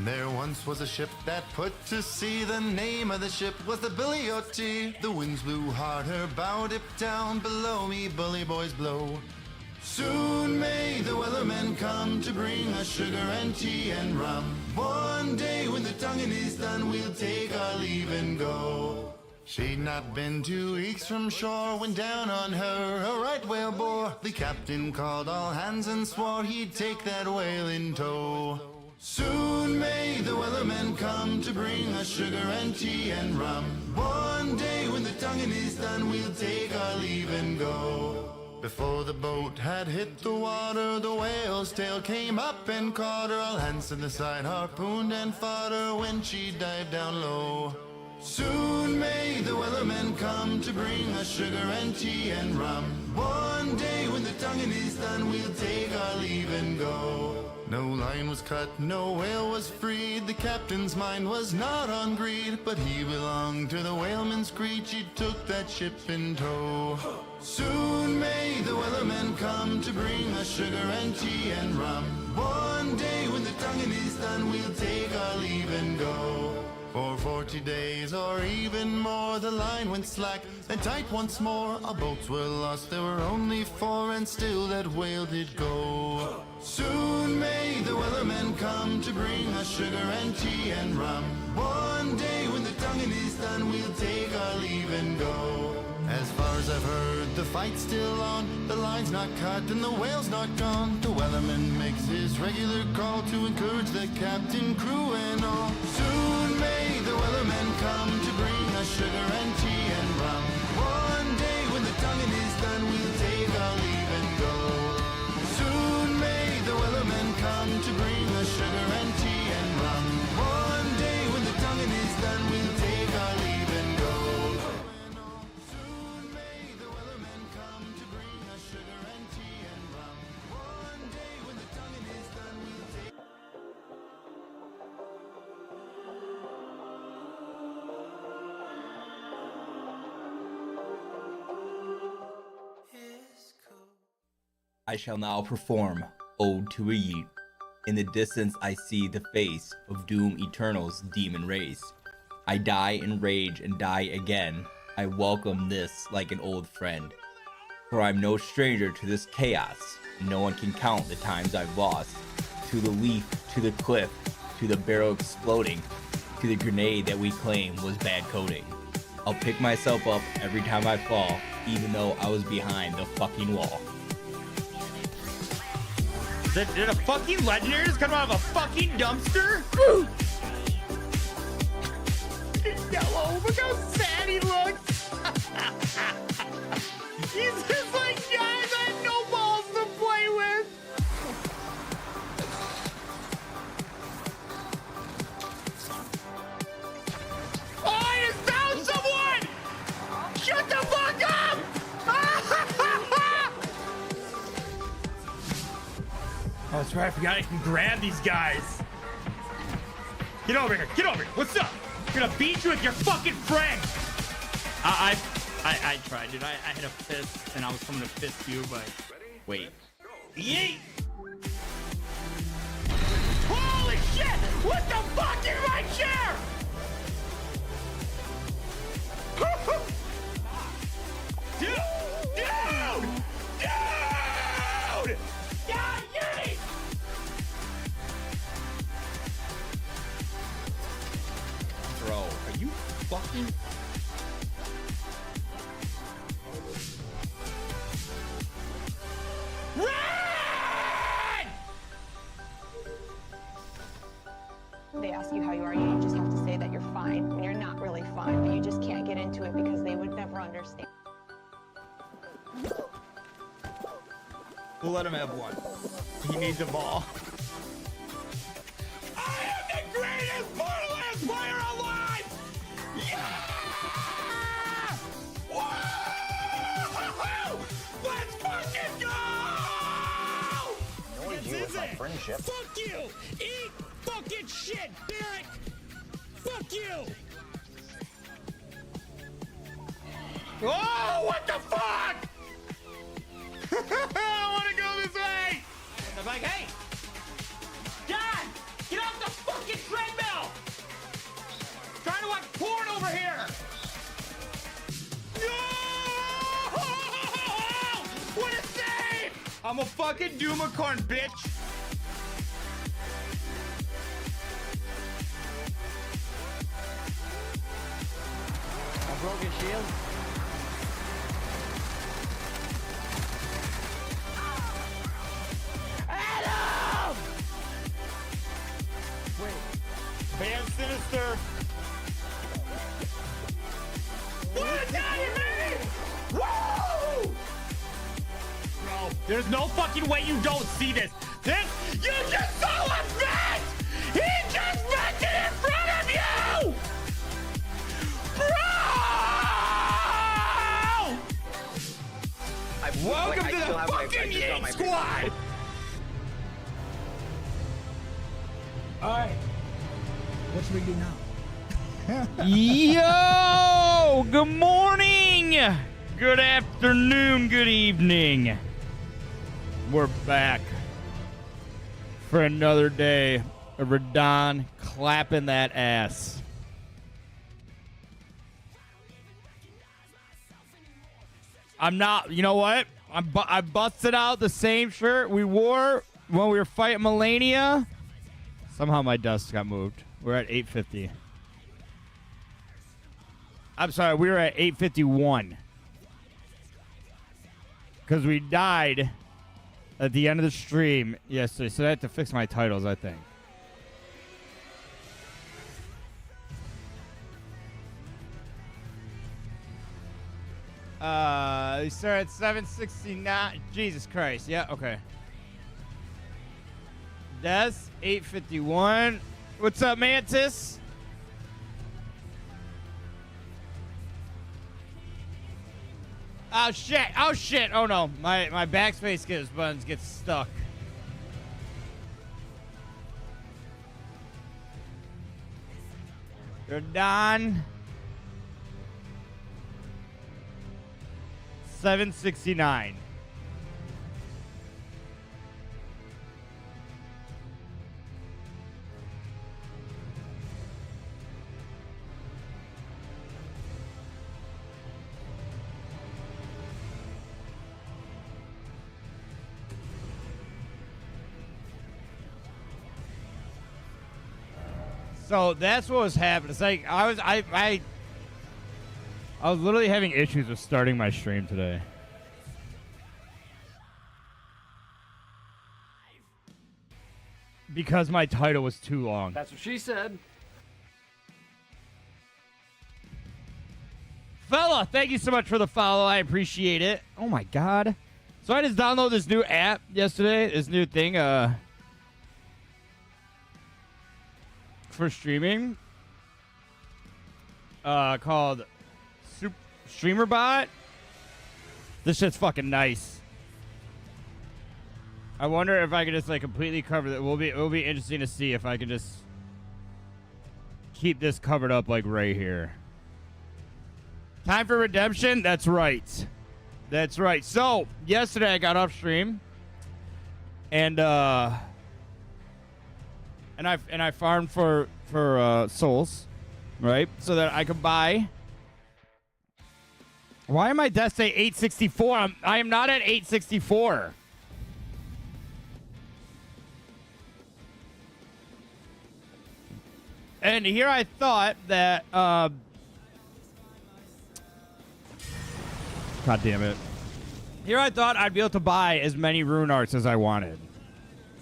There once was a ship that put to sea. The name of the ship was the Billy O.T. The winds blew hard, her bow dipped down. Below me, bully boys blow. Soon may the wellerman come to bring us sugar and tea and rum. One day when the tonguing is done, we'll take our leave and go. She'd not been 2 weeks from shore when down on her a right whale bore. The captain called all hands and swore he'd take that whale in tow. Soon may the wellerman come to bring us sugar and tea and rum. One day when the tonguing is done, we'll take our leave and go. Before the boat had hit the water, the whale's tail came up and caught her. All hands to the side harpooned and fought her when she dived down low. Soon may the wellerman come to bring us sugar and tea and rum. One day when the tonguing is done, we'll take our leave and go. No line was cut, no whale was freed. The captain's mind was not on greed, but he belonged to the whaleman's creed. He took that ship in tow. Soon may the wellerman come to bring us sugar and tea and rum. One day when the tonguing is done, we'll take our leave and go. For 40 days or even more, the line went slack and tight once more. Our boats were lost, there were only 4, and still that whale did go. Soon may the wellerman come to bring us sugar and tea and rum. One day when the tonguing is done, we'll take our leave and go. As far as I've heard, the fight's still on. The line's not cut and the whale's not gone. The wellerman makes his regular call to encourage the captain, crew, and all. Soon may the wellerman come to bring us sugar and tea and rum. One day when the tonguing is done, we'll take our leave and go. Soon may the wellerman come to bring us sugar and tea and rum. One day when the tonguing is done, we'll take our leave and go. Soon may the wellerman come to bring us sugar and tea and rum. One day when the tonguing is done, we'll take. I shall now perform Ode to a Yeet. In the distance I see the face of Doom Eternal's demon race. I die in rage and die again. I welcome this like an old friend. For I'm no stranger to this chaos. No one can count the times I've lost. To the leaf, to the cliff, to the barrel exploding, to the grenade that we claim was bad coding. I'll pick myself up every time I fall, even though I was behind the fucking wall. Did a fucking legendary just come out of a fucking dumpster? Yellow, look how sad he looks. He's just like, guys, I have no balls to play with. Oh, I just found someone! Shut the fuck up! Oh, that's right. I forgot I can grab these guys. Get over here. Get over here. What's up? I'm gonna beat you with your fucking friend. I tried, dude. I had a fist, and I was coming to fist you, but wait. Yeet! Holy shit! What the fuck in my chair? Dude! Dude! Dude! God, yeet! Bro, are you fucking... Run! They ask you how you are, you just have to say that you're fine when you're not really fine, but you just can't get into it because they would never understand. We'll let him have one. He needs a ball. I am the greatest Borderlands player alive! Yeah! Whoa! Let's fucking go! Annoyed you with my friendship. Fuck you! Eat fucking shit, Derek! Fuck you! Oh, what the fuck? I want to go this way! I'm like, hey! John! Get off the fucking treadmill! I'm trying to watch porn over here! No! What a save! I'm a fucking Doomicorn, bitch! I broke his shield. Adam! Wait. Van Sinister. What is that, me? Woo! No, there's no fucking way you don't see this. You just saw a vent! He just vented in front of you! Bro! Welcome to the fucking Yeet Squad! Alright. What should we do now? Yo! Good morning! Good afternoon, good evening. We're back for another day of RADAHN clapping that ass. I'm not. You know what? I busted out the same shirt we wore when we were fighting Melania. Somehow my desk got moved. We're at 8:50. I'm sorry, we were at 8:51. Because we died at the end of the stream yesterday, so I had to fix my titles, I think. We start at 7:69. Jesus Christ. Yeah, okay. Des, 8:51. What's up, Mantis? Oh shit! Oh shit! Oh no! My backspace buttons get stuck. You're done. 7:69. So that's what was happening. It's like I was literally having issues with starting my stream today. Because my title was too long. That's what she said. Fella, thank you so much for the follow. I appreciate it. Oh my god. So I just downloaded this new app yesterday, this new thing, for streaming, called StreamerBot. This shit's fucking nice. I wonder if I can just like completely cover that. It will be interesting to see if I can just keep this covered up like right here. Time for redemption? That's right. That's right. So yesterday I got off stream and I farmed for souls, right? So that I could buy. Why am I death say 864? I am not at 864. And here I thought that God damn it. Here I thought I'd be able to buy as many rune arts as I wanted.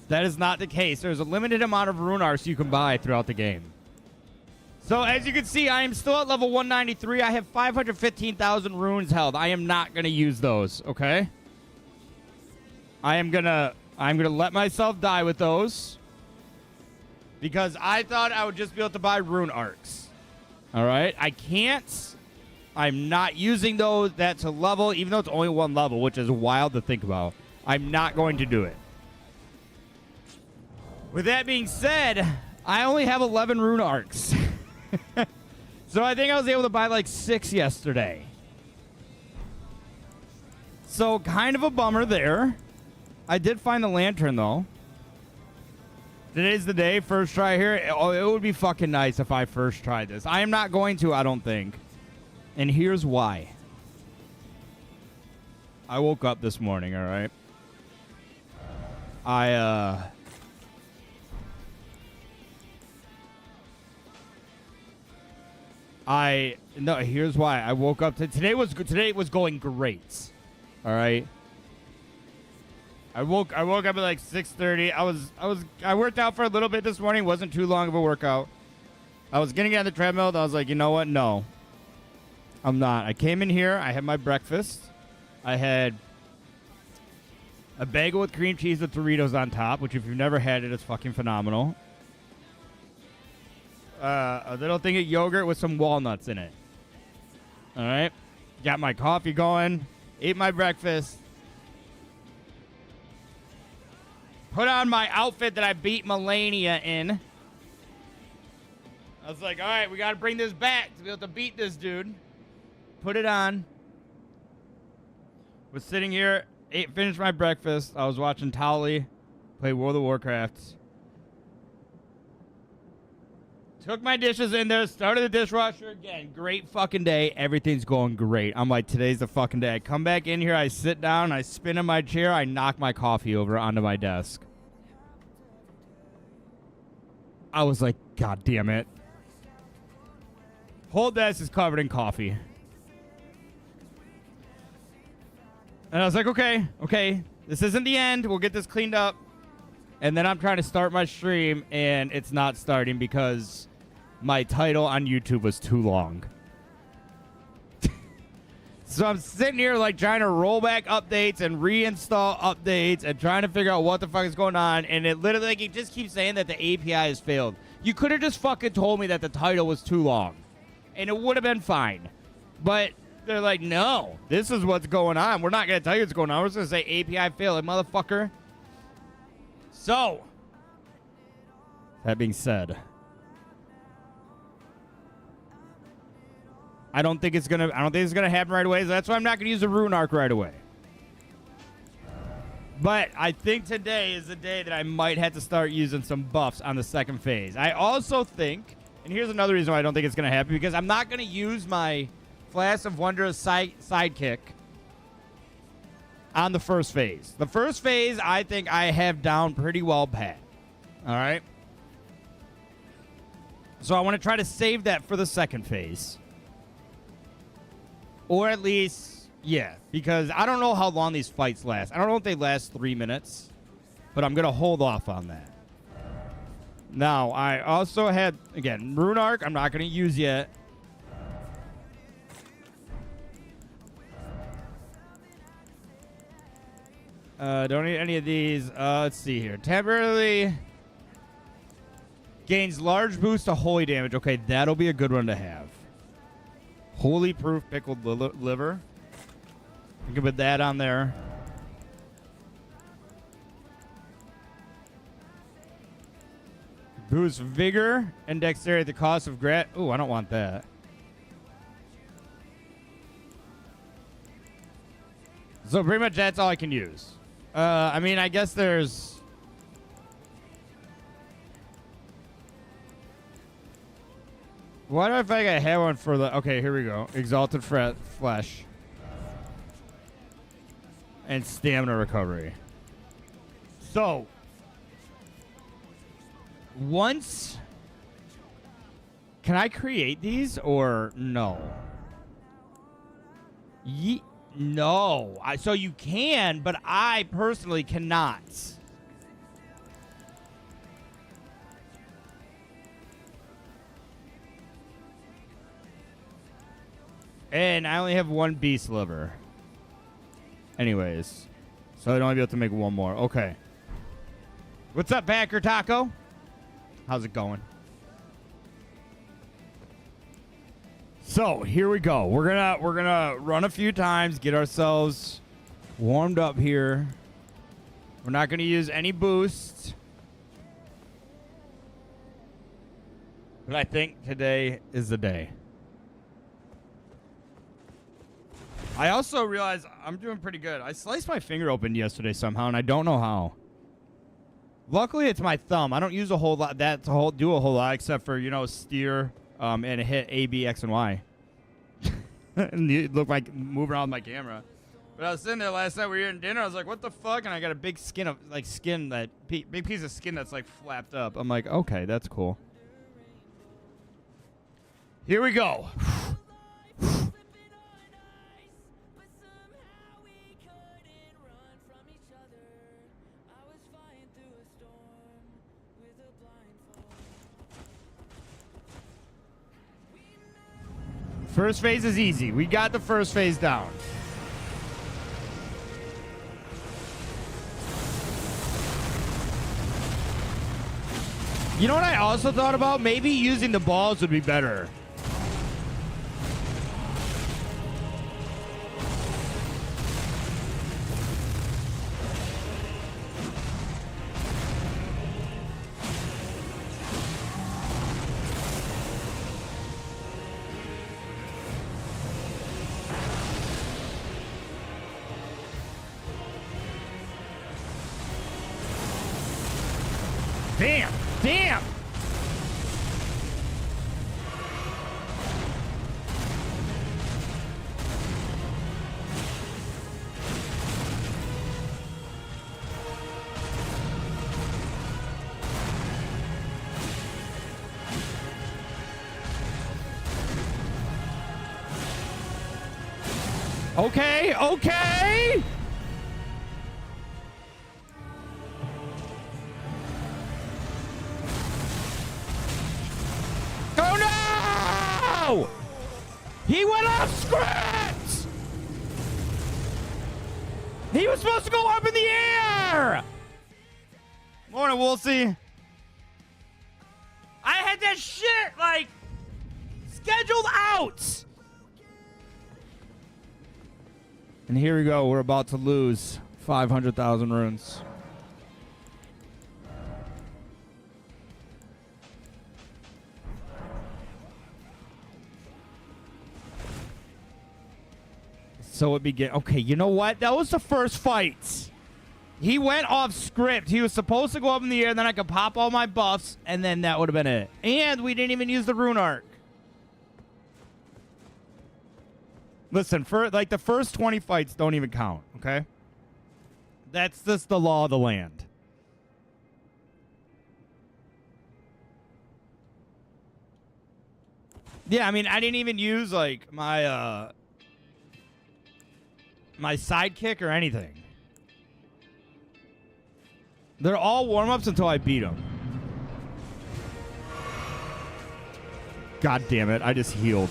That is not the case. There's a limited amount of rune arts you can buy throughout the game. So as you can see, I am still at level 193. I have 515,000 runes held. I am not going to use those, okay? I'm going to let myself die with those because I thought I would just be able to buy rune arcs. All right? I can't. I'm not using those. That's a level, even though it's only one level, which is wild to think about. I'm not going to do it. With that being said, I only have 11 rune arcs. So I think I was able to buy like 6 yesterday. So kind of a bummer there. I did find the lantern though. Today's the day, first try here. Oh, it would be fucking nice if I first tried this. I am not going to, I don't think. And here's why. I woke up this morning, all right? No, here's why. I woke up today was going great. All right. I woke up at like 6:30. I worked out for a little bit this morning. Wasn't too long of a workout. I was getting on the treadmill. And I was like, you know what? No, I'm not. I came in here. I had my breakfast. I had a bagel with cream cheese with Doritos on top, which if you've never had it, it's fucking phenomenal. A little thing of yogurt with some walnuts in it. All right. Got my coffee going. Ate my breakfast. Put on my outfit that I beat Melania in. I was like, all right, we got to bring this back to be able to beat this dude. Put it on. Was sitting here, finished my breakfast. I was watching Towley play World of Warcraft. Took my dishes in there, started the dishwasher again. Great fucking day. Everything's going great. I'm like, today's the fucking day. I come back in here, I sit down, I spin in my chair, I knock my coffee over onto my desk. I was like, God damn it. Whole desk is covered in coffee. And I was like, okay, this isn't the end. We'll get this cleaned up. And then I'm trying to start my stream, and it's not starting because my title on YouTube was too long. So I'm sitting here like trying to roll back updates and reinstall updates and trying to figure out what the fuck is going on. And it literally, like, it just keeps saying that the API has failed. You could have just fucking told me that the title was too long, and it would have been fine. But they're like, no, this is what's going on. We're not going to tell you what's going on. We're just going to say API failed, motherfucker. So, that being said, I don't think it's gonna happen right away. So that's why I'm not gonna use the rune arc right away. But I think today is the day that I might have to start using some buffs on the second phase. I also think, and here's another reason why I don't think it's gonna happen, because I'm not gonna use my Flash of Wondrous sidekick on the first phase. The first phase, I think I have down pretty well pat. All right. So I want to try to save that for the second phase. Or at least, yeah, because I don't know how long these fights last. I don't know if they last 3 minutes, but I'm going to hold off on that. Now, I also had, again, Rune Arc I'm not going to use yet. Don't need any of these. Let's see here. Temporarily gains large boost to holy damage. Okay, that'll be a good one to have. Holy proof pickled liver. You can put that on there. Boost vigor and dexterity at the cost of grat. Ooh, I don't want that. So pretty much that's all I can use. I mean, I guess there's... What if I have one for the... Okay, here we go. Exalted Flesh. And Stamina Recovery. So, once... Can I create these or no? No. So you can, but I personally cannot. And I only have one beast liver. Anyways. So I'd only be able to make one more. Okay. What's up, Packer Taco? How's it going? So here we go. We're gonna run a few times, get ourselves warmed up here. We're not gonna use any boosts. But I think today is the day. I also realized I'm doing pretty good. I sliced my finger open yesterday somehow, and I don't know how. Luckily, it's my thumb. I don't use a whole lot do a whole lot except for, you know, steer and hit A, B, X, and Y. And you look like moving around with my camera. But I was sitting there last night. We were eating dinner. I was like, "What the fuck?" And I got a big big piece of skin that's like flapped up. I'm like, "Okay, that's cool." Here we go. First phase is easy. We got the first phase down. You know what I also thought about? Maybe using the balls would be better. Damn! Damn! Okay, okay. Oh no! He went off script! He was supposed to go up in the air! Morning, Woolsey. I had that shit, like, scheduled out! And here we go. We're about to lose 500,000 runes. So it began. Okay, you know what? That was the first fight. He went off script. He was supposed to go up in the air, then I could pop all my buffs, and then that would have been it. And we didn't even use the rune arc. Listen, for like the first 20 fights don't even count, okay? That's just the law of the land. Yeah, I mean, I didn't even use like my my sidekick or anything. They're all warm-ups until I beat them. God damn it, I just healed.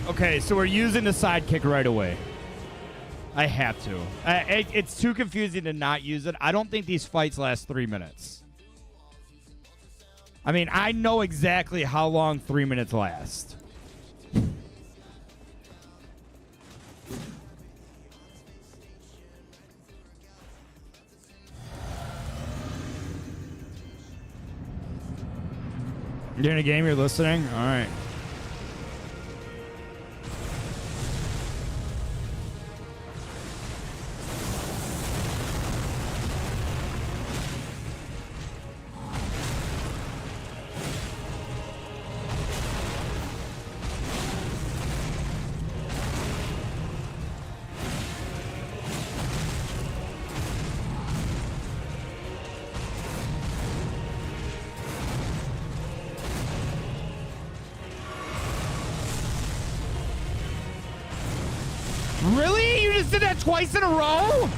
Okay, so we're using the sidekick right away. I have to. It's too confusing to not use it. I don't think these fights last 3 minutes. I mean, I know exactly how long 3 minutes last. You're in a game, you're listening? All right. Really? You just did that twice in a row?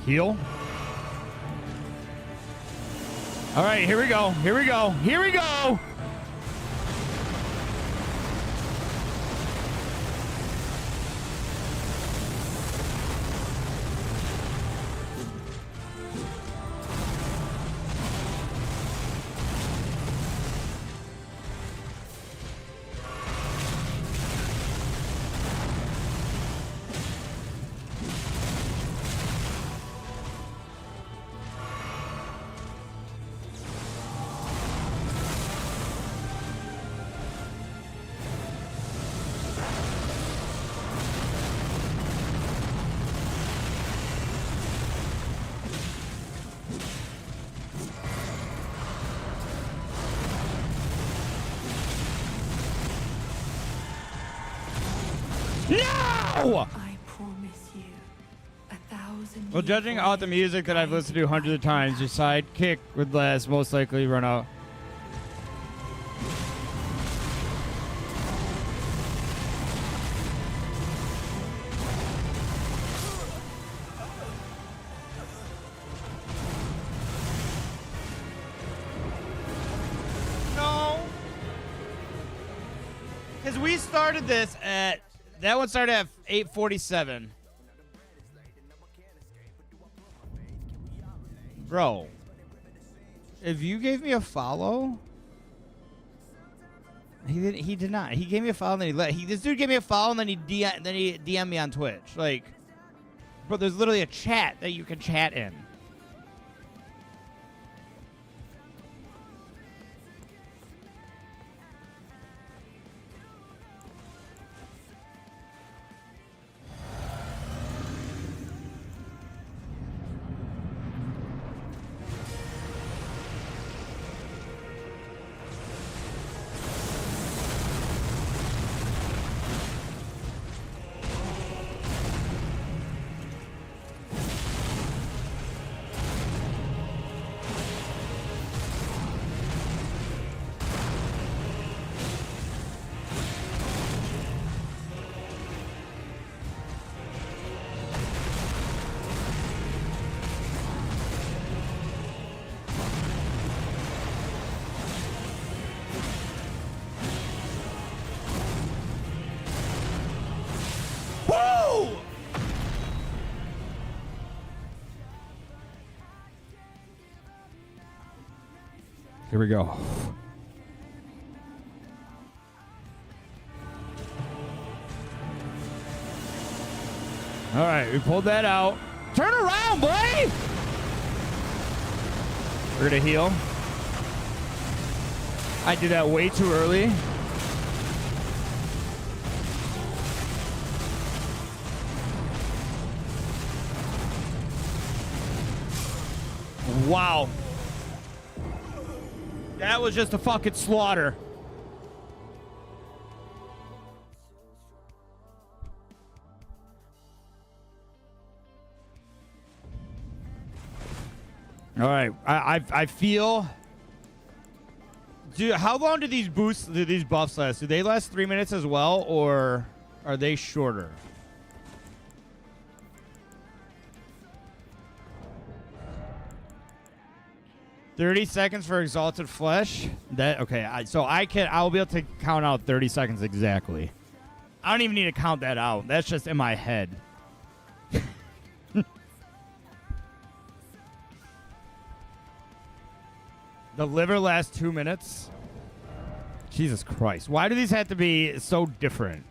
Heal. All right, here we go. Here we go. Here we go. No! I promise you 1,000. Well, judging out the music that I've listened to hundreds of times, your sidekick would last most likely run out. No. Because we started this at... That one started at 8:47. Bro, if you gave me a follow, He did not. He gave me a follow and then this dude gave me a follow and then he DM me on Twitch. Like, bro, there's literally a chat that you can chat in. Here we go. All right, we pulled that out. Turn around, boy! We're gonna heal. I did that way too early. Wow. That was just a fucking slaughter. All right, I feel. Dude, how long do these buffs last? Do they last 3 minutes as well, or are they shorter? $30 seconds for exalted flesh. That okay? I'll be able to count out 30 seconds exactly. I don't even need to count that out. That's just in my head. The liver lasts 2 minutes. Jesus Christ! Why do these have to be so different?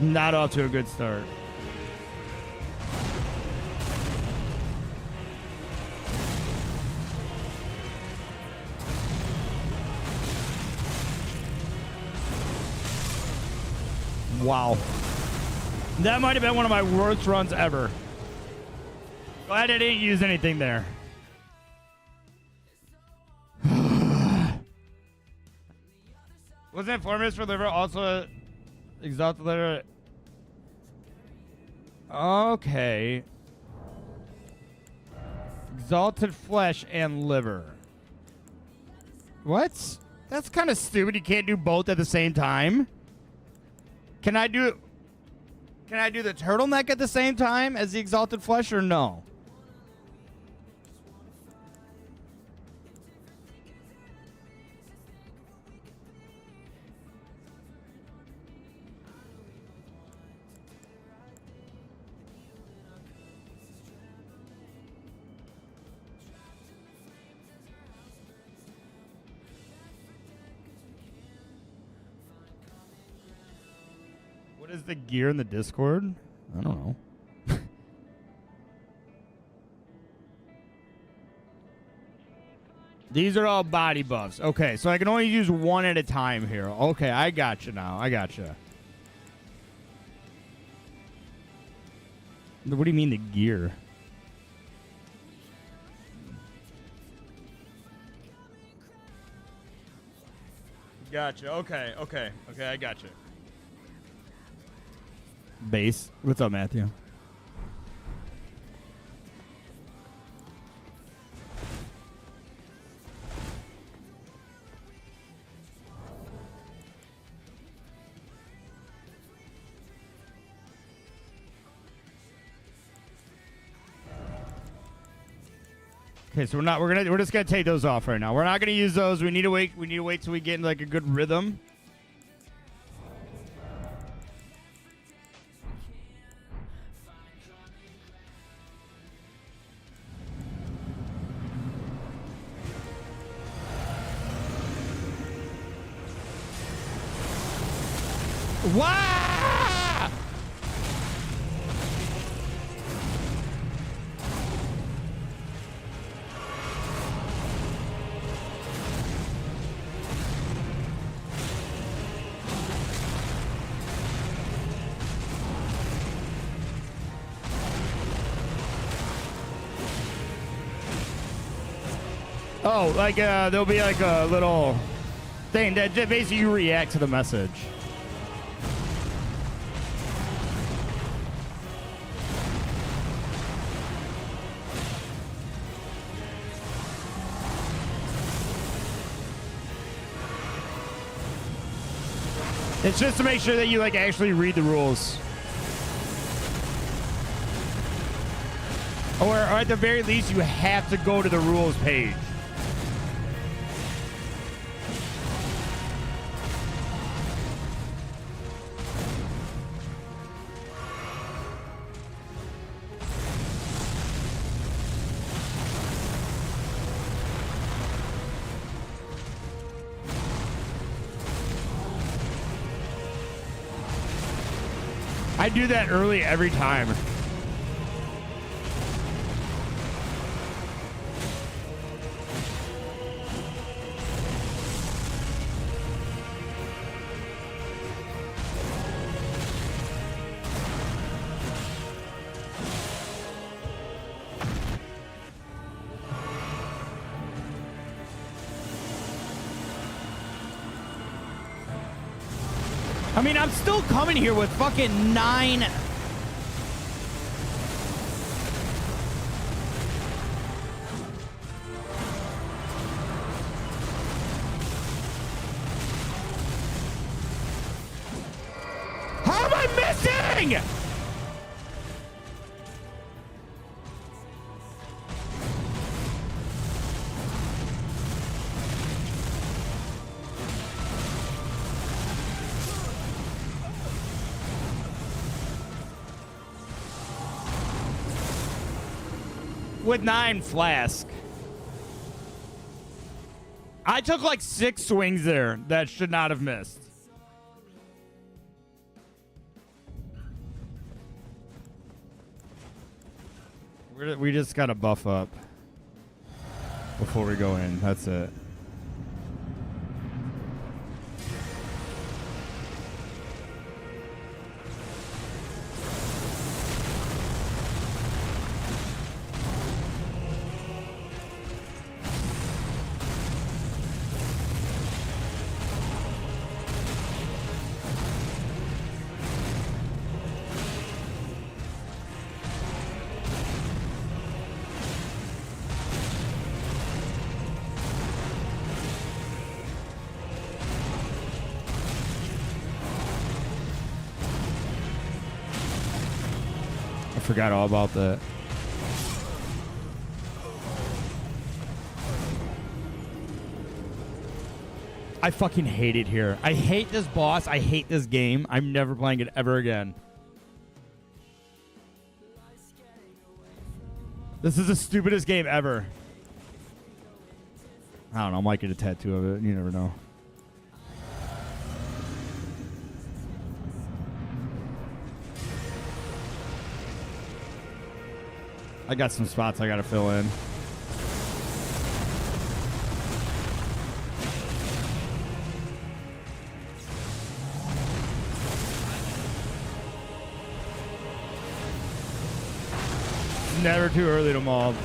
Not off to a good start. Wow. That might have been one of my worst runs ever. Glad I didn't use anything there. Wasn't Formus for liver also exalted liver? Okay. Exalted flesh and liver. What? That's kind of stupid. You can't do both at the same time. Can I do the turtleneck at the same time as the exalted flesh or no? What is the gear in the Discord? I don't know. These are all body buffs. Okay, so I can only use one at a time here. Okay, I got you now. I got you. What do you mean the gear? Gotcha. Okay, I got you. Base. What's up, Matthew? Okay, so we're just gonna take those off right now. We're not gonna use those. We need to wait till we get in like a good rhythm. Wow! Oh, like there'll be like a little thing that basically you react to the message. It's just to make sure that you like actually read the rules. Or at the very least, you have to go to the rules page. I do that early every time. I mean, I'm still coming here with fucking 9. How am I missing? With 9 flask. I took like 6 swings there that should not have missed. We just gotta buff up before we go in. That's it. I forgot all about that. I fucking hate it here. I hate this boss. I hate this game. I'm never playing it ever again. This is the stupidest game ever. I don't know. I might get a tattoo of it. You never know. I got some spots I gotta fill in. Never too early to mob.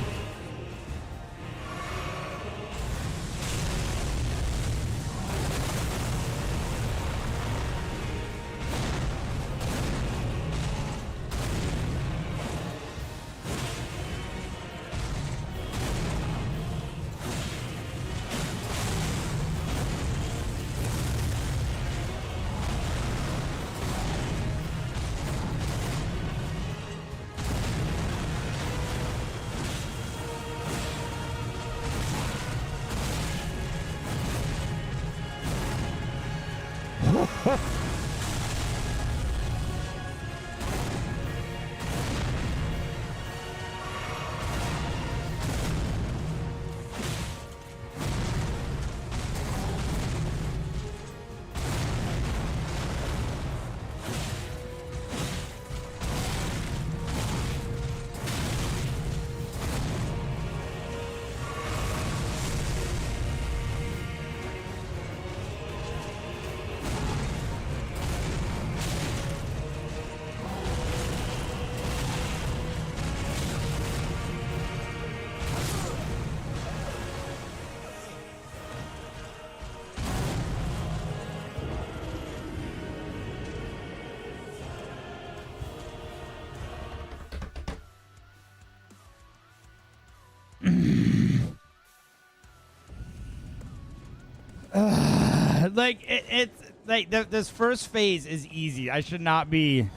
Like it's like this first phase is easy. I should not be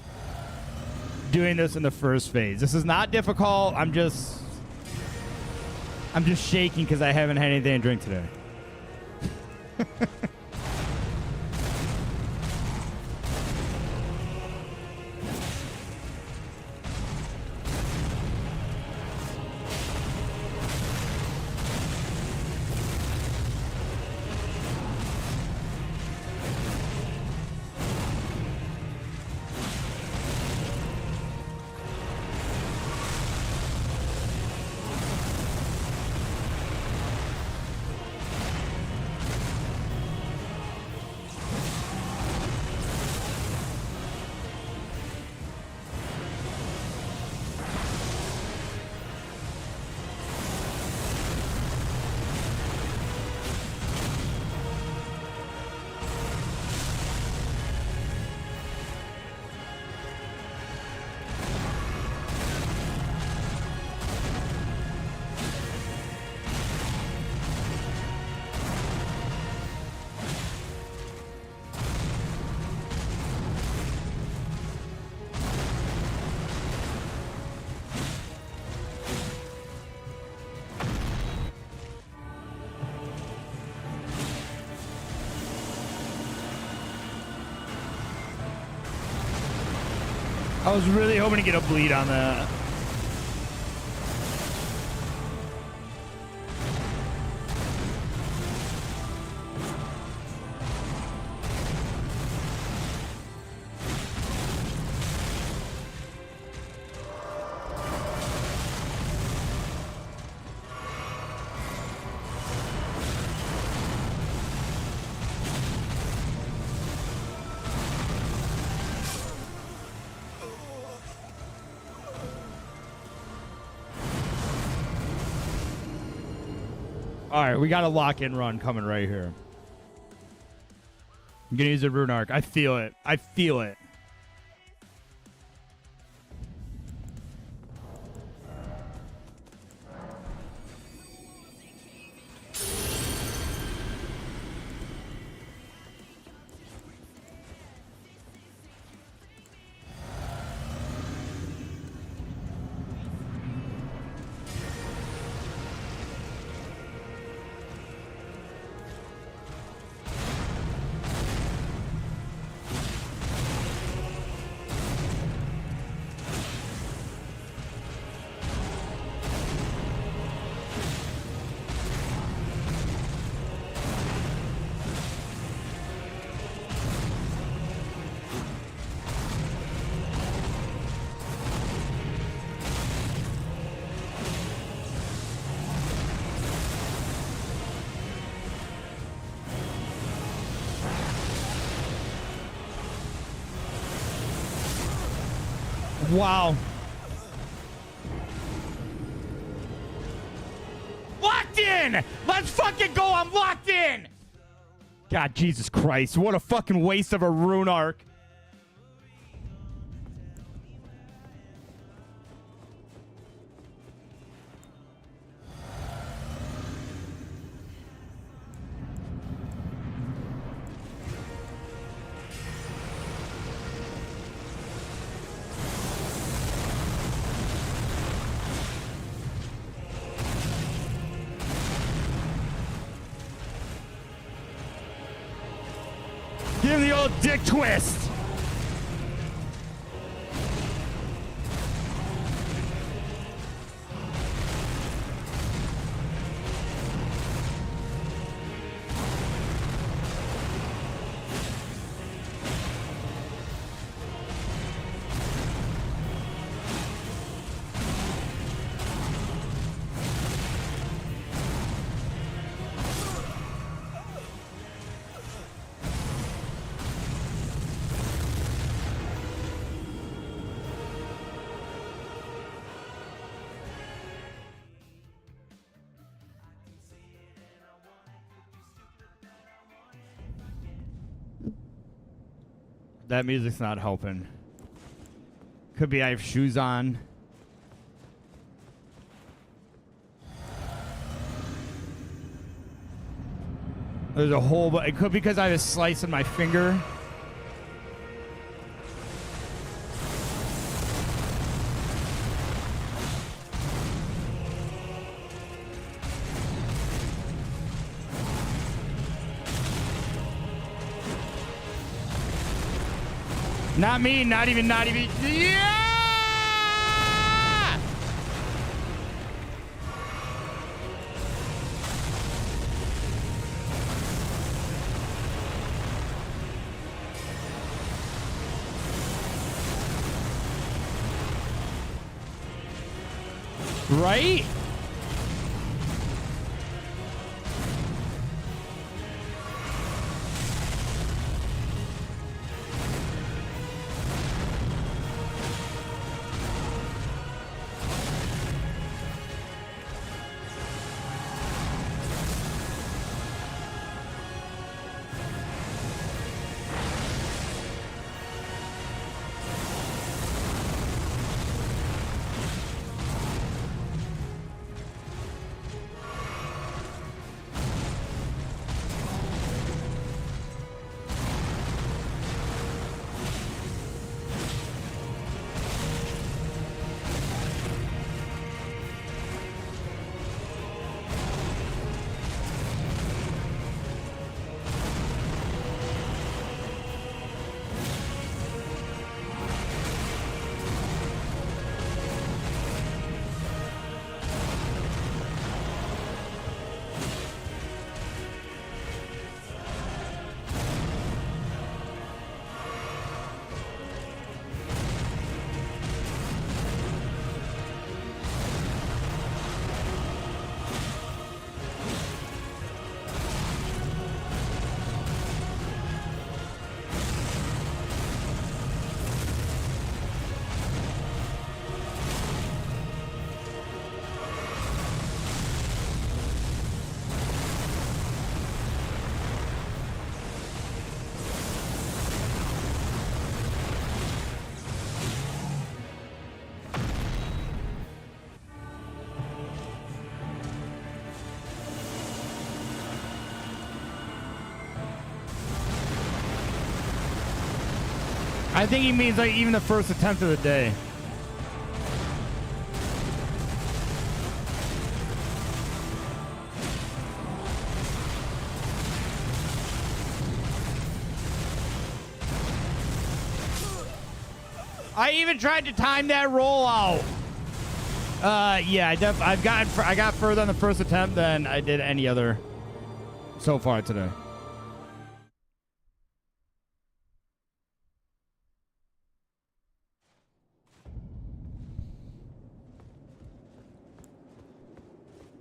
doing this in the first phase. This is not difficult. I'm just shaking because I haven't had anything to drink today. I was really hoping to get a bleed on that. All right, we got a lock-in run coming right here. I'm gonna use a rune arc. I feel it. I feel it. Wow. Locked in! Let's fucking go! I'm locked in! God, Jesus Christ. What a fucking waste of a rune arc. Give him the old dick twist. That music's not helping. Could be I have shoes on. There's a hole, but it could be because I have a slice in my finger. Not me, not even. Yeah! Right? I think he means like even the first attempt of the day. I even tried to time that roll out. Yeah, I got further on the first attempt than I did any other so far today.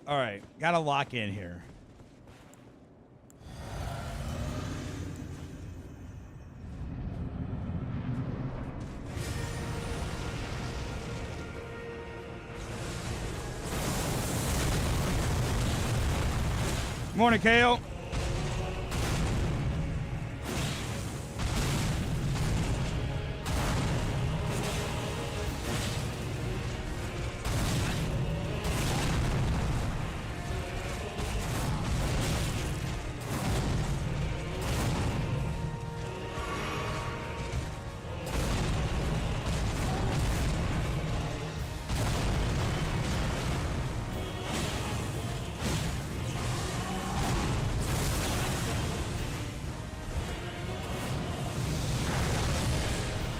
All right, gotta lock in here. Morning, Kale.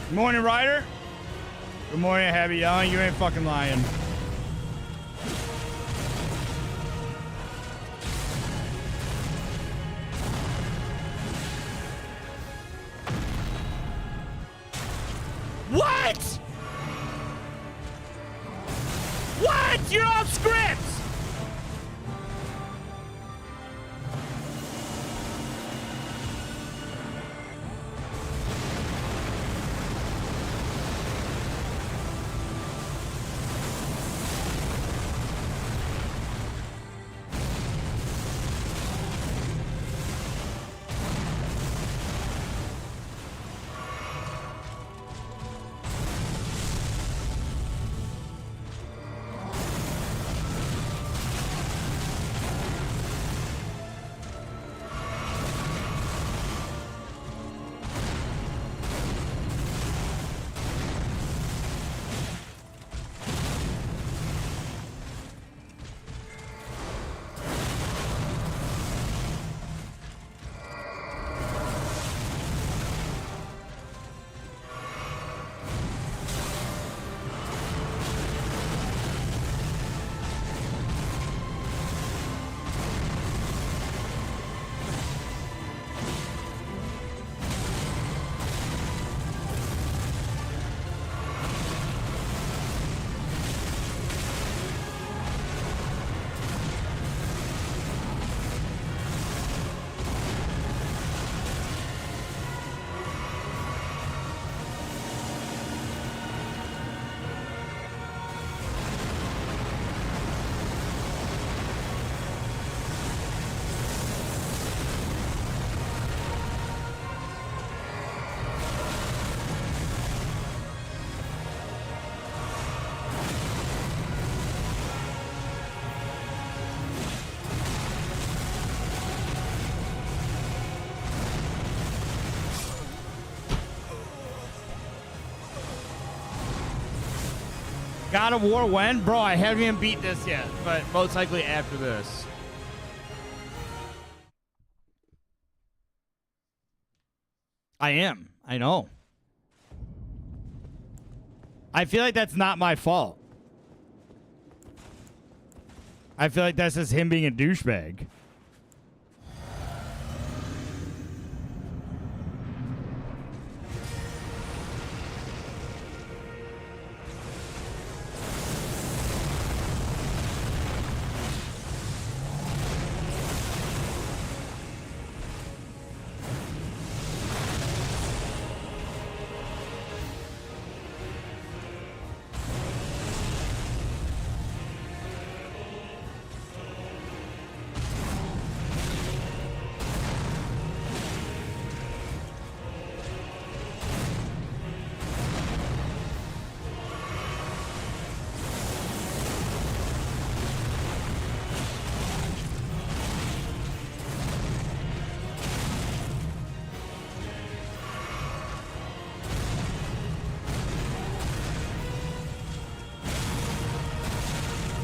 Good morning, Ryder. Good morning, Happy Young. You ain't fucking lying. What? What? You're off script. God of War when? Bro, I haven't even beat this yet, but most likely after this. I am. I know. I feel like that's not my fault. I feel like that's just him being a douchebag.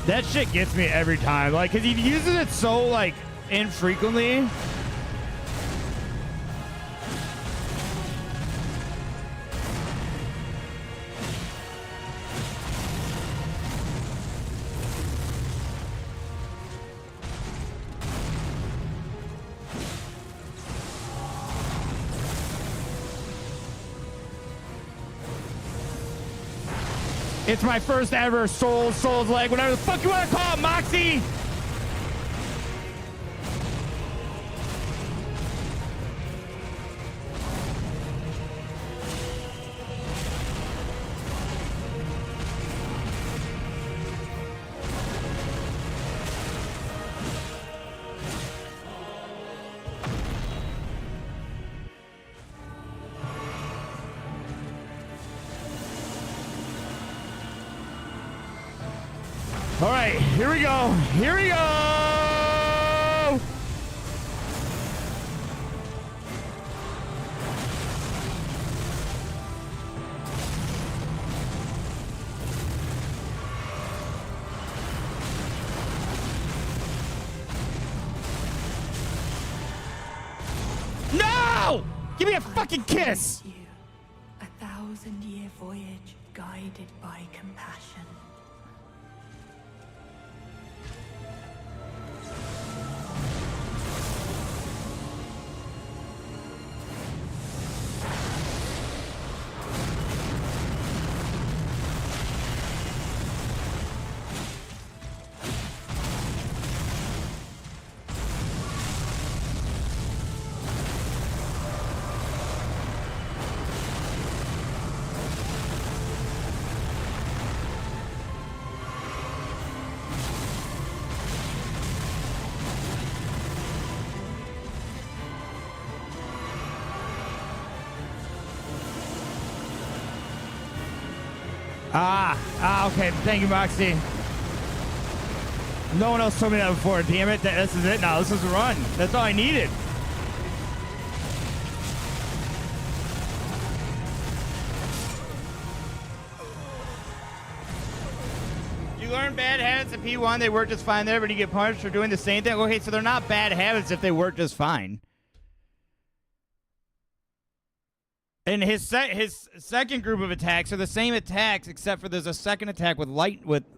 That shit gets me every time. Like, because he uses it so, like, infrequently. It's my first ever Souls leg, whatever the fuck you want to call it, Moxie. All right, here we go. Here we go. No! Give me a fucking kiss. You, 1,000-year voyage guided by compassion. Okay. Thank you, Moxie. No one else told me that before. Damn it. This is it now. This is a run. That's all I needed. You learn bad habits at P1. They work just fine there, but you get punished for doing the same thing. Okay, so they're not bad habits if they work just fine. And his second group of attacks are the same attacks, except for there's a second attack with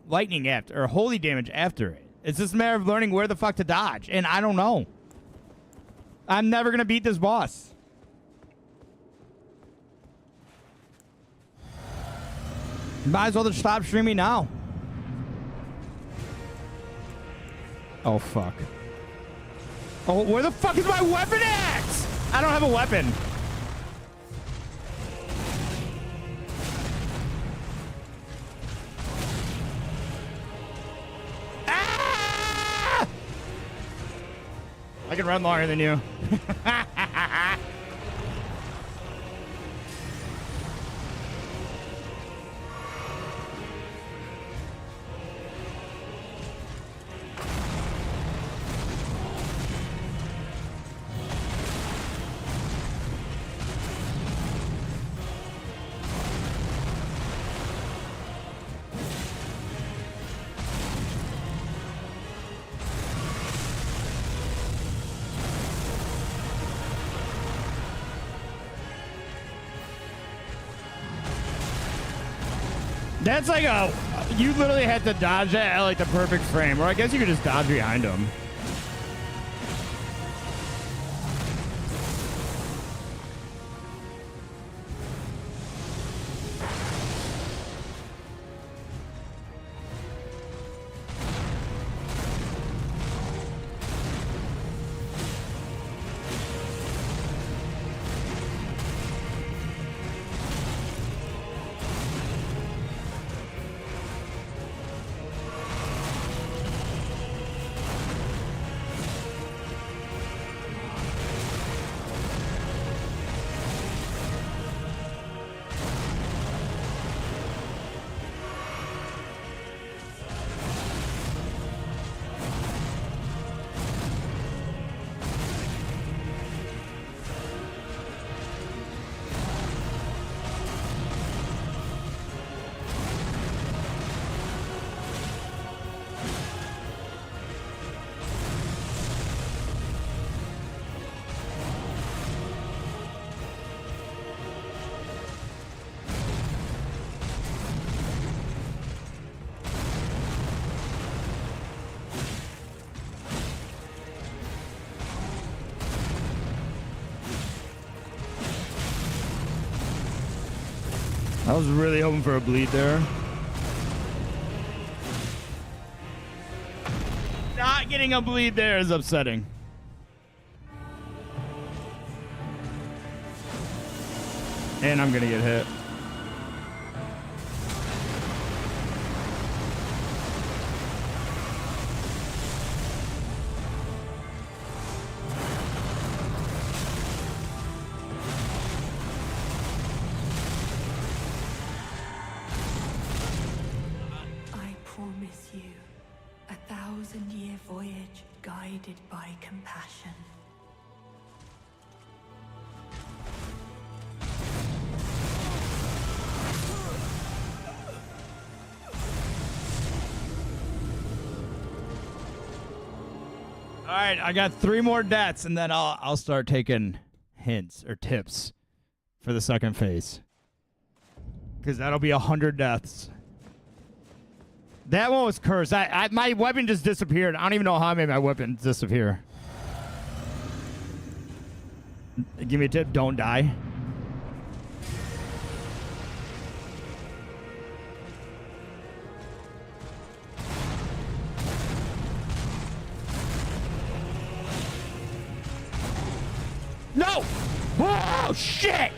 lightning after, or holy damage after it. It's just a matter of learning where the fuck to dodge, and I don't know. I'm never gonna beat this boss. Might as well just stop streaming now. Oh fuck. Oh, where the fuck is my weapon at? I don't have a weapon. I can run longer than you. That's like a... You literally had to dodge that at like the perfect frame. Or I guess you could just dodge behind him. I was really hoping for a bleed there. Not getting a bleed there is upsetting. And I'm gonna get hit. I promise you a 1,000-year voyage guided by compassion. All right, I got 3 more deaths, and then I'll start taking hints or tips for the second phase, because that'll be 100 deaths. That one was cursed. My weapon just disappeared. I don't even know how I made my weapon disappear. Give me a tip. Don't die. No! Oh, shit!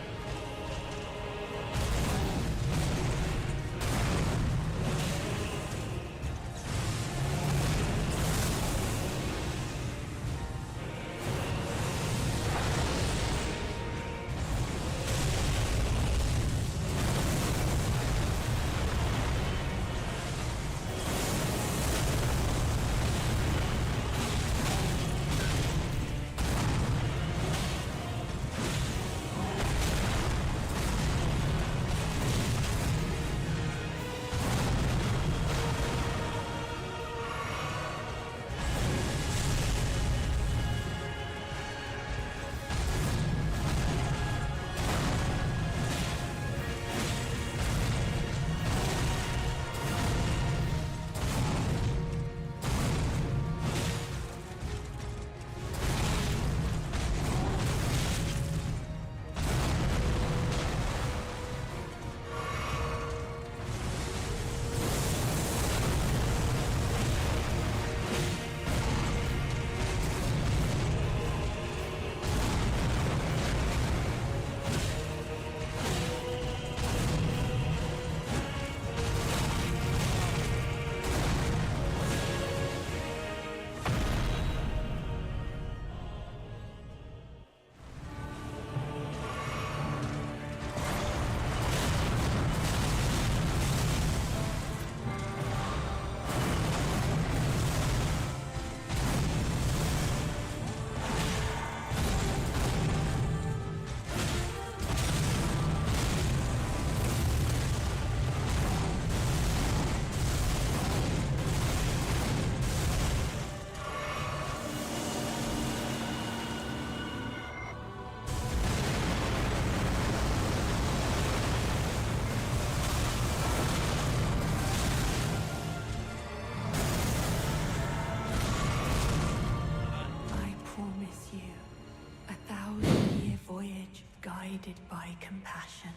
guided by compassion.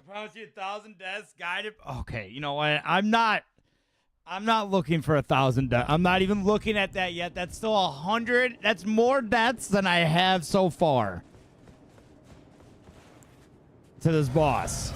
Promise you 1,000 deaths guided. Okay, you know what? I'm not looking for 1,000 deaths. I'm not even looking at that yet. That's still 100. That's more deaths than I have so far to this boss.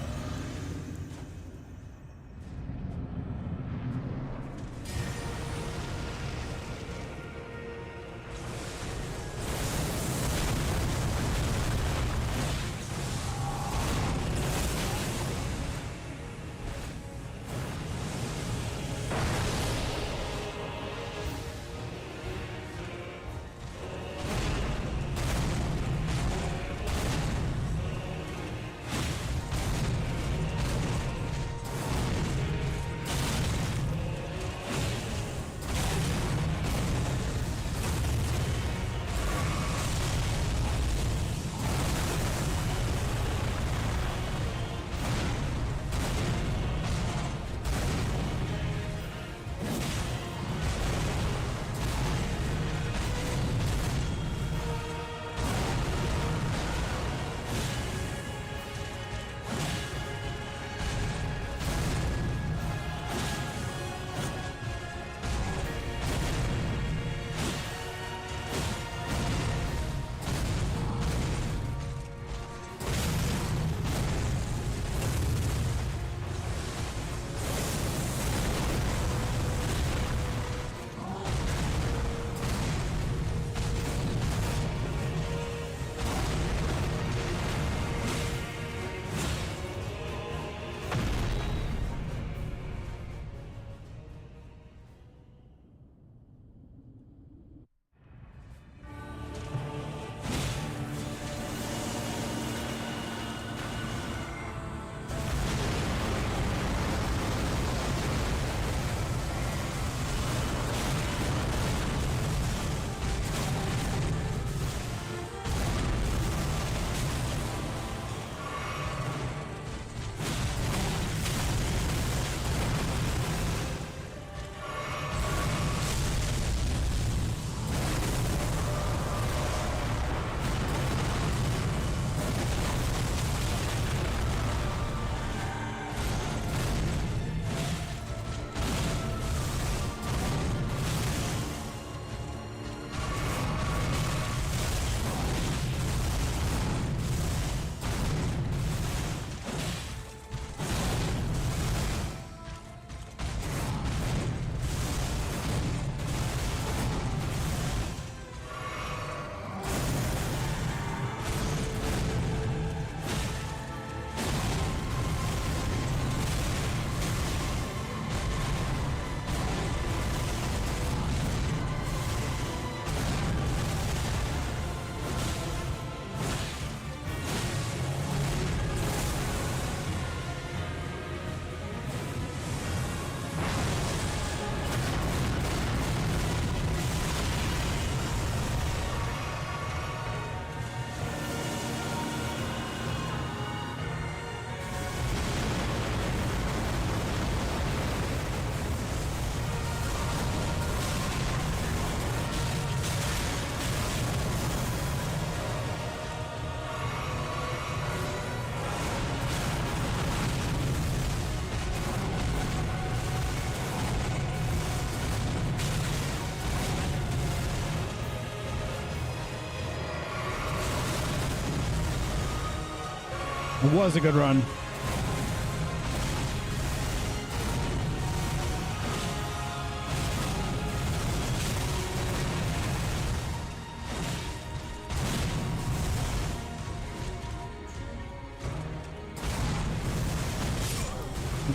It was a good run.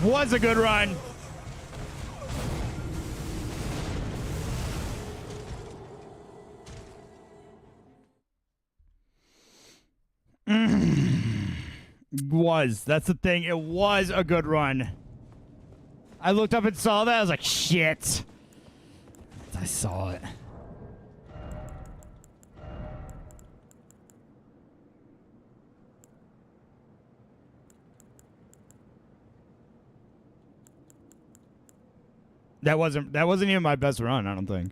Was a good run. Was. That's the thing. It was a good run. I looked up and saw that. I was like, shit. I saw it. That wasn't even my best run, I don't think.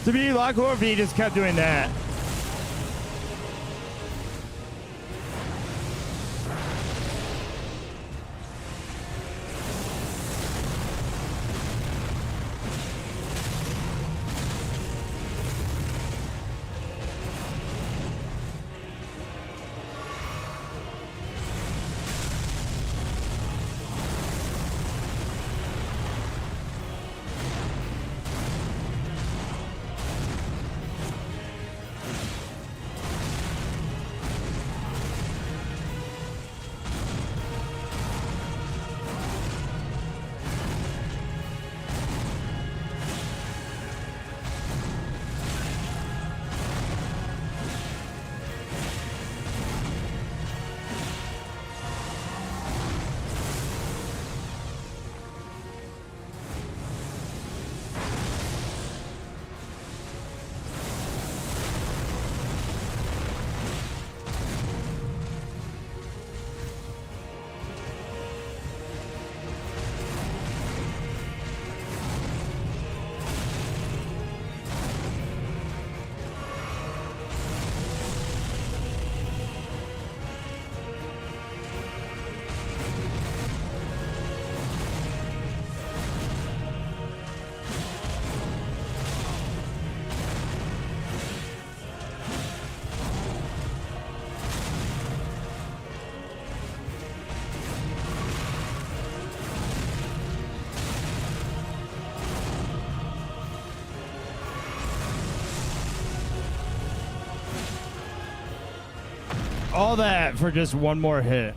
To be a lot cooler if he just kept doing that. All that for just one more hit.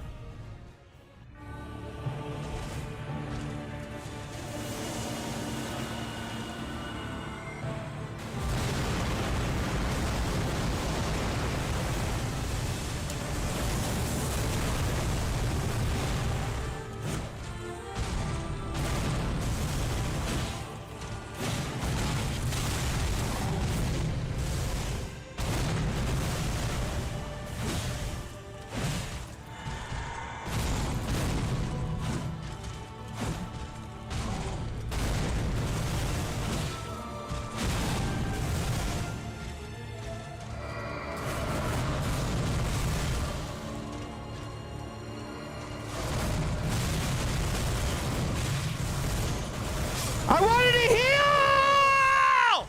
I wanted to heal!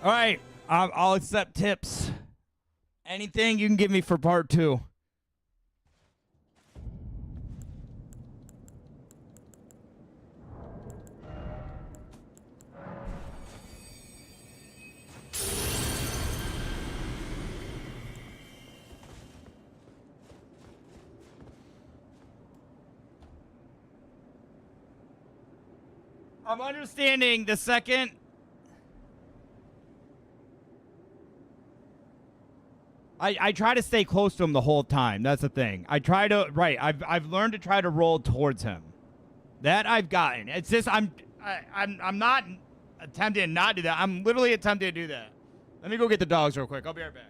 All right, I'll accept tips. Anything you can give me for part 2. I'm understanding the second. I try to stay close to him the whole time. That's the thing. I try to, right. I've learned to try to roll towards him. That I've gotten. It's just I'm not attempting to not do that. I'm literally attempting to do that. Let me go get the dogs real quick. I'll be right back.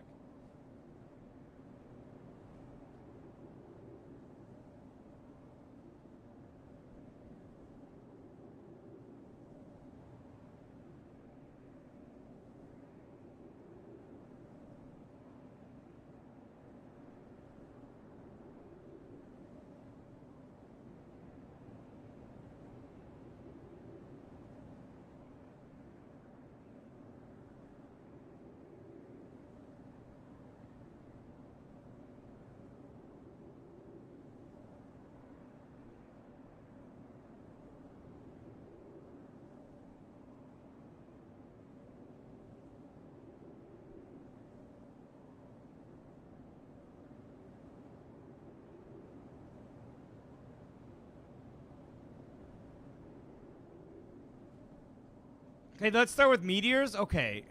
Okay, let's start with meteors. Okay.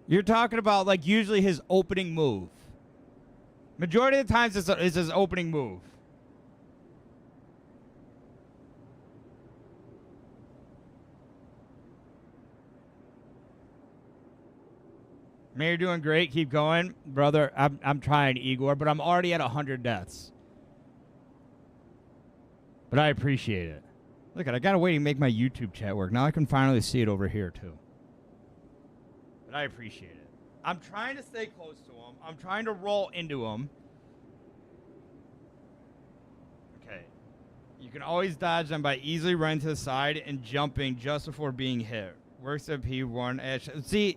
You're talking about, like, usually his opening move. Majority of the times it's his opening move. Man, you're doing great. Keep going. Brother, I'm trying, Igor, but I'm already at 100 deaths. But I appreciate it. Look, I got to wait to make my YouTube chat work. Now I can finally see it over here, too. But I appreciate it. I'm trying to stay close to him. I'm trying to roll into him. Okay. You can always dodge them by easily running to the side and jumping just before being hit. Works at P1 edge. See,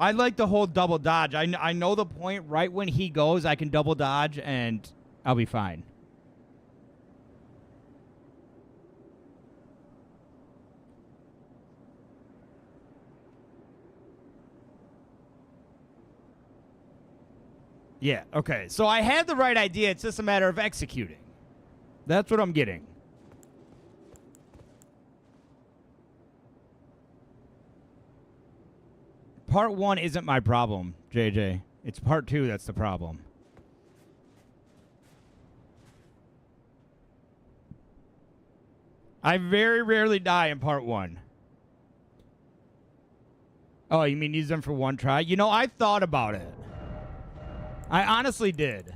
I like the whole double dodge. I know the point. Right when he goes, I can double dodge, and I'll be fine. Yeah, okay. So I had the right idea. It's just a matter of executing. That's what I'm getting. Part 1 isn't my problem, JJ. It's part 2 that's the problem. I very rarely die in part 1. Oh, you mean use them for one try? You know, I thought about it. I honestly did.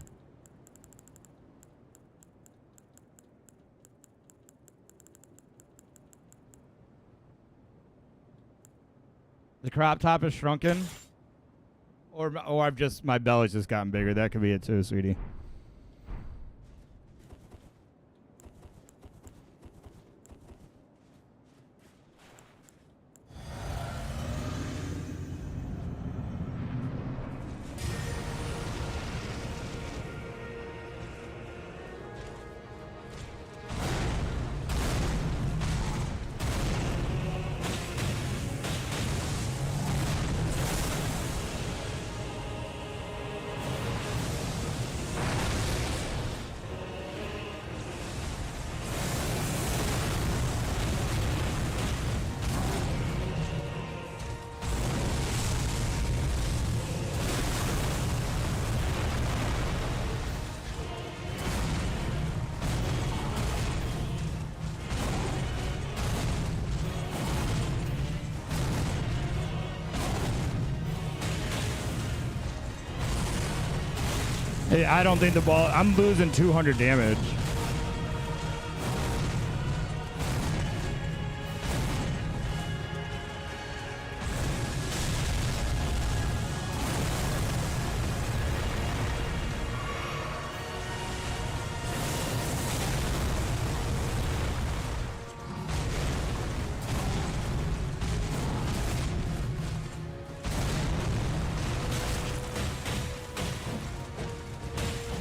The crop top is shrunken, or I've just, my belly's just gotten bigger. That could be it too, sweetie. Hey, I don't think the ball... I'm losing 200 damage.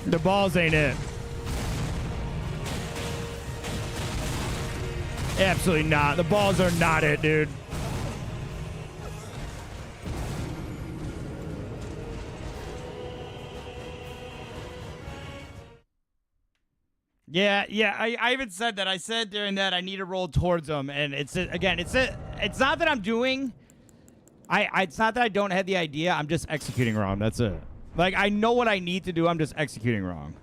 The balls ain't it. Absolutely not. The balls are not it, dude. Yeah, I even said that. I said during that I need to roll towards them, and it's not that I'm doing. It's not that I don't have the idea. I'm just executing wrong. That's it. Like, I know what I need to do. I'm just executing wrong.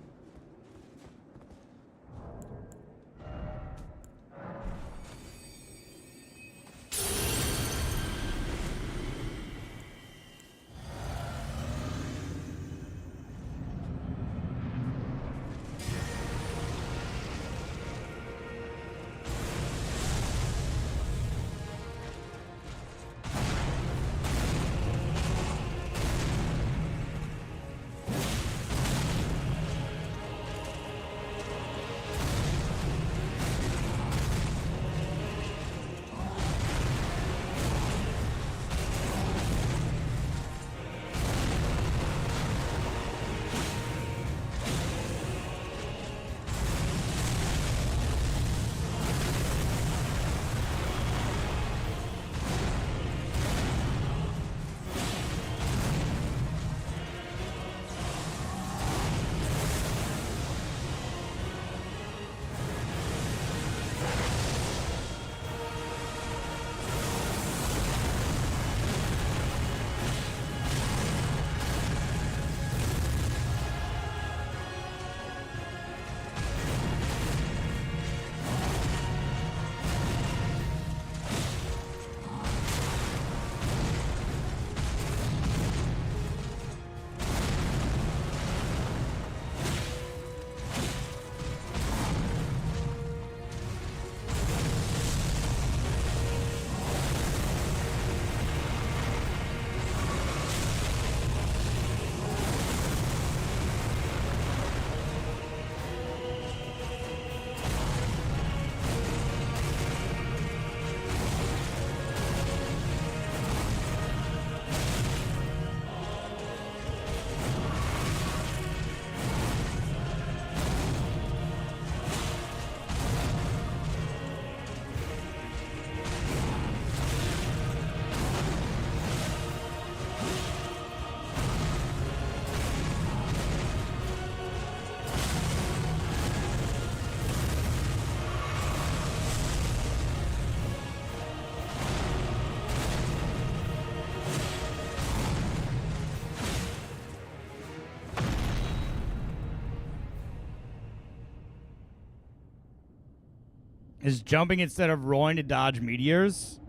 Is jumping instead of rolling to dodge meteors?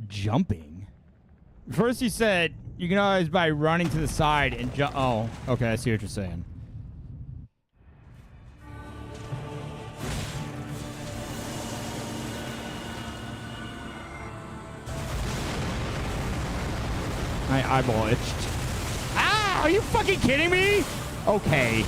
Jumping? First you said you can always by running to the side and jump. Oh, okay, I see what you're saying. My eyeball itched. Ah! Are you fucking kidding me? Okay.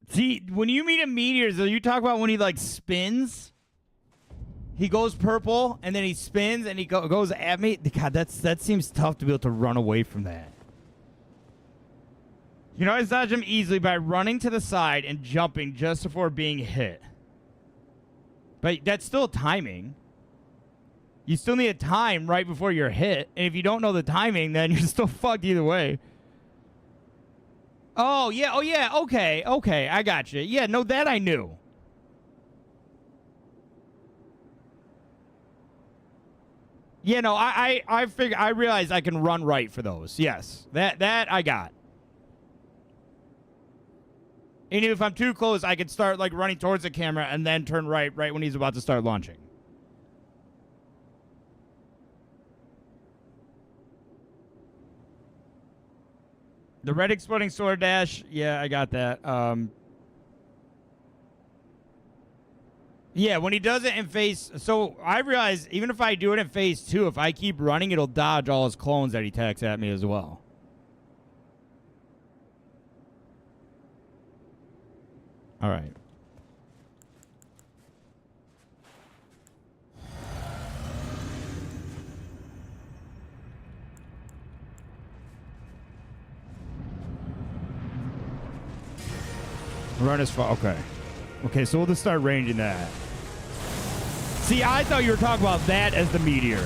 See, when you meet a meteor, so you talk about when he like spins. He goes purple and then he spins and he goes at me. God, that seems tough to be able to run away from that. You can always dodge him easily by running to the side and jumping just before being hit. But that's still timing. You still need a time right before you're hit. And if you don't know the timing, then you're still fucked either way. Oh, yeah. Oh, yeah. Okay. Okay. I got you. Yeah, no, that I knew. Yeah, no, I realize I can run right for those. Yes, that I got. And if I'm too close, I can start like running towards the camera and then turn right when he's about to start launching. The red exploding sword dash, yeah, I got that. Yeah, when he does it in phase... So, I realize, even if I do it in phase 2, if I keep running, it'll dodge all his clones that he attacks at me as well. Alright. Run as far... Okay. Okay, so we'll just start ranging that. See, I thought you were talking about that as the meteor.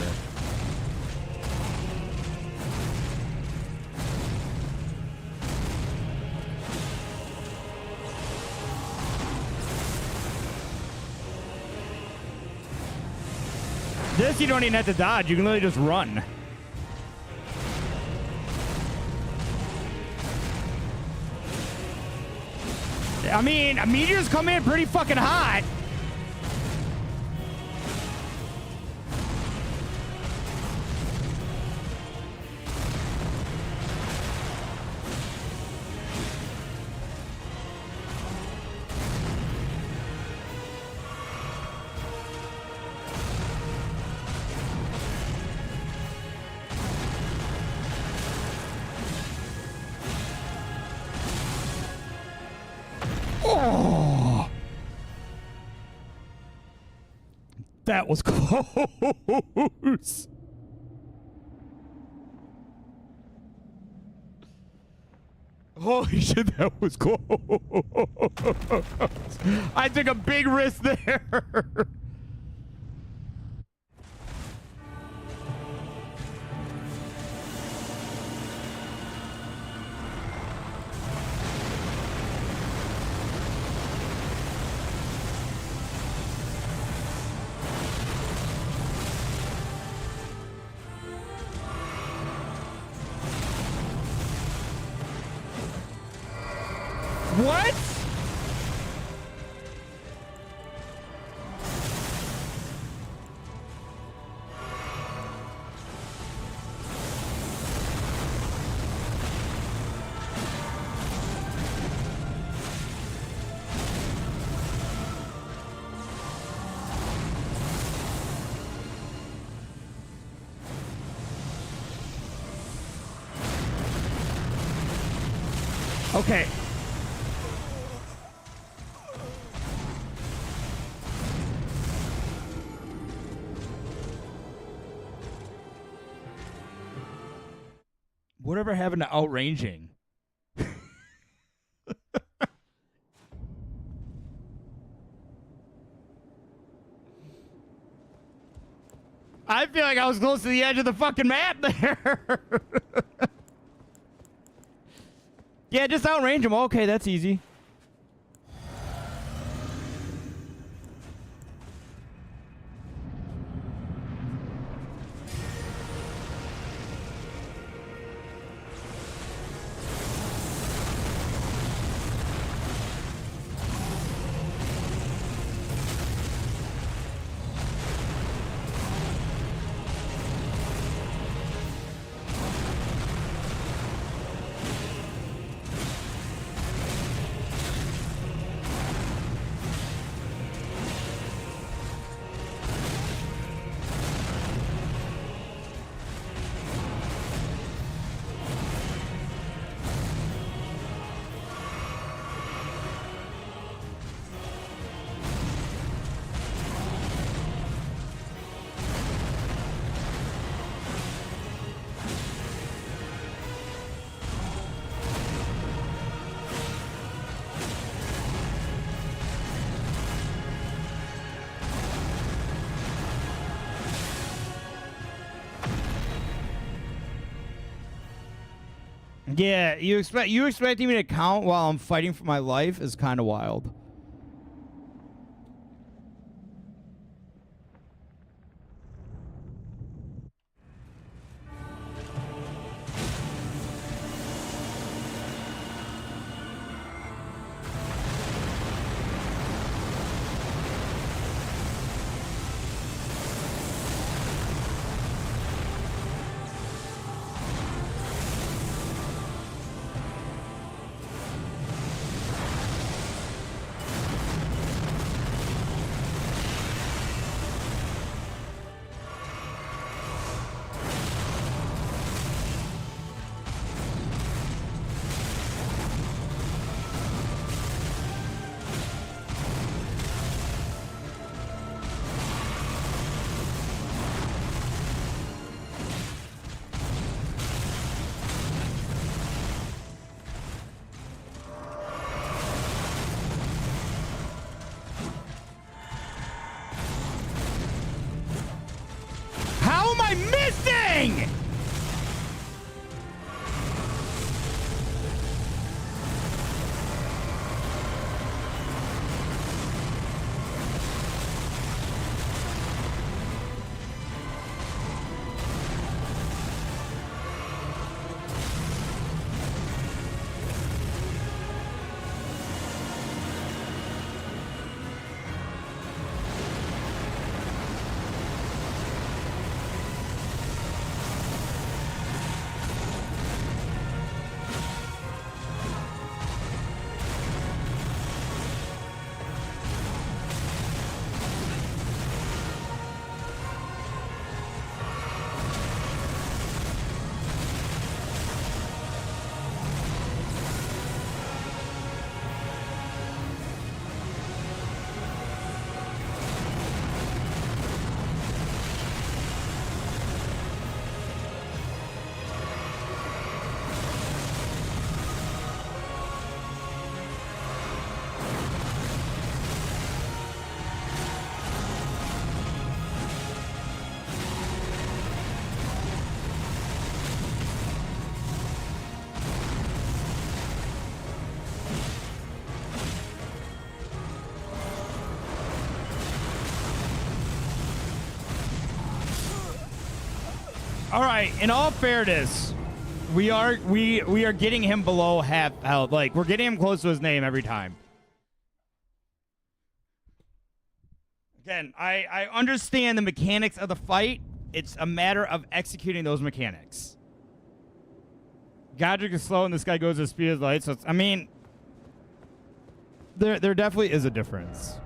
This you don't even have to dodge. You can literally just run. I mean, meteors come in pretty fucking hot. Oh, that was close. Holy shit, that was close. I took a big risk there. What? Okay. Whatever happened to outranging? I feel like I was close to the edge of the fucking map there. Yeah, just outrange him. Okay, that's easy. Yeah, you expecting me to count while I'm fighting for my life is kind of wild. am I missing? All right, in all fairness, we are getting him below half health. Like, we're getting him close to his name every time. Again, I understand the mechanics of the fight. It's a matter of executing those mechanics. Godric is slow and this guy goes at the speed of light, so it's, I mean, there definitely is a difference.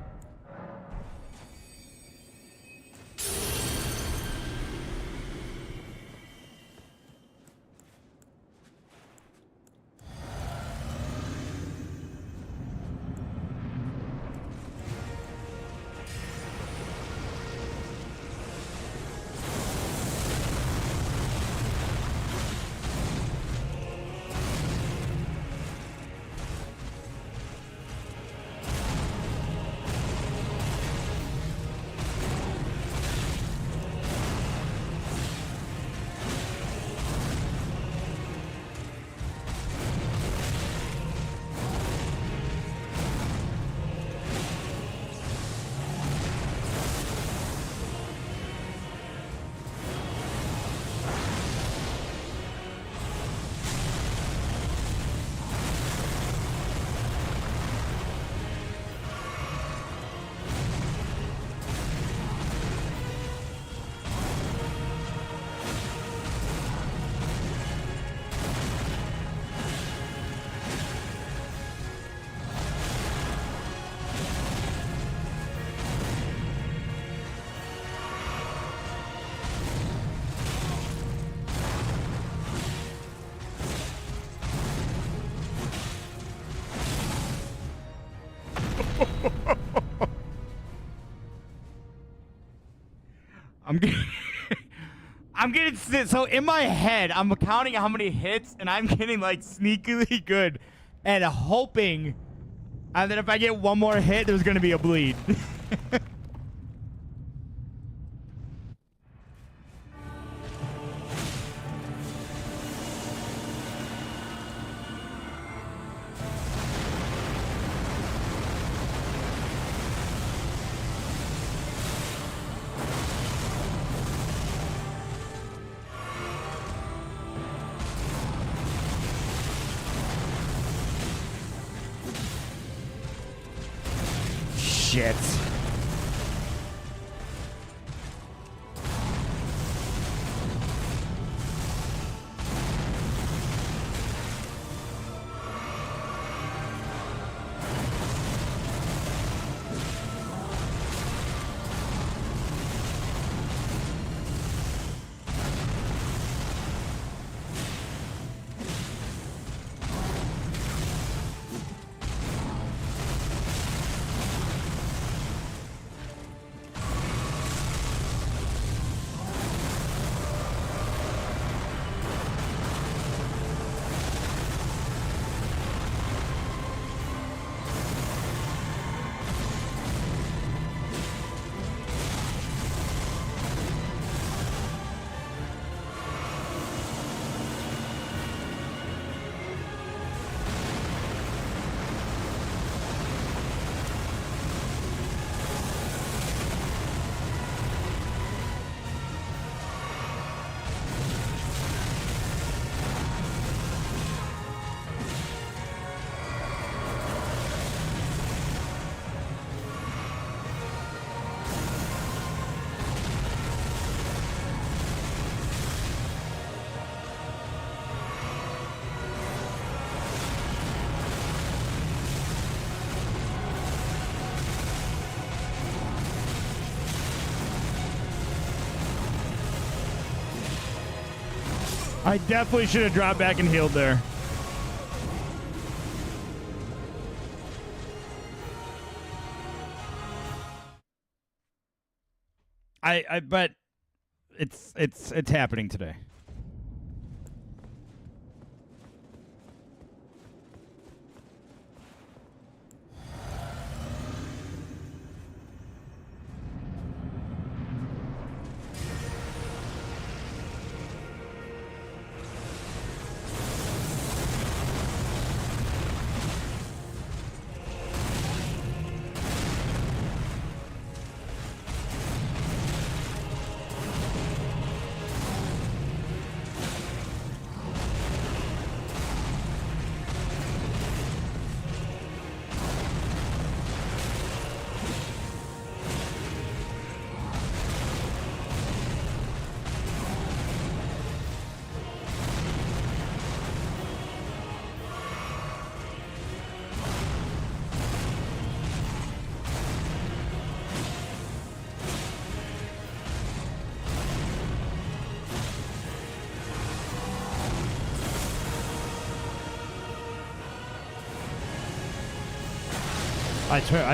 I'm getting so in my head, I'm counting how many hits, and I'm getting like sneakily good, and hoping, and then if I get one more hit, there's gonna be a bleed. Shit. I definitely should have dropped back and healed there. But it's happening today.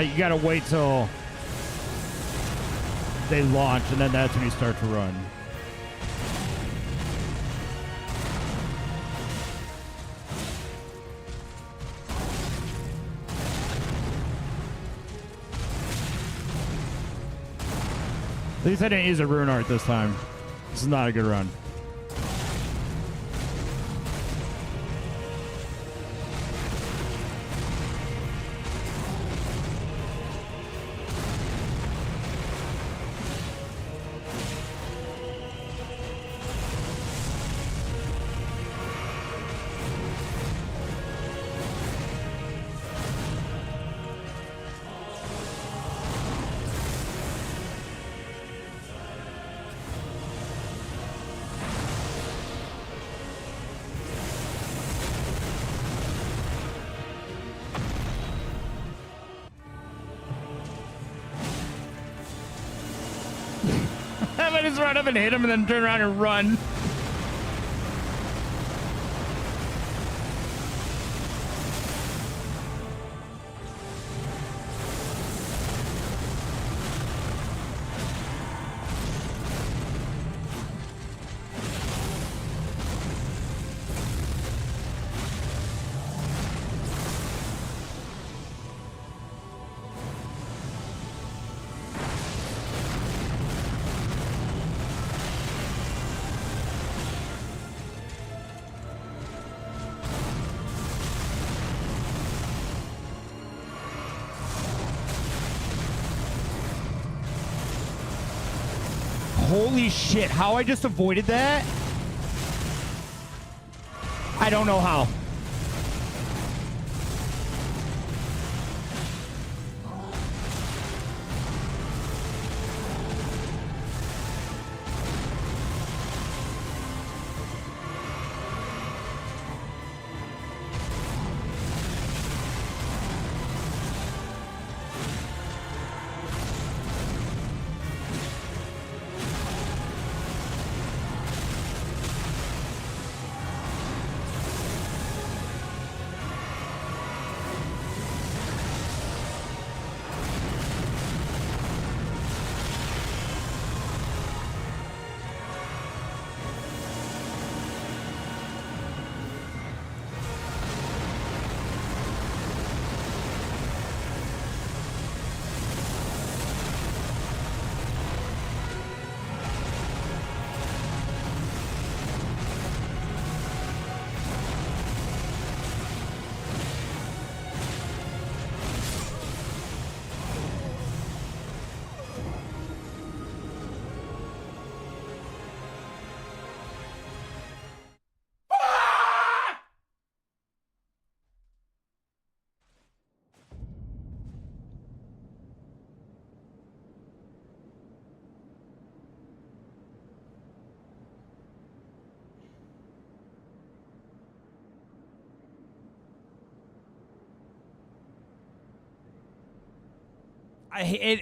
You gotta wait till they launch, and then that's when you start to run. At least I didn't use a rune art this time. This is not a good run. I just run up and hit him and then turn around and run. Holy shit, how I just avoided that? I don't know how.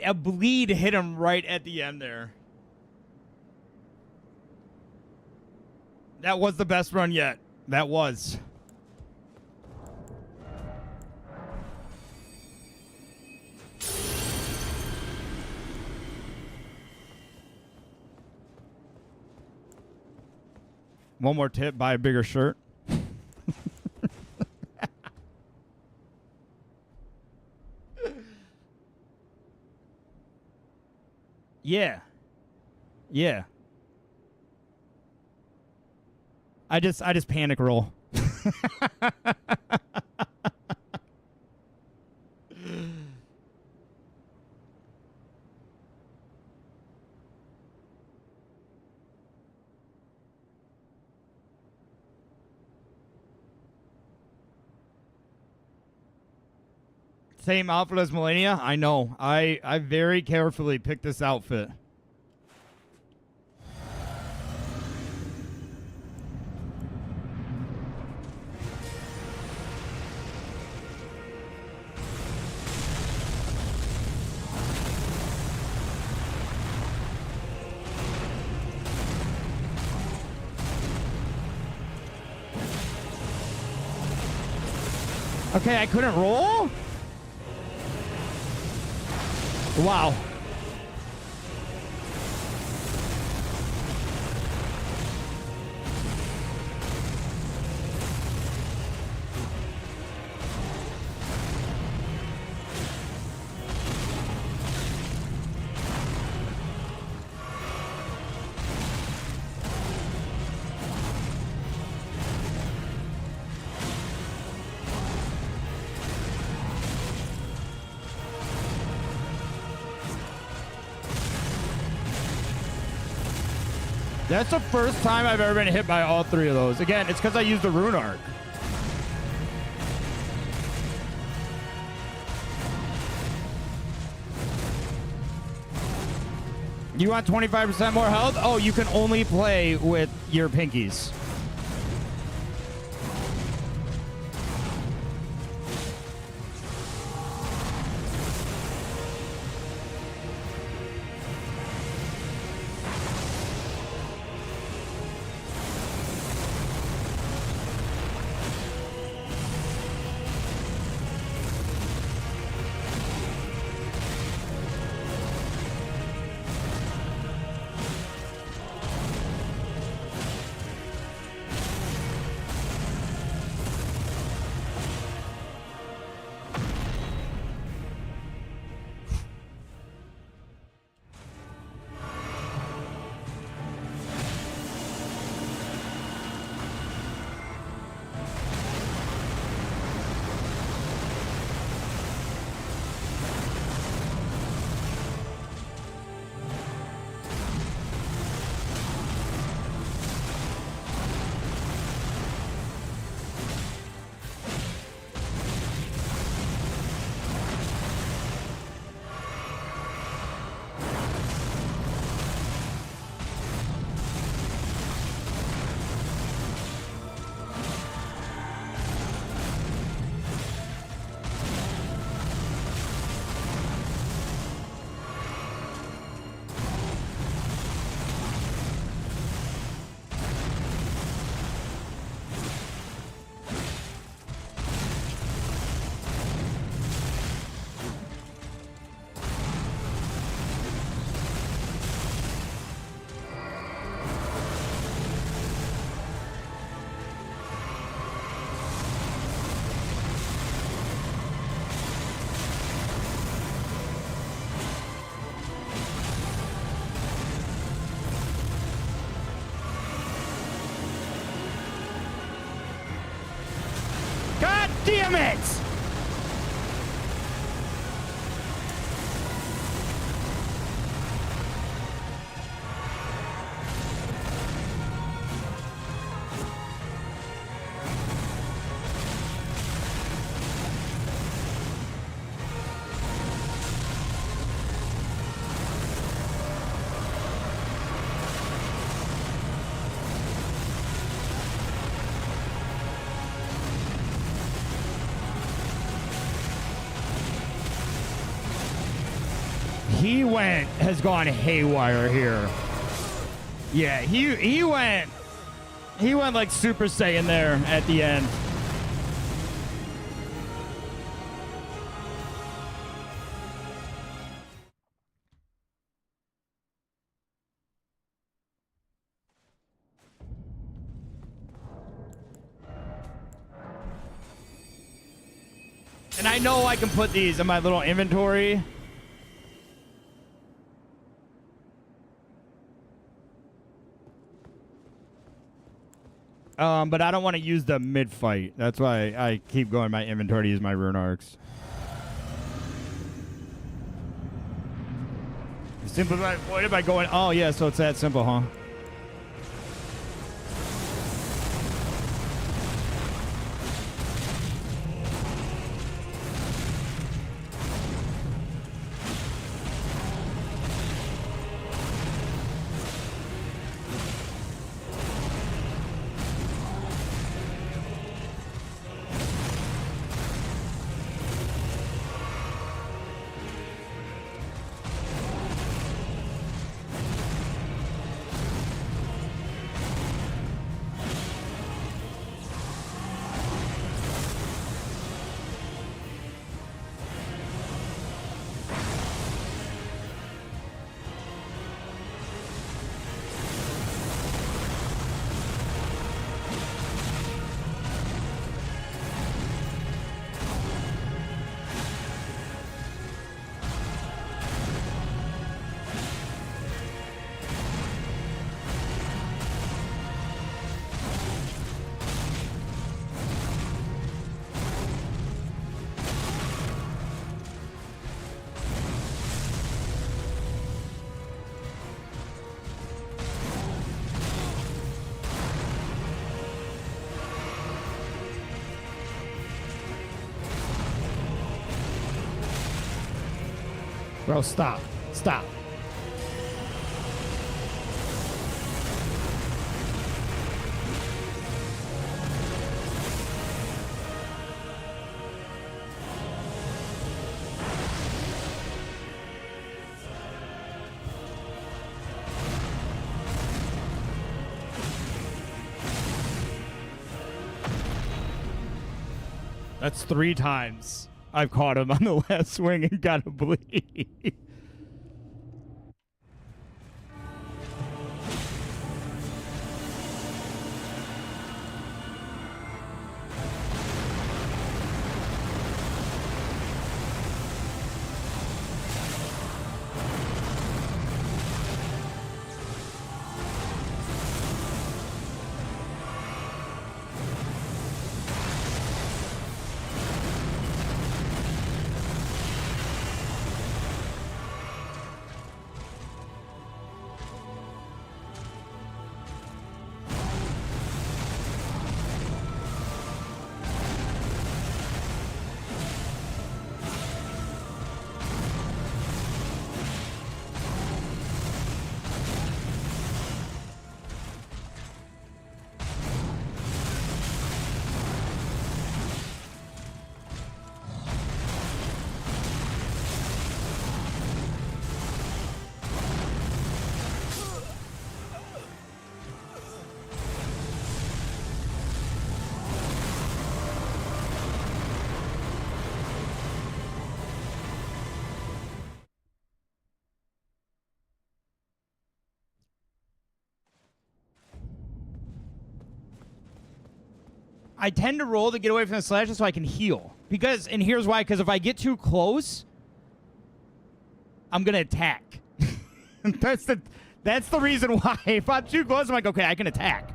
A bleed hit him right at the end there. That was the best run yet. That was. One more tip, buy a bigger shirt. Yeah. Yeah. I just panic roll. Same outfit as Millennia? I know. I very carefully picked this outfit. Okay, I couldn't roll? Wow. That's the first time I've ever been hit by all three of those. Again, it's because I used the rune arc. You want 25% more health? Oh, you can only play with your pinkies. God damn it! Has gone haywire here. Yeah, he went He went like Super Saiyan there at the end. And I know I can put these in my little inventory. But I don't want to use the mid-fight. That's why I keep going my inventory to use my rune arcs. Simplify avoided by going... Oh, yeah, so it's that simple, huh? Bro, stop. Stop. That's 3 times I've caught him on the last swing and got to bleed. I tend to roll to get away from the slashes so I can heal. Because, and here's why, because if I get too close, I'm going to attack. That's the reason why. If I'm too close, I'm like, okay, I can attack.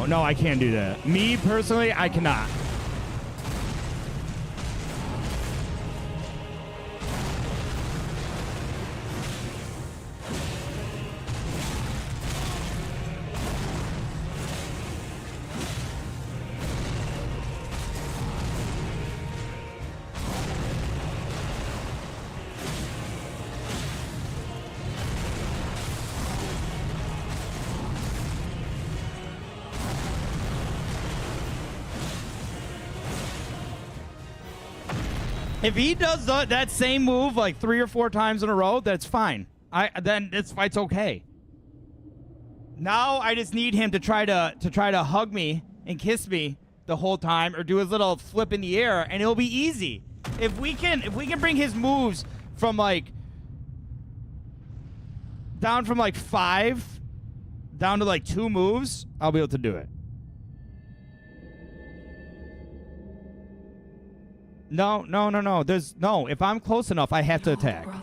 No, I can't do that. Me, personally, I cannot. If he does that same move like 3 or 4 times in a row, that's fine. Then this fight's okay. Now I just need him to try to hug me and kiss me the whole time, or do his little flip in the air, and it'll be easy. If we can bring his moves from like down from like 5 down to like 2 moves, I'll be able to do it. No. There's no. If I'm close enough, I have to attack. Brother.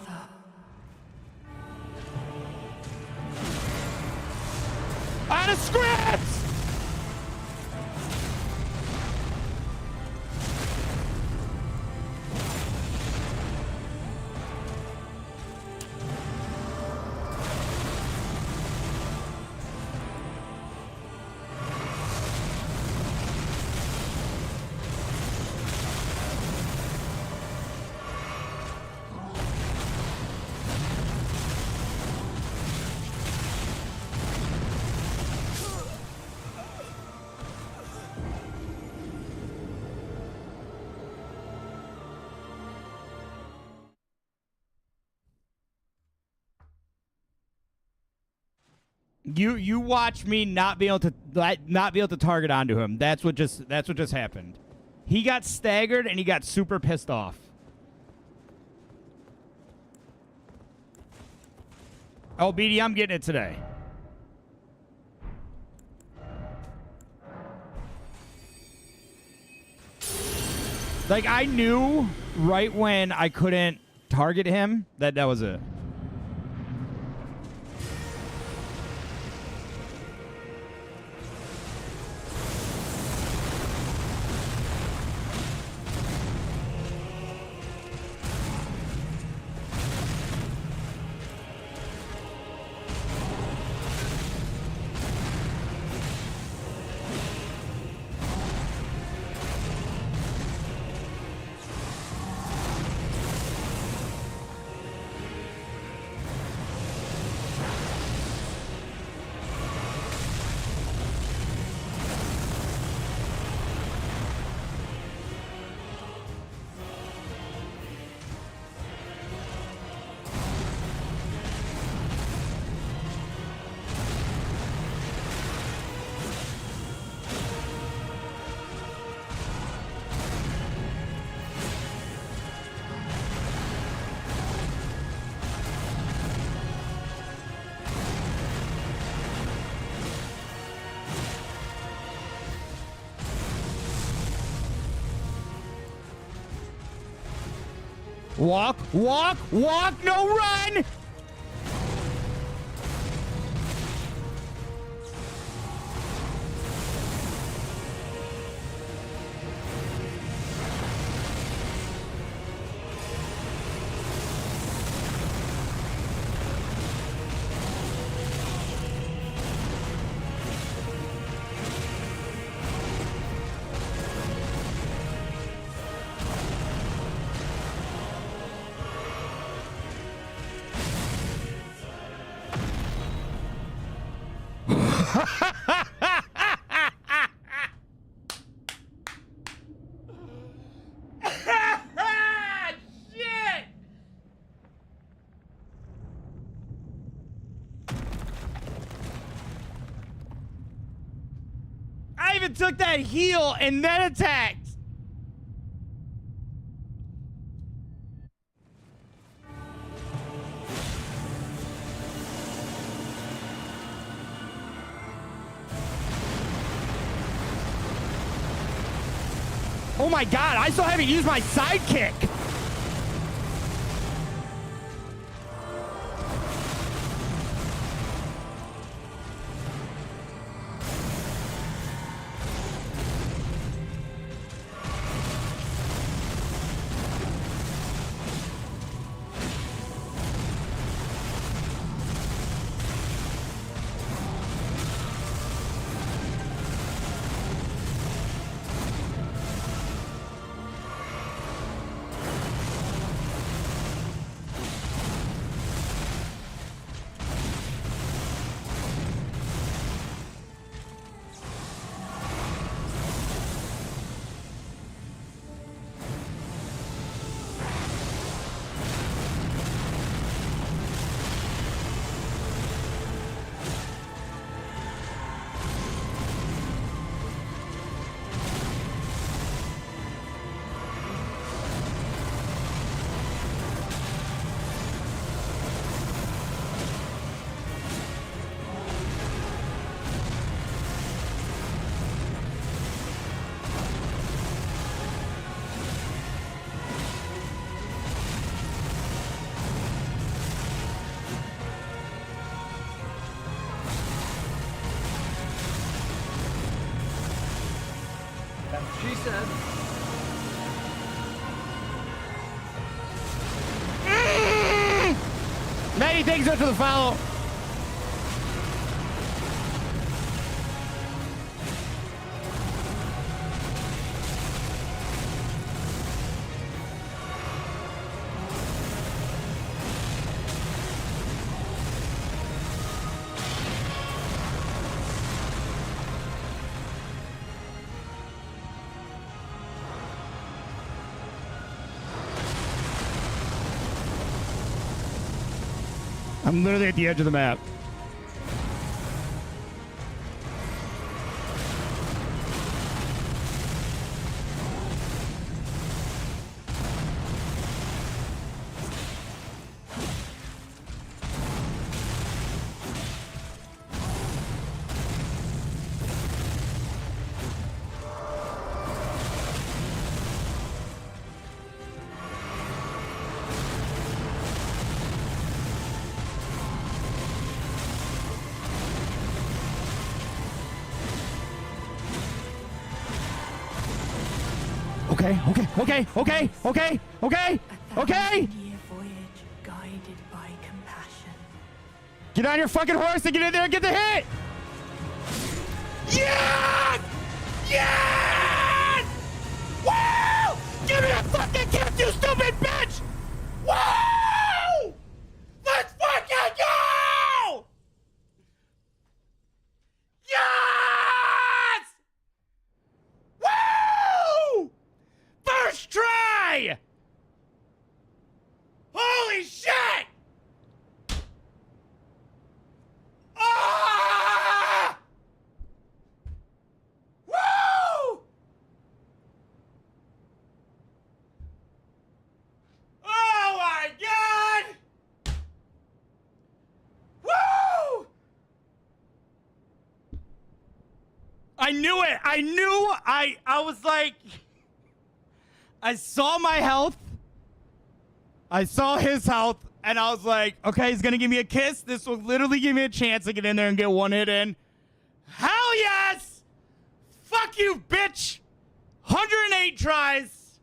Out of scripts! You watch me not be able to target onto him. That's what just happened. He got staggered and he got super pissed off. Oh, BD, I'm getting it today. Like, I knew right when I couldn't target him that was it. Walk, no run! Shit! I even took that heal and then attacked. Oh my god, I still haven't used my sidekick! Maddie, thanks so much for the follow. I'm literally at the edge of the map. Okay. Year voyage guided by compassion. Get on your fucking horse and get in there and get the hit! Yes! Yes! Woo! Give me a fucking gift, you stupid bitch! Woo! Let's fucking go! Yes! Woo! First try! Holy shit! Ah! Woo! Oh my god! Woo! I knew it. I was like, I saw my health. I saw his health, and I was like, okay, he's going to give me a kiss. This will literally give me a chance to get in there and get one hit in. Hell yes! Fuck you, bitch! 108 tries.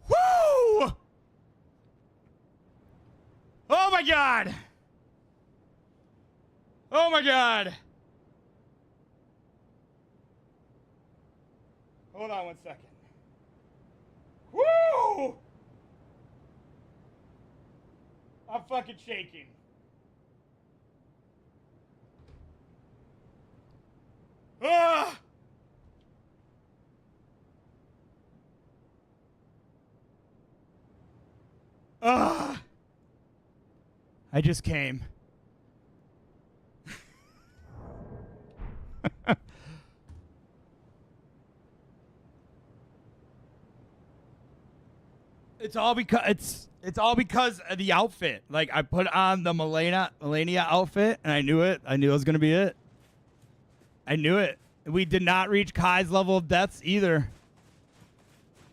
Woo! Oh, my God. Oh, my God. Hold on 1 second. Woo! I'm fucking shaking. Ah! Ah! I just came. It's all because of the outfit. Like, I put on the Melania outfit, and I knew it. I knew it was gonna be it. I knew it. We did not reach Kai's level of deaths either.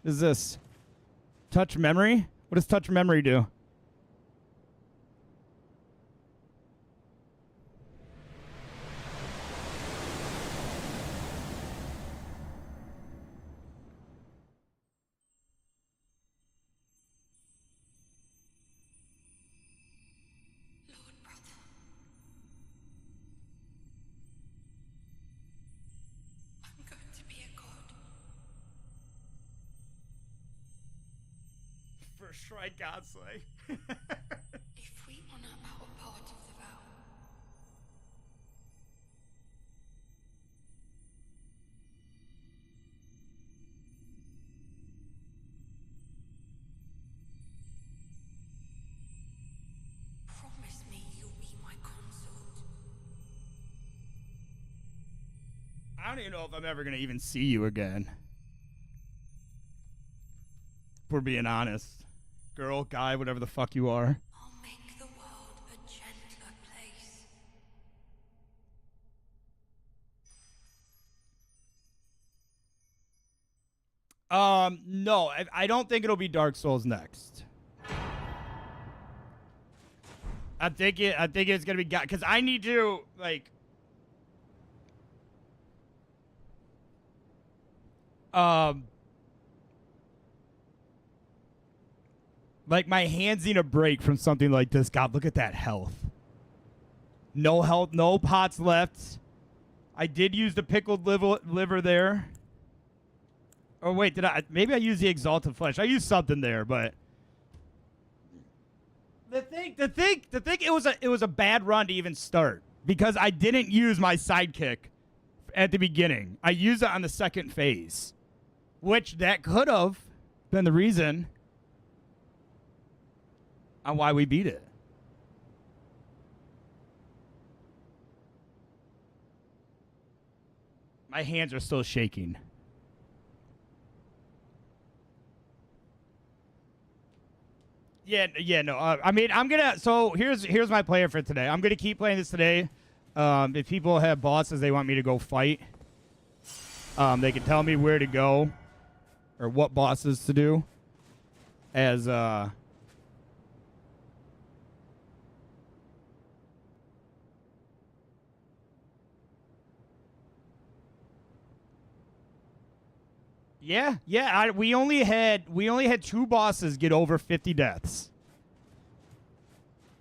What is this? Touch memory? What does touch memory do? I'm going to be a god. First try Godslay. If we honor our part of the vow, promise me you'll be my consort. I don't even know if I'm ever gonna even see you again. If we're being honest. Girl, guy, whatever the fuck you are. I'll make the world a gentler place. No, I don't think it'll be Dark Souls next. I think it's gonna be God, because I need to, like, Like, my hands need a break from something like this. God, look at that health. No health, no pots left. I did use the pickled liver there. Oh, wait, did I? Maybe I used the exalted flesh. I used something there, but... The thing, it was a bad run to even start. Because I didn't use my sidekick at the beginning. I used it on the second phase. Which, that could have been the reason on why we beat it. My hands are still shaking. No. I mean, I'm gonna. So here's my player for today. I'm gonna keep playing this today. If people have bosses they want me to go fight, they can tell me where to go, or what bosses to do. As Yeah. We only had 2 bosses get over 50 deaths.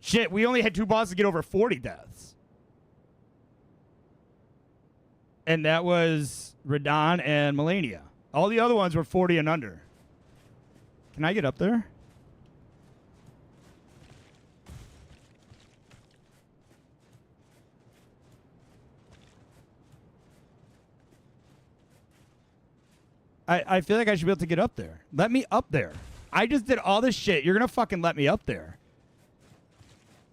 Shit, we only had 2 bosses get over 40 deaths. And that was RADAHN and Melania. All the other ones were 40 and under. Can I get up there? I feel like I should be able to get up there. Let me up there. I just did all this shit. You're going to fucking let me up there.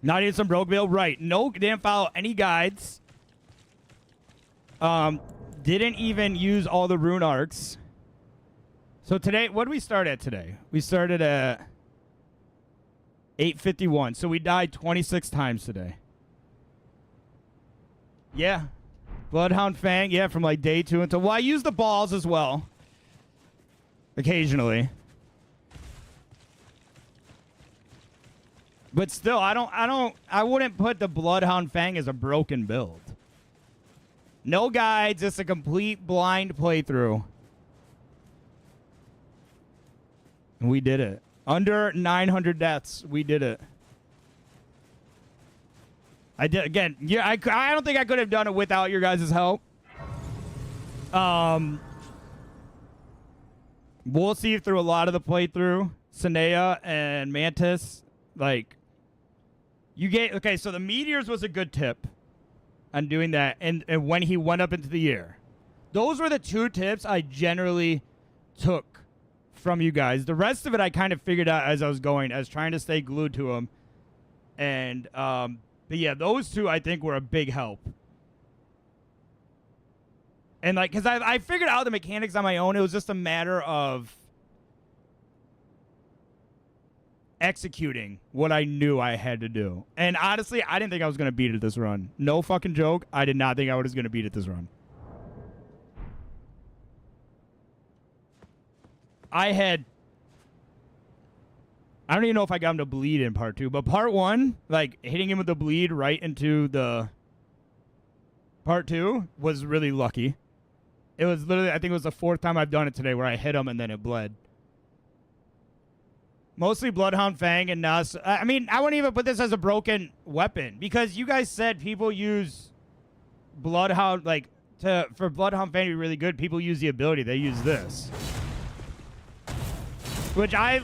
Not even some broke build. Right. No, didn't follow any guides. Didn't even use all the rune arcs. So today, what did we start at today? We started at 8:51. So we died 26 times today. Yeah. Bloodhound Fang. Yeah, from like day 2 until... Well, I used the balls as well. Occasionally. But still, I wouldn't put the Bloodhound Fang as a broken build. No guides, just a complete blind playthrough. And we did it. Under 900 deaths, we did it. I did, again, yeah, I don't think I could have done it without your guys' help. We'll see through a lot of the playthrough. Sanea and Mantis, like, you get... Okay, so the meteors was a good tip on doing that, and when he went up into the air. Those were the 2 tips I generally took from you guys. The rest of it I kind of figured out as I was going. I was trying to stay glued to them. And, but yeah, those 2 I think were a big help. And, like, because I figured out the mechanics on my own. It was just a matter of executing what I knew I had to do. And, honestly, I didn't think I was going to beat it this run. No fucking joke. I did not think I was going to beat it this run. I don't even know if I got him to bleed in part 2. But part 1, like, hitting him with the bleed right into the part 2 was really lucky. It was literally, I think it was the 4th time I've done it today where I hit him and then it bled. Mostly Bloodhound Fang and Nas. I mean, I wouldn't even put this as a broken weapon because you guys said people use Bloodhound, like, for Bloodhound Fang to be really good, people use the ability. They use this. Which I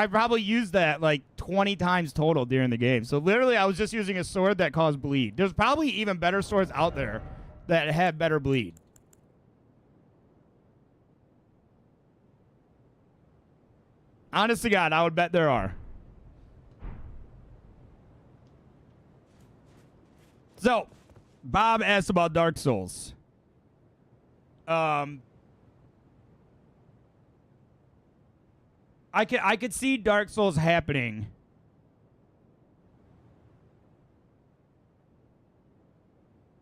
probably used that like 20 times total during the game. So literally I was just using a sword that caused bleed. There's probably even better swords out there that have better bleed. Honest to God, I would bet there are. So, Bob asked about Dark Souls. I could see Dark Souls happening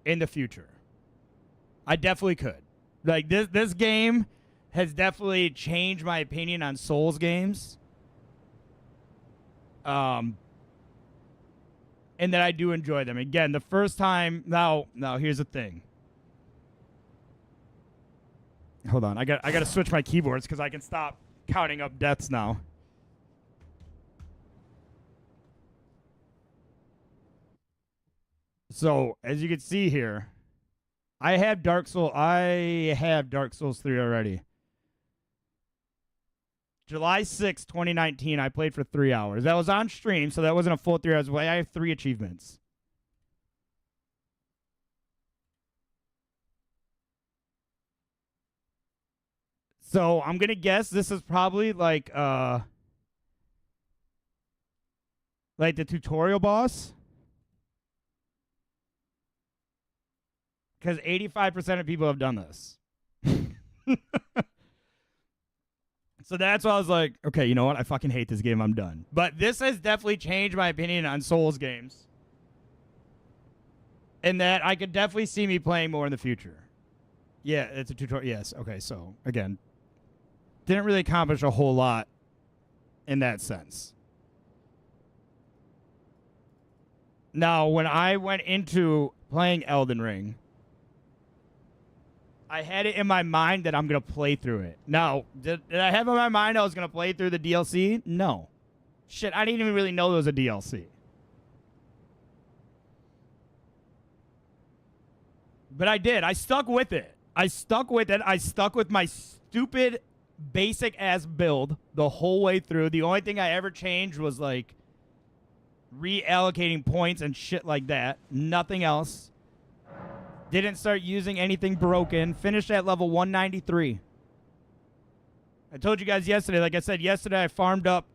in the future. I definitely could. Like this game has definitely changed my opinion on Souls games. And that I do enjoy them. Again, the first time now here's the thing. Hold on. I got to switch my keyboards because I can stop counting up deaths now. So, as you can see here, I have Dark Souls 3 already. July 6, 2019, I played for 3 hours. That was on stream, so that wasn't a full 3 hours. I have 3 achievements. So, I'm going to guess this is probably like the tutorial boss. Because 85% of people have done this. So that's why I was like, okay, you know what? I fucking hate this game. I'm done. But this has definitely changed my opinion on Souls games. And that I could definitely see me playing more in the future. Yeah, it's a tutorial. Yes. Okay, so again, didn't really accomplish a whole lot in that sense. Now, when I went into playing Elden Ring, I had it in my mind that I'm going to play through it. Now, did I have in my mind I was going to play through the DLC? No. Shit, I didn't even really know there was a DLC. But I did. I stuck with it. I stuck with my stupid, basic-ass build the whole way through. The only thing I ever changed was, like, reallocating points and shit like that. Nothing else. Didn't start using anything broken. Finished at level 193. I told you guys yesterday, like I said, yesterday I farmed up,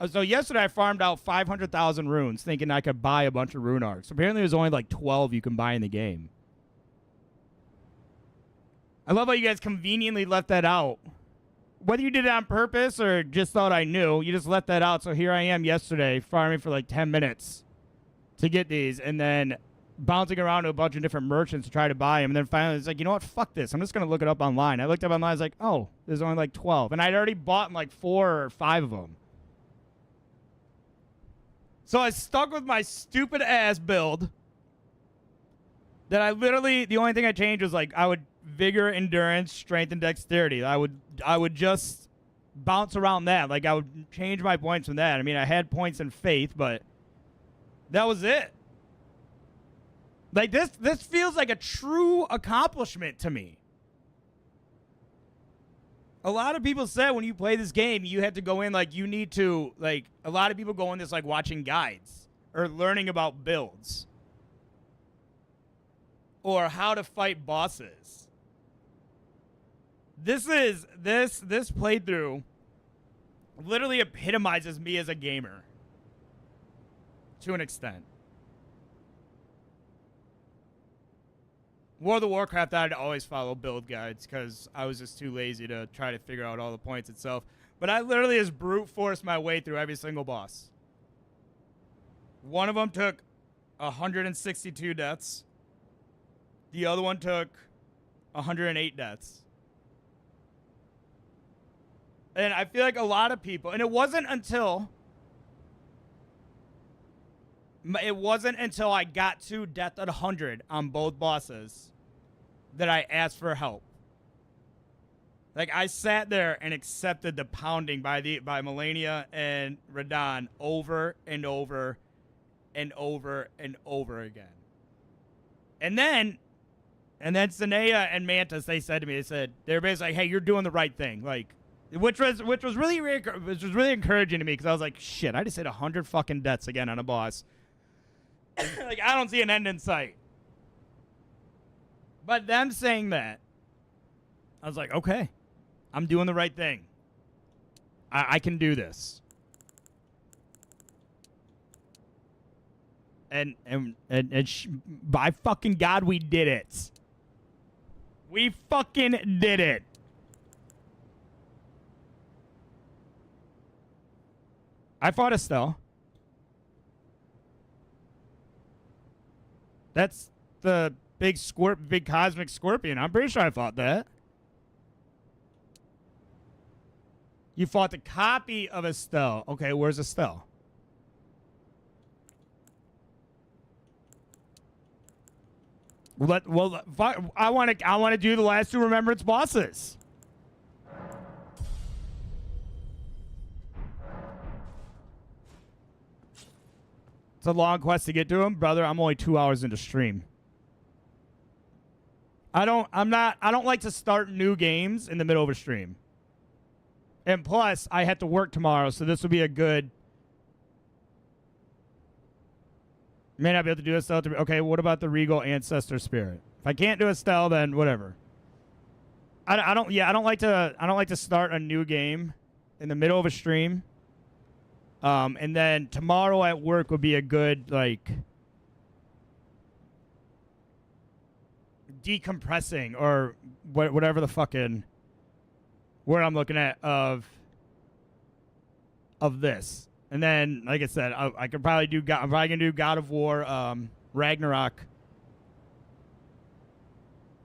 yesterday I farmed out 500,000 runes thinking I could buy a bunch of rune arcs. Apparently there's only like 12 you can buy in the game. I love how you guys conveniently left that out. Whether you did it on purpose or just thought I knew, you just left that out. So here I am yesterday farming for like 10 minutes to get these and then bouncing around to a bunch of different merchants to try to buy them. And then finally it's like, you know what? Fuck this. I'm just going to look it up online. I looked up online. I was like, oh, there's only like 12. And I'd already bought like 4 or 5 of them. So I stuck with my stupid ass build that I literally, the only thing I changed was like I would vigor, endurance, strength, and dexterity. I would just bounce around that. Like I would change my points from that. I mean, I had points in faith, but that was it. Like, this feels like a true accomplishment to me. A lot of people said when you play this game, you have to go in, like, you need to, like, a lot of people go in this, like, watching guides or learning about builds or how to fight bosses. This playthrough literally epitomizes me as a gamer to an extent. World of Warcraft, I'd always follow build guides because I was just too lazy to try to figure out all the points itself. But I literally just brute forced my way through every single boss. One of them took 162 deaths. The other one took 108 deaths. And I feel like a lot of people, and it wasn't until I got to death at 100 on both bosses that I asked for help. Like, I sat there and accepted the pounding by Melania and RADAHN over and over and over and over again. And then Sanea and Mantis, they said to me, they were basically like, hey, you're doing the right thing. Like, which was really encouraging to me because I was like, shit, I just hit 100 fucking deaths again on a boss. Like, I don't see an end in sight. But them saying that, I was like, okay, I'm doing the right thing. I can do this. And by fucking God, we did it. We fucking did it. I fought Estelle. That's the big cosmic scorpion. I'm pretty sure I fought that. You fought the copy of Estelle. Okay, where's Estelle? I want to do the last 2 remembrance bosses. It's a long quest to get to him, brother. I'm only 2 hours into stream. I don't like to start new games in the middle of a stream. And plus, I have to work tomorrow, so this will be a good. May not be able to do a Stell. Okay, what about the Regal Ancestor Spirit? If I can't do a Stell, then whatever. I don't like to start a new game in the middle of a stream. And then tomorrow at work would be a good, like, decompressing or whatever the fucking word I'm looking at of this. And then, like I said, I could probably do I'm probably gonna do God of War Ragnarok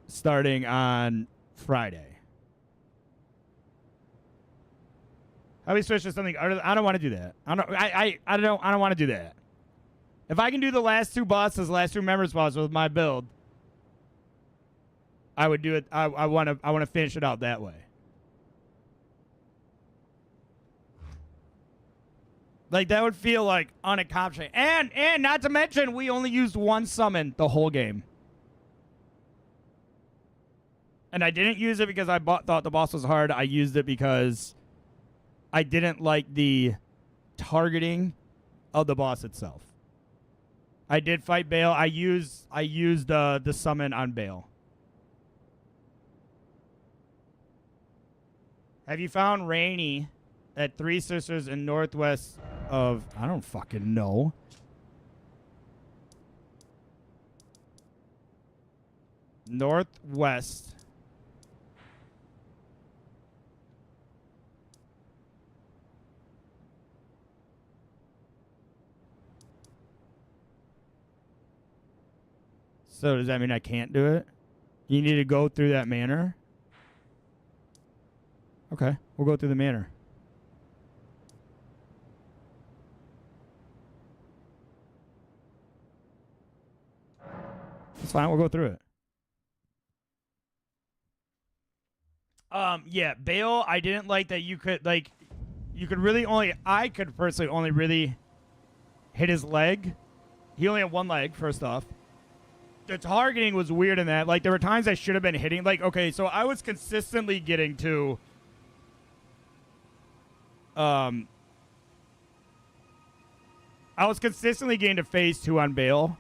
starting on Friday. How do we switch to something? I don't want to do that. I don't want to do that. If I can do the last 2 bosses, last 2 members bosses with my build, I would do it. I want to finish it out that way. Like, that would feel like unaccomplished. And not to mention, we only used 1 summon the whole game. And I didn't use it because I thought the boss was hard. I used it because I didn't like the targeting of the boss itself. I did fight Bale. I used the summon on Bale. Have you found Rainy at 3 Sisters in northwest of... I don't fucking know. Northwest. So does that mean I can't do it? You need to go through that manor? Okay, we'll go through the manor. It's fine, we'll go through it. Yeah, Bale, I didn't like that you could really only, I could personally only really hit his leg. He only had 1 leg, first off. The targeting was weird in that. Like, there were times I should have been hitting. Like, okay, so I was consistently getting to... I was consistently getting to phase 2 on Bale.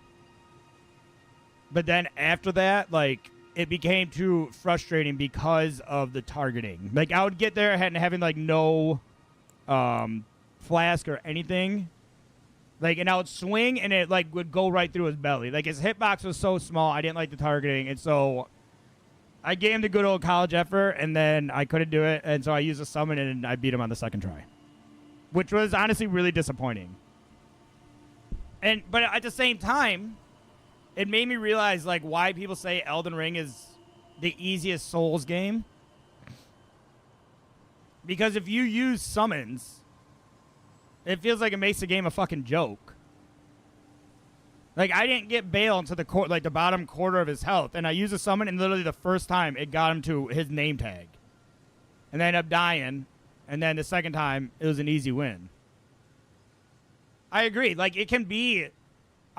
But then after that, like, it became too frustrating because of the targeting. Like, I would get there and having, like, no flask or anything. Like, and I would swing, and it, like, would go right through his belly. Like, his hitbox was so small, I didn't like the targeting. And so I gave him the good old college effort, and then I couldn't do it. And so I used a summon, and I beat him on the second try. Which was honestly really disappointing. But at the same time, it made me realize, like, why people say Elden Ring is the easiest Souls game. Because if you use summons... it feels like it makes the game a fucking joke. Like, I didn't get Bale into the the bottom quarter of his health, and I used a summon, and literally the first time it got him to his name tag. And then I ended up dying, and then the second time it was an easy win. I agree. Like, it can be...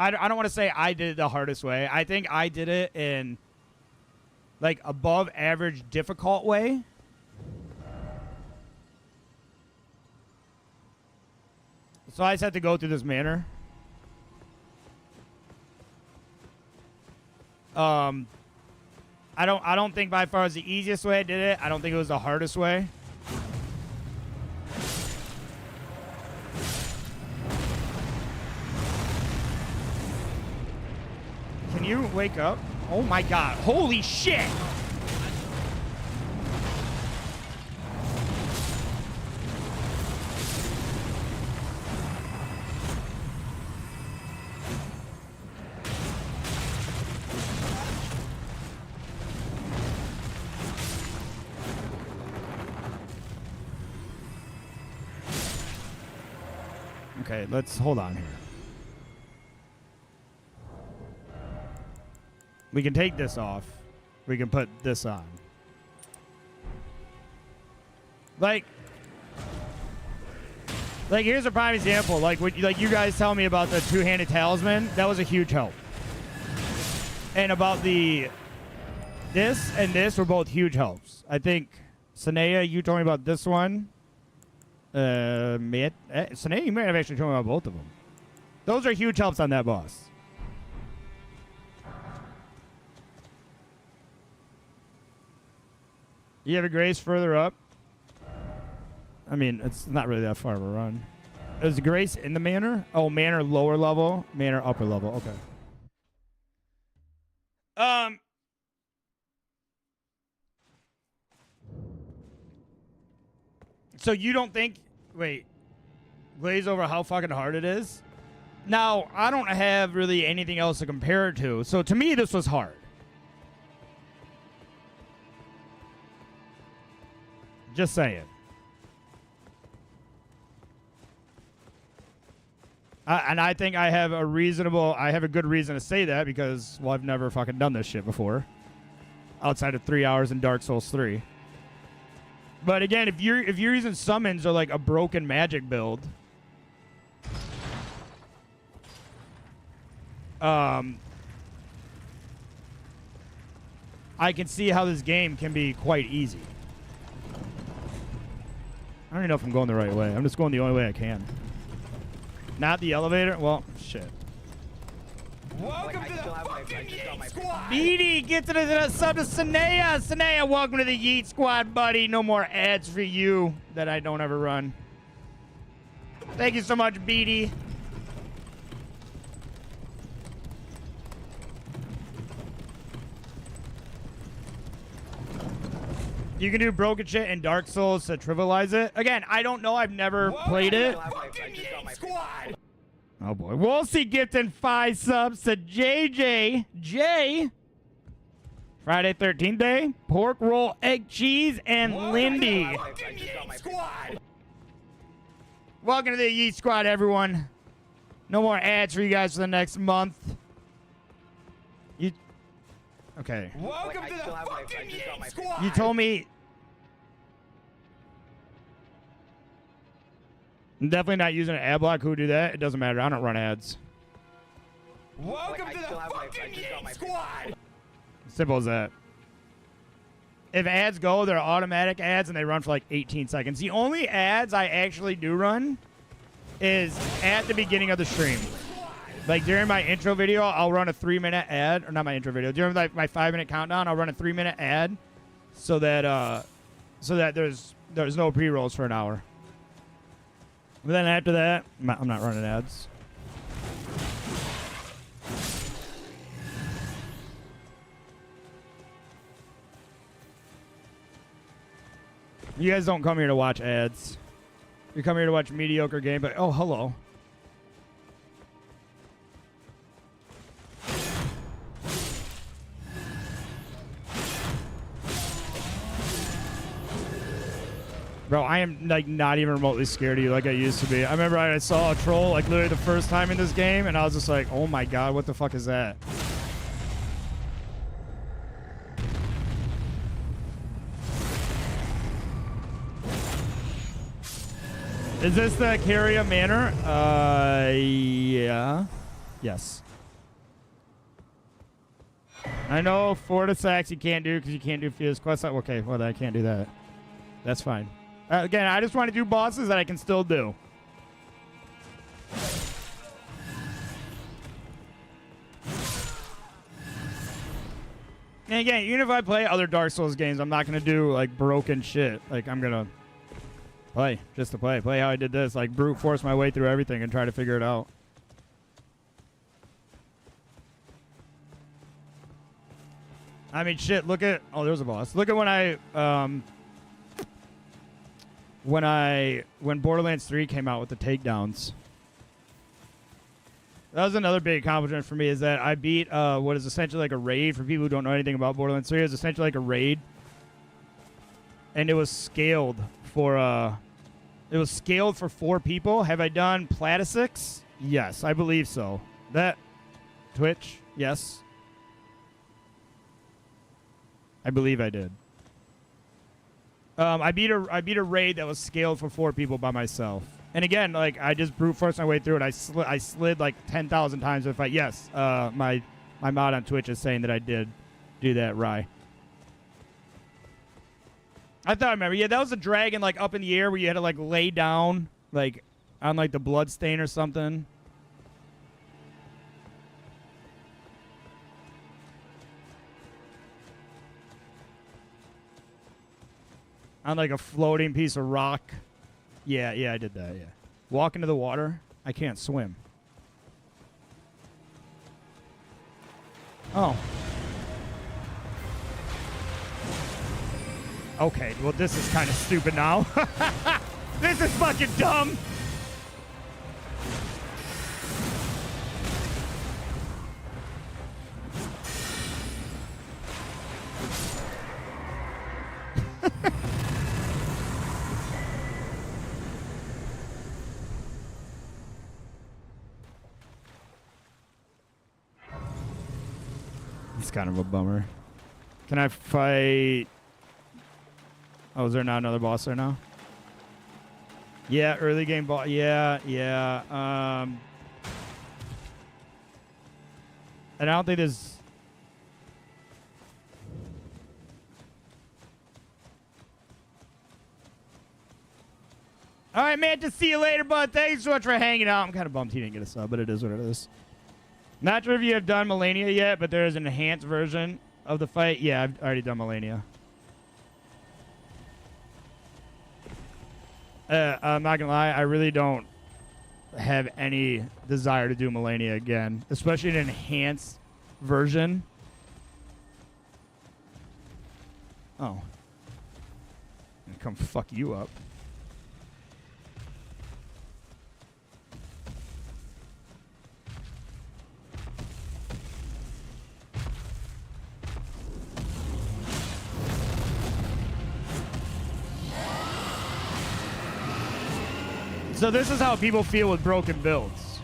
I don't want to say I did it the hardest way. I think I did it in, like, above average difficult way. So I just had to go through this manor. I don't think by far it was the easiest way I did it. I don't think it was the hardest way. Can you wake up? Oh my god. Holy shit! Okay, let's hold on here. We can take this off. We can put this on. Like here's a prime example. Like you guys tell me about the two-handed talisman. That was a huge help. And about this and this were both huge helps. I think, Sanea, you told me about this one. Sanea, you might have actually told me about both of them. Those are huge helps on that boss. You have a grace further up. I mean, it's not really that far of a run. Is grace in the manor? Oh, manor lower level, manor upper level. Okay. So you don't think? Wait, glaze over how fucking hard it is. Now I don't have really anything else to compare it to. So to me, this was hard. Just saying. And I think I have a good reason to say that because, well, I've never fucking done this shit before. Outside of 3 hours in Dark Souls 3. But again, if you're using summons or like a broken magic build, I can see how this game can be quite easy. I don't even know if I'm going the right way. I'm just going the only way I can. Not the elevator? Well, shit. Welcome to the fucking Yeet Squad! Beatty, get to the sub to Sanea. Sanea, welcome to the Yeet Squad, buddy. No more ads for you that I don't ever run. Thank you so much, Beatty. You can do broken shit in Dark Souls to trivialize it. Again, I don't know. I've never played it. Oh boy. We'll see gifting 5 subs to JJ. Jay. Friday 13th day. Pork roll, egg cheese, and Lindy. Welcome to the Yeet Squad, everyone. No more ads for you guys for the next month. Okay. Welcome to the fucking Yeet Squad! You told me. I'm definitely not using an ad block. Who would do that? It doesn't matter. I don't run ads. Welcome to the fucking Yeet Squad! Simple as that. If ads go, they're automatic ads and they run for like 18 seconds. The only ads I actually do run is at the beginning of the stream. Like during my intro video, I'll run a 3-minute ad, or not my intro video. During my 5-minute countdown, I'll run a 3-minute ad, so that there's no pre-rolls for an hour. But then after that, I'm not running ads. You guys don't come here to watch ads. You come here to watch mediocre gameplay. Oh, hello. Bro, I am like not even remotely scared of you like I used to be. I remember I saw a troll like literally the first time in this game, and I was just like, oh my god, what the fuck is that? Is this the Caria Manor? Yeah. Yes. I know Fortisax you can't do because you can't do Fierce Quest. Okay, well, I can't do that. That's fine. Again, I just want to do bosses that I can still do. And again, even if I play other Dark Souls games, I'm not going to do, like, broken shit. Like, I'm going to play just to play. Play how I did this. Like, brute force my way through everything and try to figure it out. I mean, shit, look at... Oh, there's a boss. Look at when Borderlands 3 came out with the takedowns. That was another big accomplishment for me, is that I beat what is essentially like a raid. For people who don't know anything about Borderlands 3, it's essentially like a raid. And it was scaled for 4 people. Have I done Platisix? Yes, I believe so. That Twitch, yes. I believe I did. I beat a raid that was scaled for 4 people by myself. And again, like I just brute forced my way through it. I slid like 10,000 times in a fight. Yes, my mod on Twitch is saying that I did do that, Rye. I thought I remember. Yeah, that was a dragon like up in the air where you had to like lay down like on like the blood stain or something. On like a floating piece of rock. Yeah, I did that, yeah. Walk into the water. I can't swim. Oh. Okay, well this is kind of stupid now. This is fucking dumb. It's kind of a bummer. Can I fight? Oh, is there not another boss there now? Yeah, early game boss. Yeah. And I don't think there's. All right, man. Just see you later, bud. Thanks so much for hanging out. I'm kind of bummed he didn't get a sub, but it is what it is. Not sure if you have done Melania yet, but there's an enhanced version of the fight. Yeah, I've already done Melania. I'm not gonna lie, I really don't have any desire to do Melania again, especially an enhanced version. Oh. And come fuck you up. So this is how people feel with broken builds.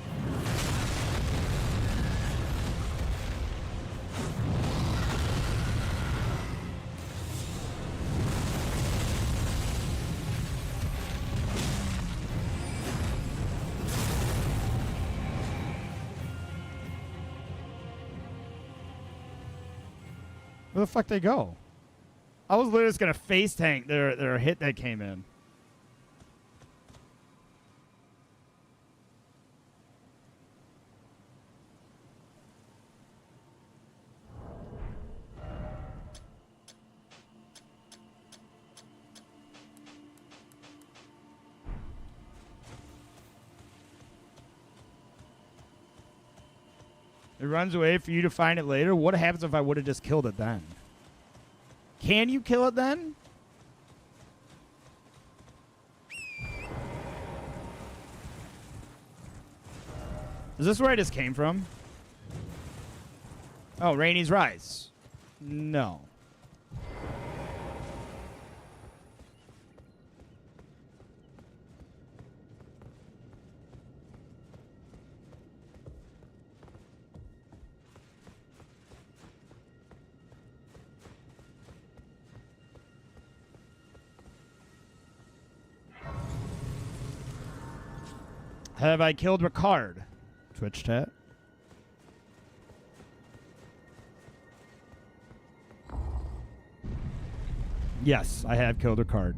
Where the fuck they go? I was literally just gonna face tank their hit that came in. It runs away for you to find it later. What happens if I would have just killed it then? Can you kill it then? Is this where I just came from? Oh, Rainy's Rise. No. Have I killed Ricard? Twitch chat. Yes, I have killed Ricard.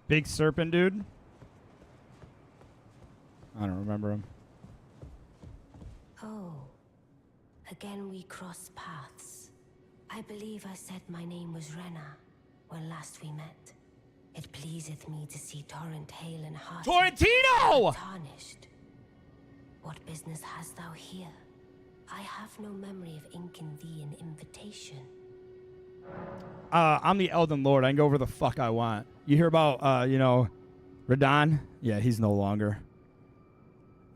Big serpent dude? I don't remember him. Oh. Again we cross paths. I believe I said my name was Rena when last we met. It pleaseth me to see Torrent hale and hearty. Torrentino! Tarnished. What business hast thou here? I have no memory of inking thee an invitation. I'm the Elden Lord. I can go where the fuck I want. You hear about, RADAHN? Yeah, he's no longer.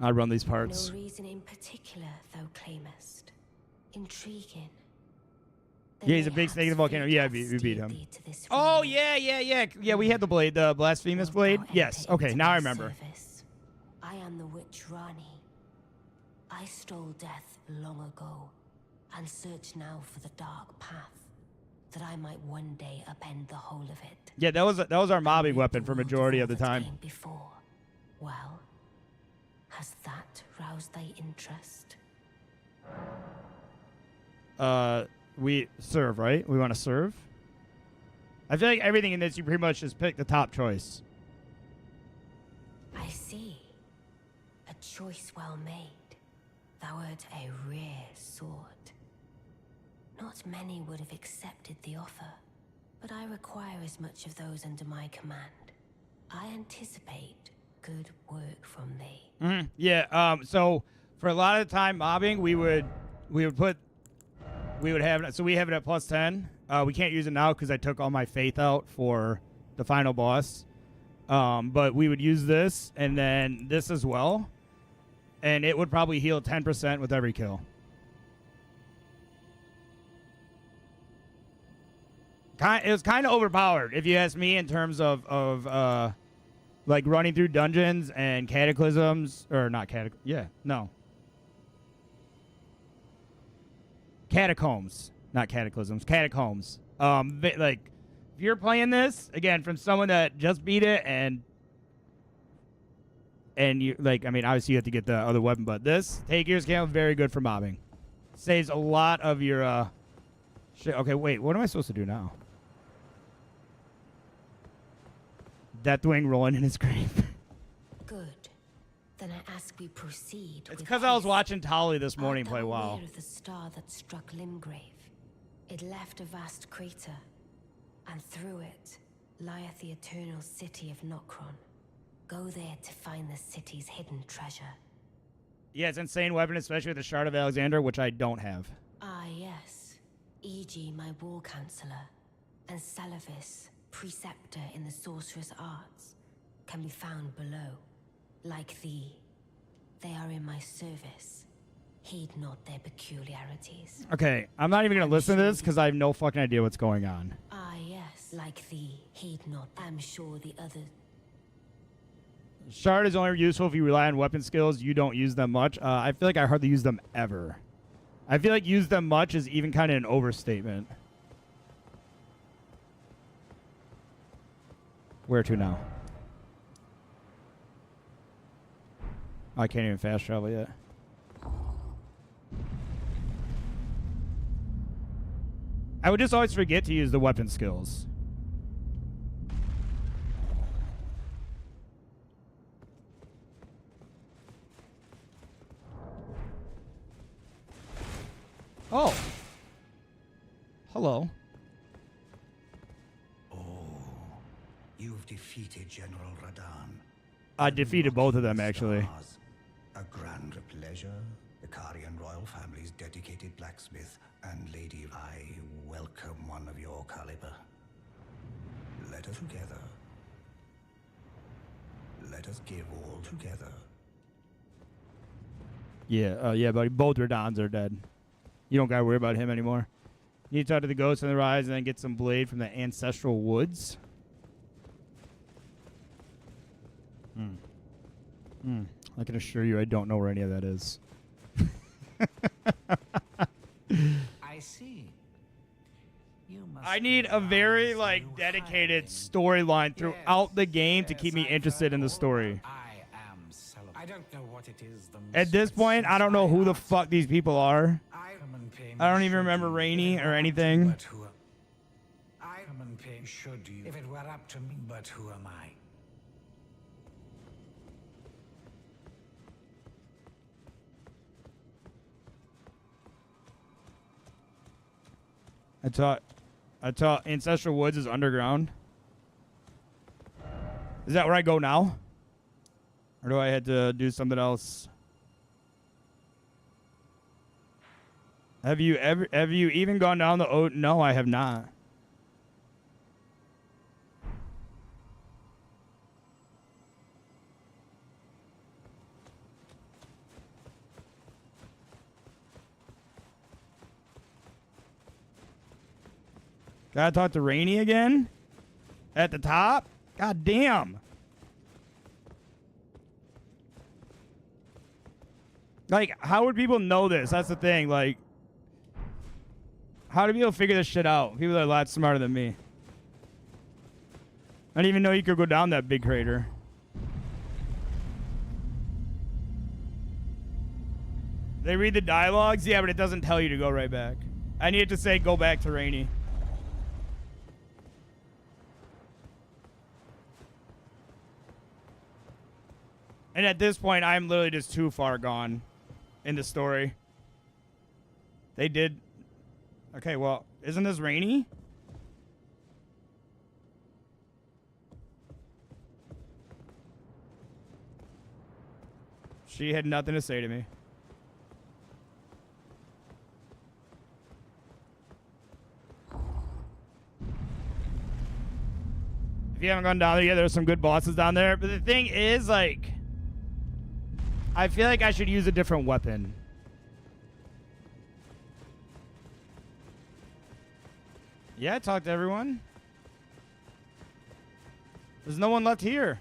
I run these parts. No reason in particular, thou claimest. Intriguing. They Yeah, he's a may big snake in the have volcano. fate Yeah, hath we beat steered him. thee to this Oh, realm. yeah. We had the blade, the blasphemous blade. Wilt thou Yes. enter Okay, into now I my remember. service? I am the witch Rani. I stole death long ago, and search now for the dark path, that I might one day upend the whole of it. Yeah, that was our mobbing weapon for majority of the time. Before. Well, has that roused thy interest? We serve, right? We want to serve. I feel like everything in this, you pretty much just pick the top choice. I see. A choice well made. Thou art a rare sword. Not many would have accepted the offer, but I require as much of those under my command. I anticipate good work from thee. Yeah. So for a lot of the time mobbing, we would have it. So we have it at +10. We can't use it now because I took all my faith out for the final boss. But we would use this and then this as well, and it would probably heal 10% with every kill. It was kind of overpowered, if you ask me, in terms of like running through dungeons and cataclysms, or not catacombs, not cataclysms, catacombs. Like if you're playing this again from someone that just beat it and you like, I mean, obviously you have to get the other weapon, but this take yours camel very good for mobbing. Saves a lot of your shit. Okay, wait, what am I supposed to do now? Deathwing rolling in his grave. Good. Then I ask we proceed. It's because I was watching Tali this morning play WoW. Aware of the star that struck Limgrave. It left a vast crater, and through it lieth the eternal city of Nokron. Go there to find the city's hidden treasure. Yeah, it's insane weapon, especially with the Shard of Alexander, which I don't have. Ah, yes. E.g., my war counselor, and Salavis, preceptor in the sorcerous arts, can be found below. Like thee, they are in my service. Heed not their peculiarities. Okay, I'm not even going to listen to this because I have no fucking idea what's going on. Ah, yes. Like thee, heed not. I'm sure the other... Shard is only useful if you rely on weapon skills. You don't use them much. I feel like I hardly use them ever. I feel like use them much is even kind of an overstatement. Where to now? I can't even fast travel yet. I would just always forget to use the weapon skills. Oh. Hello. You've defeated General RADAHN. I defeated both of them, actually. Stars. A grand pleasure. The Karian royal family's dedicated blacksmith and lady. I welcome one of your caliber. Let us together. Let us give all together. Yeah, yeah, buddy. Both Radahns are dead. You don't gotta worry about him anymore. You need to talk to the ghost on the rise and then get some blade from the ancestral woods. I can assure you I don't know where any of that is. I see. I need a very like dedicated storyline throughout the game to keep me interested in the story. I don't know what it is. At this point, I don't know who the fuck these people are. I don't even remember Rainey or anything. Should you? If it were up to me, but who am I? I thought Ancestral Woods is underground. Is that where I go now? Or do I have to do something else? Have you even gone down the Oat? No, I have not. Gotta talk to Rainey again? At the top? God damn. Like, how would people know this? That's the thing. Like, how do people figure this shit out? People are a lot smarter than me. I didn't even know you could go down that big crater. They read the dialogues? Yeah, but it doesn't tell you to go right back. I need it to say go back to Rainey. And at this point, I'm literally just too far gone in the story. They did... Okay, well, isn't this Rainey? She had nothing to say to me. If you haven't gone down there yet, there's some good bosses down there. But the thing is, like... I feel like I should use a different weapon. Yeah, talk to everyone. There's no one left here.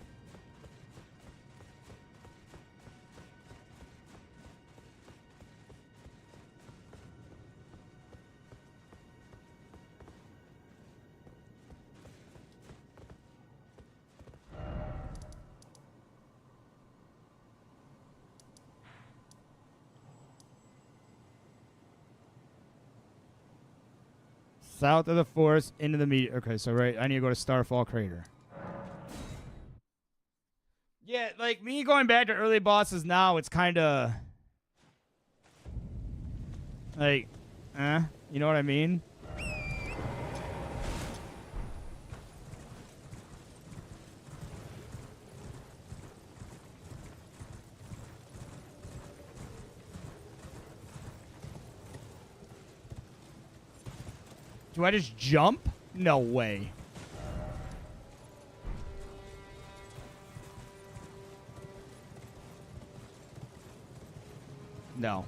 South of the forest, into the meteor. Okay, so right, I need to go to Starfall Crater. Yeah, like me going back to early bosses now, it's kind of like, you know what I mean? Do I just jump? No way. No.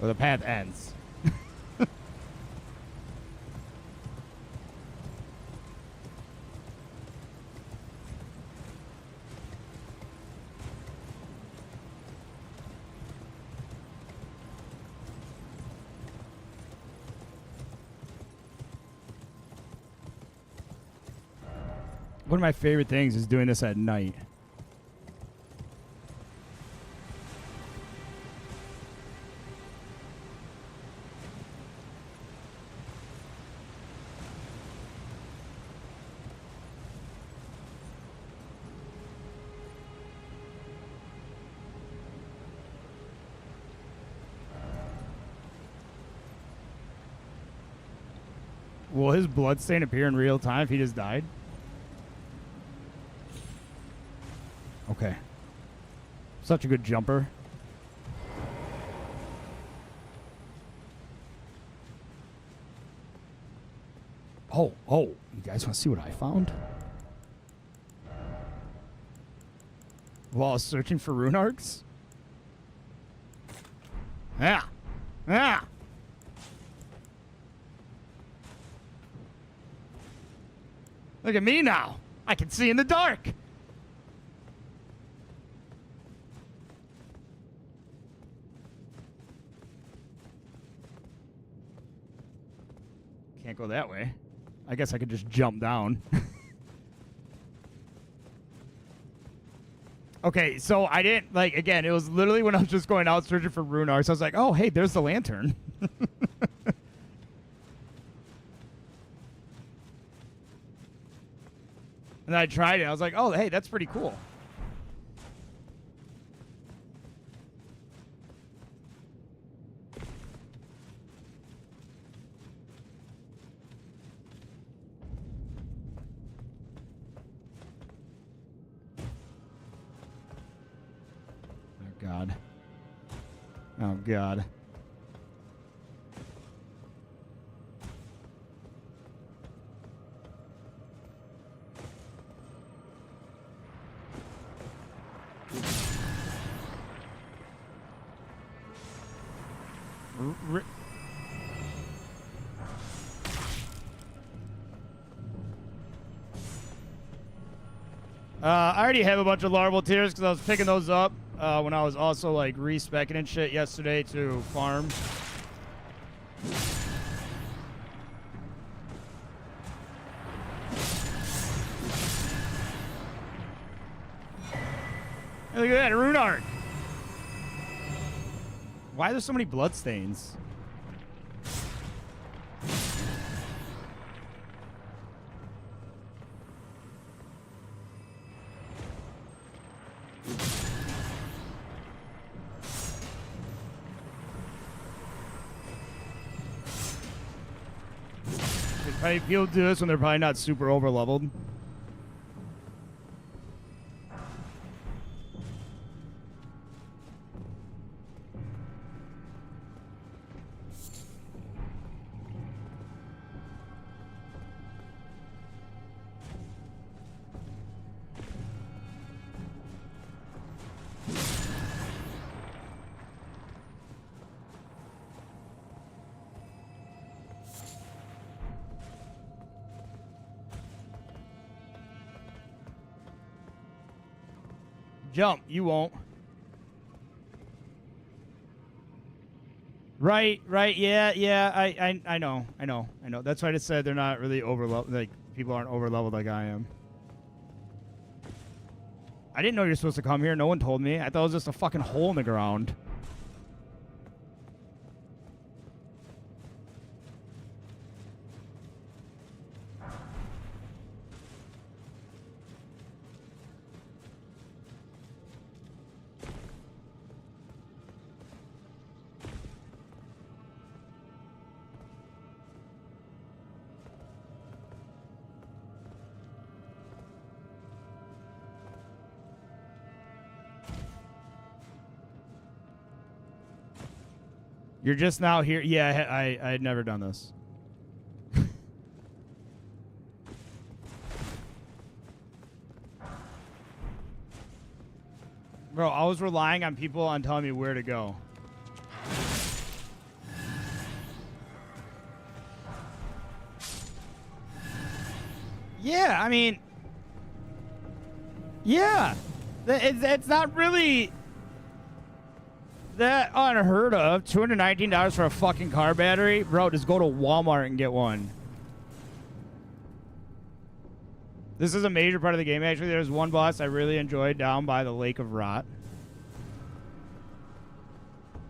Or the path ends. One of my favorite things is doing this at night. Will his bloodstain appear in real time if he just died? Okay. Such a good jumper. Oh, you guys want to see what I found? While I was searching for rune arcs? Yeah. Look at me now. I can see in the dark. Can't go that way. I guess I could just jump down. Okay, so I didn't, like, again, it was literally when I was just going out searching for rune arcs. I was like, oh, hey, there's the lantern. And then I tried it. I was like, oh, hey, that's pretty cool. Oh, God. Oh, God. I already have a bunch of larval tears because I was picking those up when I was also like respecking and shit yesterday to farm. Hey, look at that, a rune arc. Why are there so many bloodstains? Probably people do this when they're probably not super over leveled. Jump, you won't. Right, yeah, I know. That's why I just said they're not really over leveled, like people aren't over leveled like I am. I didn't know you're supposed to come here. No one told me. I thought it was just a fucking hole in the ground. You're just now here. Yeah, I had never done this. Bro, I was relying on people on telling me where to go. Yeah, I mean... Yeah. It's not really... that unheard of. $219 for a fucking car battery? Bro, just go to Walmart and get one. This is a major part of the game, actually. There's one boss I really enjoyed down by the Lake of Rot.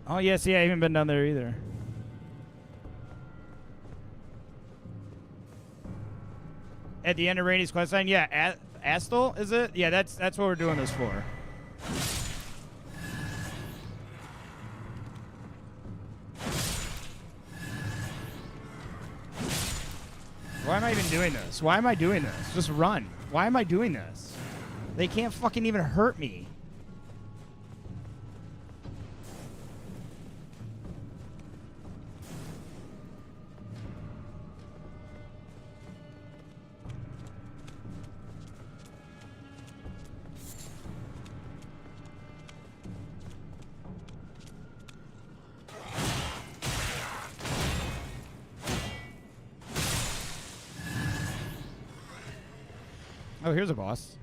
Oh, yeah, see, I haven't been down there either. At the end of Rainy's questline? Yeah, Astel, is it? Yeah, that's what we're doing this for. Why am I even doing this? Why am I doing this? Just run. Why am I doing this? They can't fucking even hurt me. Oh, here's a boss.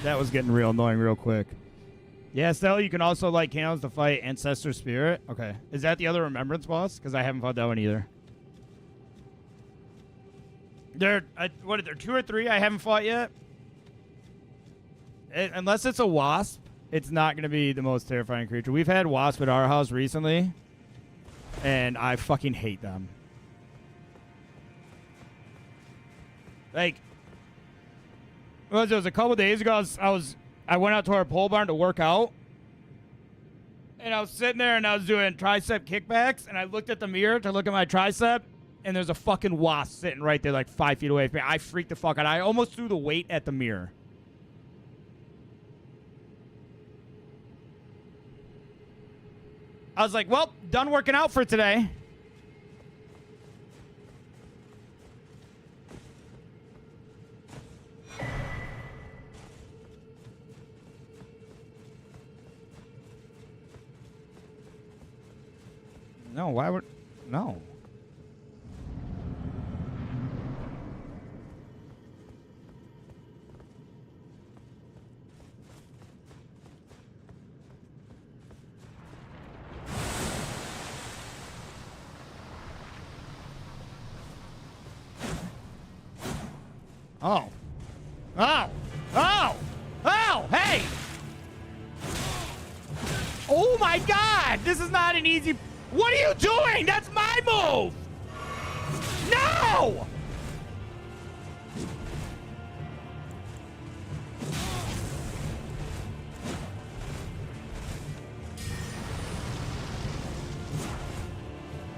That was getting real annoying real quick. Yeah, Stella, you can also light candles to fight Ancestor Spirit. Okay. Is that the other Remembrance boss? Because I haven't fought that one either. what are there, 2 or 3 I haven't fought yet? Unless it's a wasp, it's not going to be the most terrifying creature. We've had wasp at our house recently, and I fucking hate them. Like, well, it was a couple days ago. I went out to our pole barn to work out, and I was sitting there and I was doing tricep kickbacks, and I looked at the mirror to look at my tricep, and there's a fucking wasp sitting right there, like 5 feet away from me. I freaked the fuck out. I almost threw the weight at the mirror. I was like, well, done working out for today. No, why would... No. Oh. Oh. Oh. Oh. Hey. Oh my God. This is not an easy... What are you doing? That's my move. No.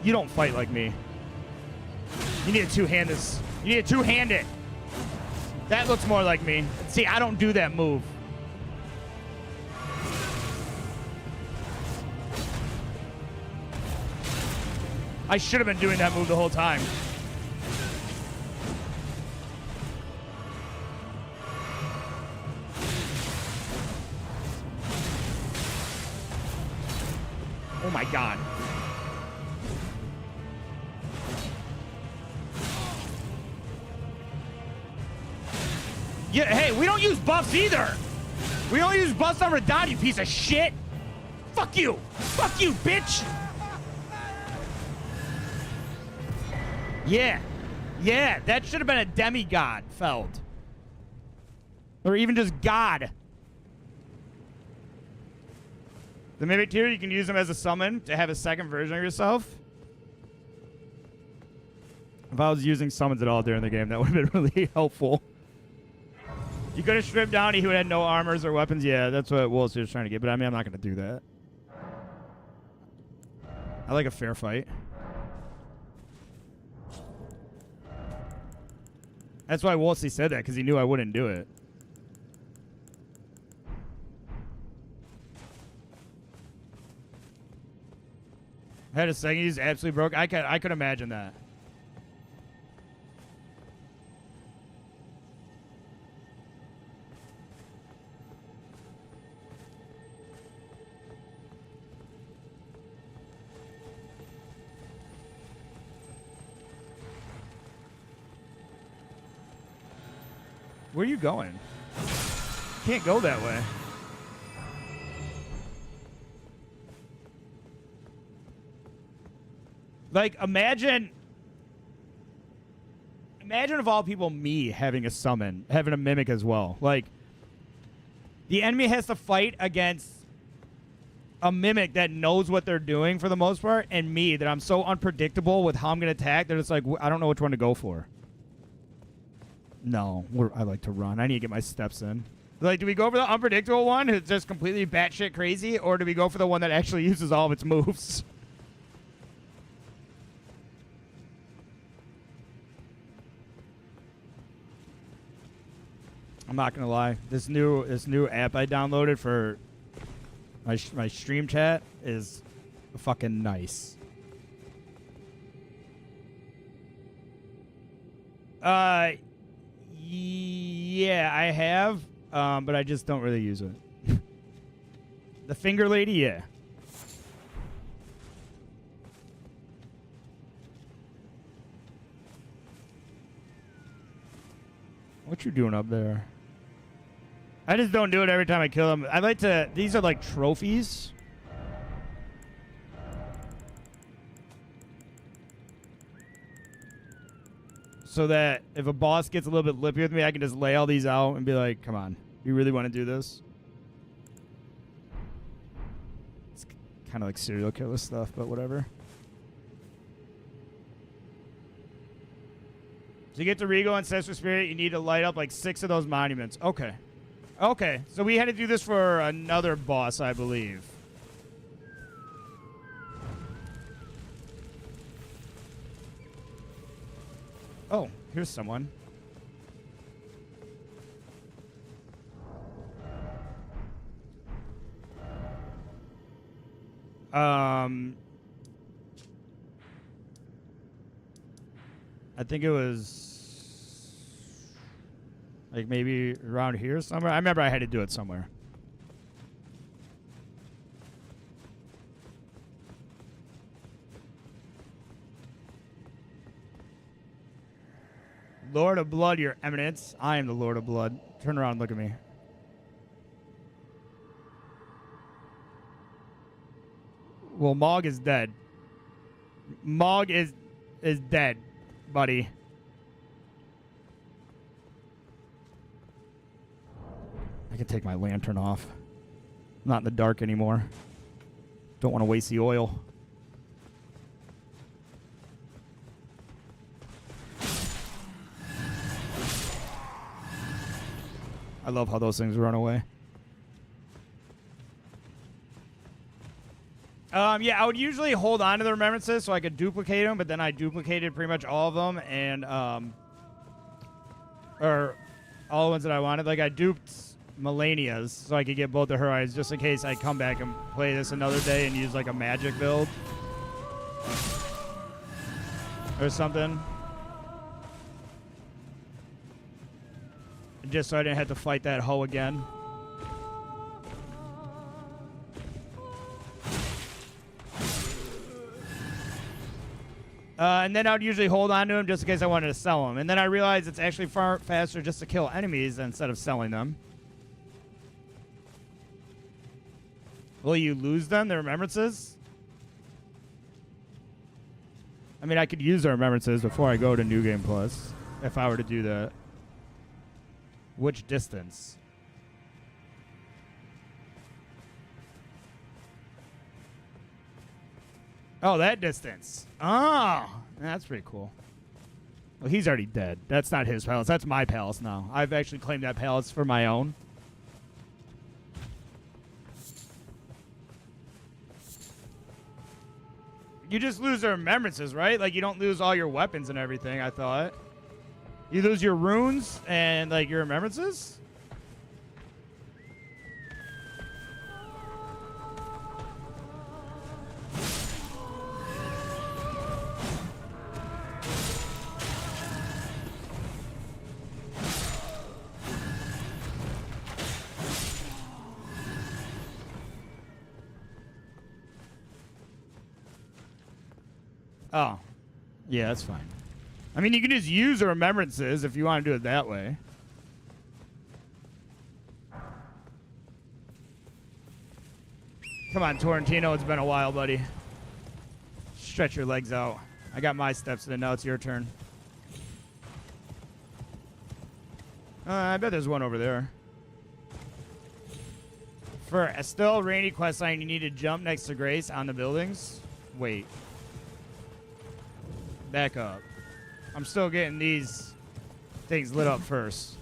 You don't fight like me. You need to two-hand this. You need to two-hand it. That looks more like me. See, I don't do that move. I should have been doing that move the whole time. Oh my God. Yeah, hey, we don't use buffs either. We don't use buffs on RADAHN, you piece of shit. Fuck you. Fuck you, bitch. Yeah. Yeah, that should have been a demigod, Feld. Or even just God. The Mimic tier, you can use them as a summon to have a second version of yourself. If I was using summons at all during the game, that would have been really helpful. You could have stripped down he who had no armors or weapons. Yeah, that's what Wolsey was trying to get, but I mean, I'm not going to do that. I like a fair fight. That's why Wolsey said that, because he knew I wouldn't do it. Had a second, he's absolutely broke. I could imagine that. Where are you going? Can't go that way. Like, imagine of all people, me having a summon, having a mimic as well. Like, the enemy has to fight against a mimic that knows what they're doing for the most part, and me, that I'm so unpredictable with how I'm going to attack that it's like, I don't know which one to go for. No, I like to run. I need to get my steps in. Like, do we go for the unpredictable one who's just completely batshit crazy, or do we go for the one that actually uses all of its moves? I'm not gonna lie. This new app I downloaded for my stream chat is fucking nice. Yeah, I have, but I just don't really use it. The finger lady, yeah. What you doing up there? I just don't do it every time I kill them. I like to... These are like trophies. so that if a boss gets a little bit lippy with me, I can just lay all these out and be like, come on, you really want to do this? It's kind of like serial killer stuff, but whatever. To get to Rigo Ancestral Spirit, you need to light up like 6 of those monuments. Okay. Okay, so we had to do this for another boss, I believe. Oh, here's someone. I think it was like maybe around here somewhere. I remember I had to do it somewhere. Lord of Blood, your eminence. I am the Lord of Blood. Turn around and look at me. Well, Mog is dead. Mog is dead, buddy. I can take my lantern off. I'm not in the dark anymore. Don't want to waste the oil. I love how those things run away. Yeah, I would usually hold on to the remembrances so I could duplicate them, but then I duplicated pretty much all of them, and or all the ones that I wanted. Like I duped Melania's so I could get both of her eyes, just in case I come back and play this another day and use like a magic build or something. Just so I didn't have to fight that hoe again. And then I would usually hold on to him just in case I wanted to sell them. And then I realized it's actually far faster just to kill enemies instead of selling them. Will you lose them, the remembrances? I mean, I could use the remembrances before I go to New Game Plus, if I were to do that. Which distance? Oh, that distance. Oh, that's pretty cool. Well, he's already dead. That's not his palace. That's my palace now. I've actually claimed that palace for my own. You just lose the remembrances, right? Like, you don't lose all your weapons and everything, I thought. You lose your runes and, like, your remembrances? Oh. Yeah, that's fine. I mean, you can just use the remembrances if you want to do it that way. Come on, Torrentino. It's been a while, buddy. Stretch your legs out. I got my steps in. Now it's your turn. I bet there's one over there. For a still rainy questline, you need to jump next to Grace on the buildings. Wait. Back up. I'm still getting these things lit up first.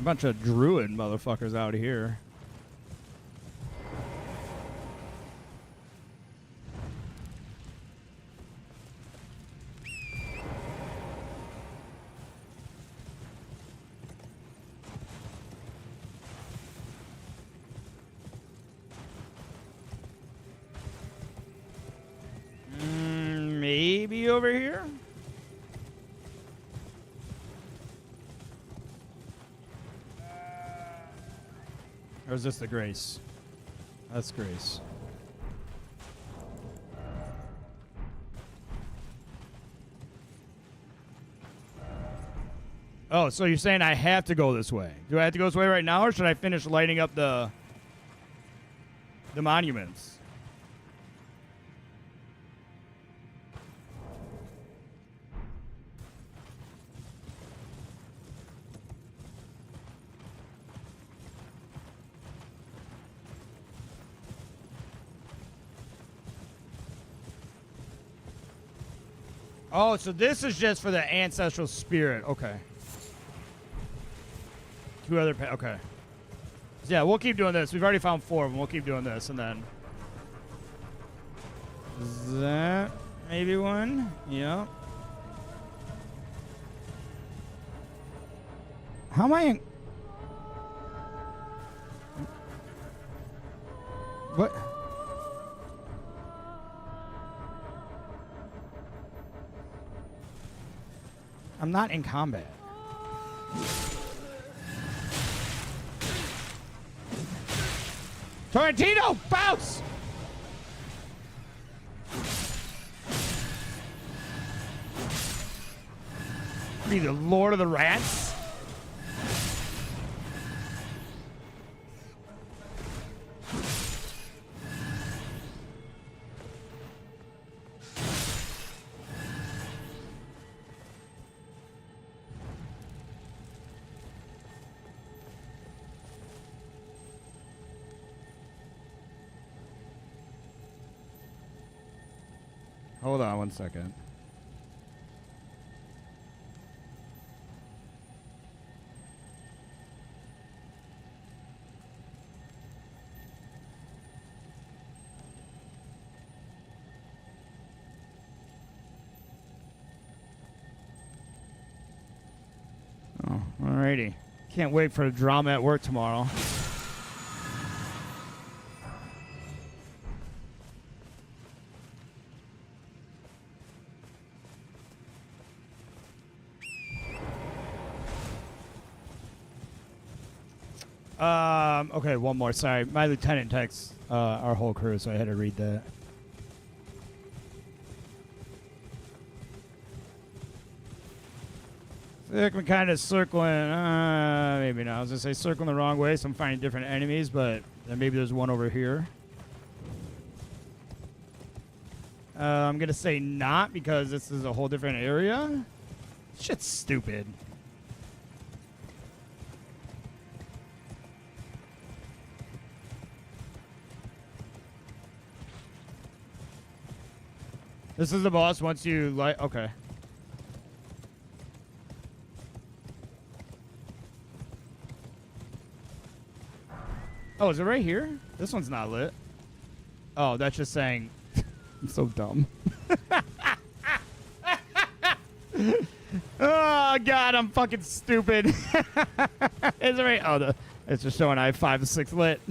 Bunch of druid motherfuckers out here. Maybe over here? Or is this the Grace? That's Grace. Oh, so you're saying I have to go this way? Do I have to go this way right now, or should I finish lighting up the monuments? Oh, so this is just for the ancestral spirit. Okay. Two other okay. So yeah, we'll keep doing this. We've already found 4 of them. We'll keep doing this, and then is that maybe one? Yep. How am I in? What? I'm not in combat. Tarantino, bounce! Be the Lord of the Rats? Hold on one second. Oh, alrighty. Can't wait for the drama at work tomorrow. Okay, one more. Sorry. My lieutenant texts our whole crew, so I had to read that. I think I'm kind of circling. Maybe not. I was going to say circling the wrong way, so I'm finding different enemies, but then maybe there's one over here. I'm going to say not because this is a whole different area. Shit's stupid. This is the boss once you light. Okay. Oh, is it right here? This one's not lit. Oh, that's just saying. I'm so dumb. Oh, God, I'm fucking stupid. Is it right? Oh, it's just showing I have 5 to 6 lit.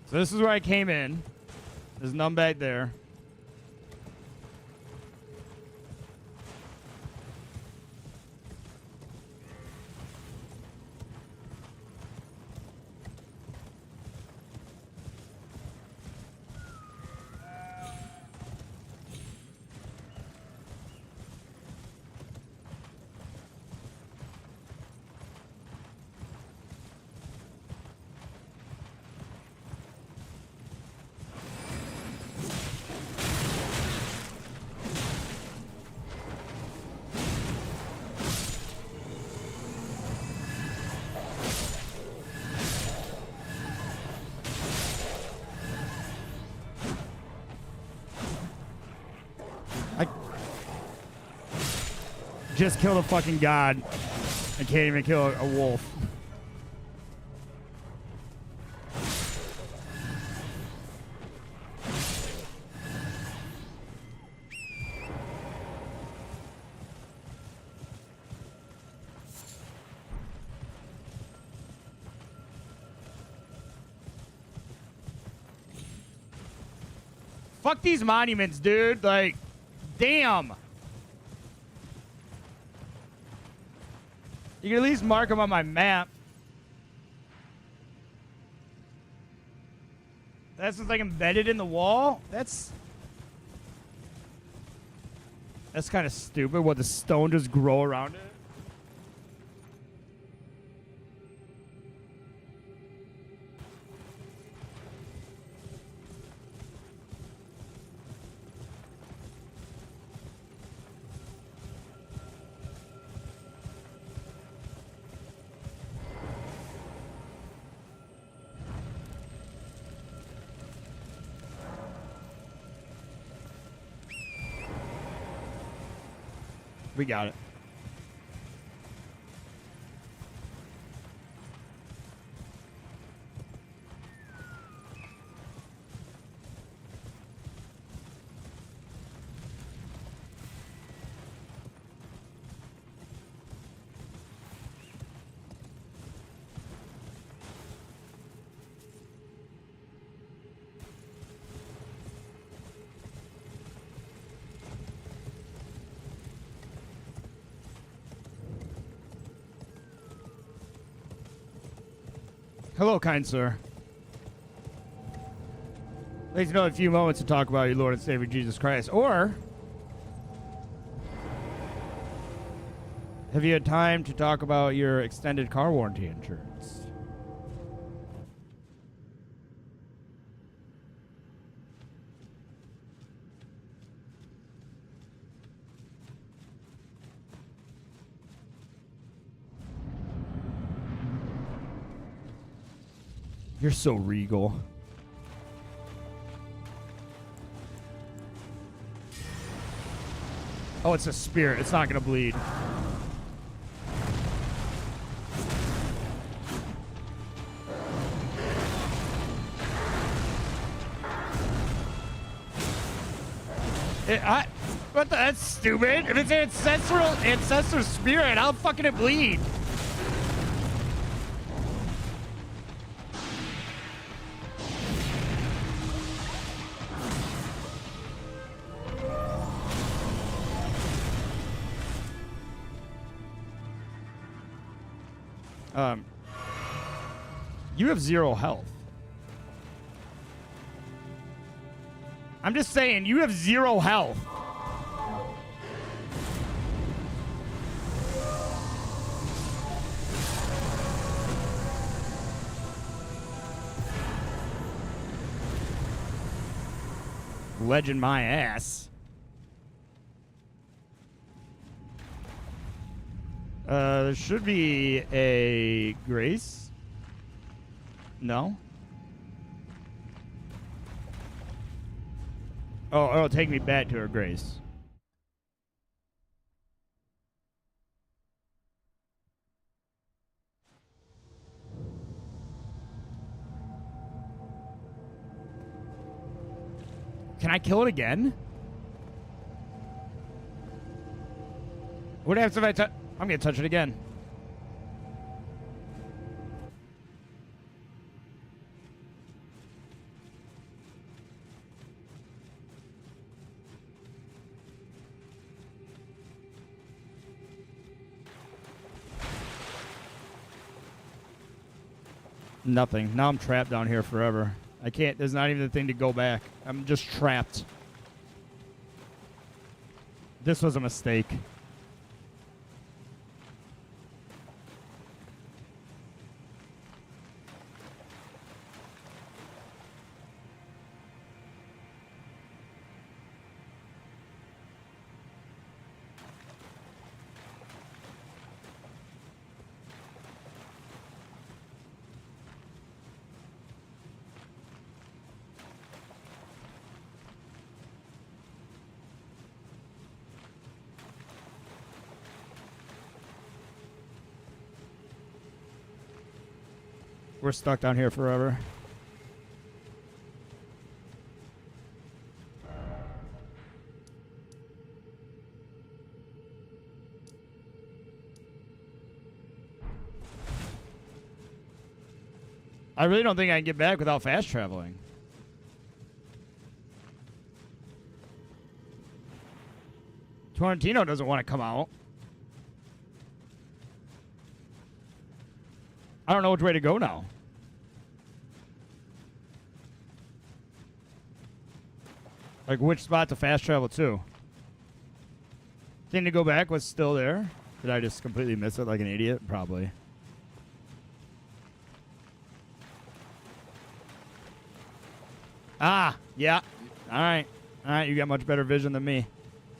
So this is where I came in. There's none back there. Just killed a fucking god. I can't even kill a wolf. Fuck these monuments, dude. Like, damn. You can at least mark them on my map. That's just like embedded in the wall? That's kind of stupid. What, the stone just grow around it? We got it. Hello, kind sir. Please know a few moments to talk about your Lord and Savior Jesus Christ. Or have you had time to talk about your extended car warranty insurance? You're so regal. Oh, it's a spirit. It's not gonna bleed. What the? That's stupid. If it's an ancestral spirit, how fucking it bleed? You have 0 health. I'm just saying, you have 0 health. Legend my ass. There should be a grace. No? Oh, it'll take me back to her grace. Can I kill it again? What happens if I touch? I'm gonna touch it again. Nothing. Now I'm trapped down here forever. I can't. There's not even a thing to go back. I'm just trapped. This was a mistake. We're stuck down here forever. I really don't think I can get back without fast traveling. Torrentino doesn't want to come out. I don't know which way to go now. Like, which spot to fast travel to? Thing to go back was still there. Did I just completely miss it like an idiot? Probably. Ah, yeah. All right. All right, you got much better vision than me.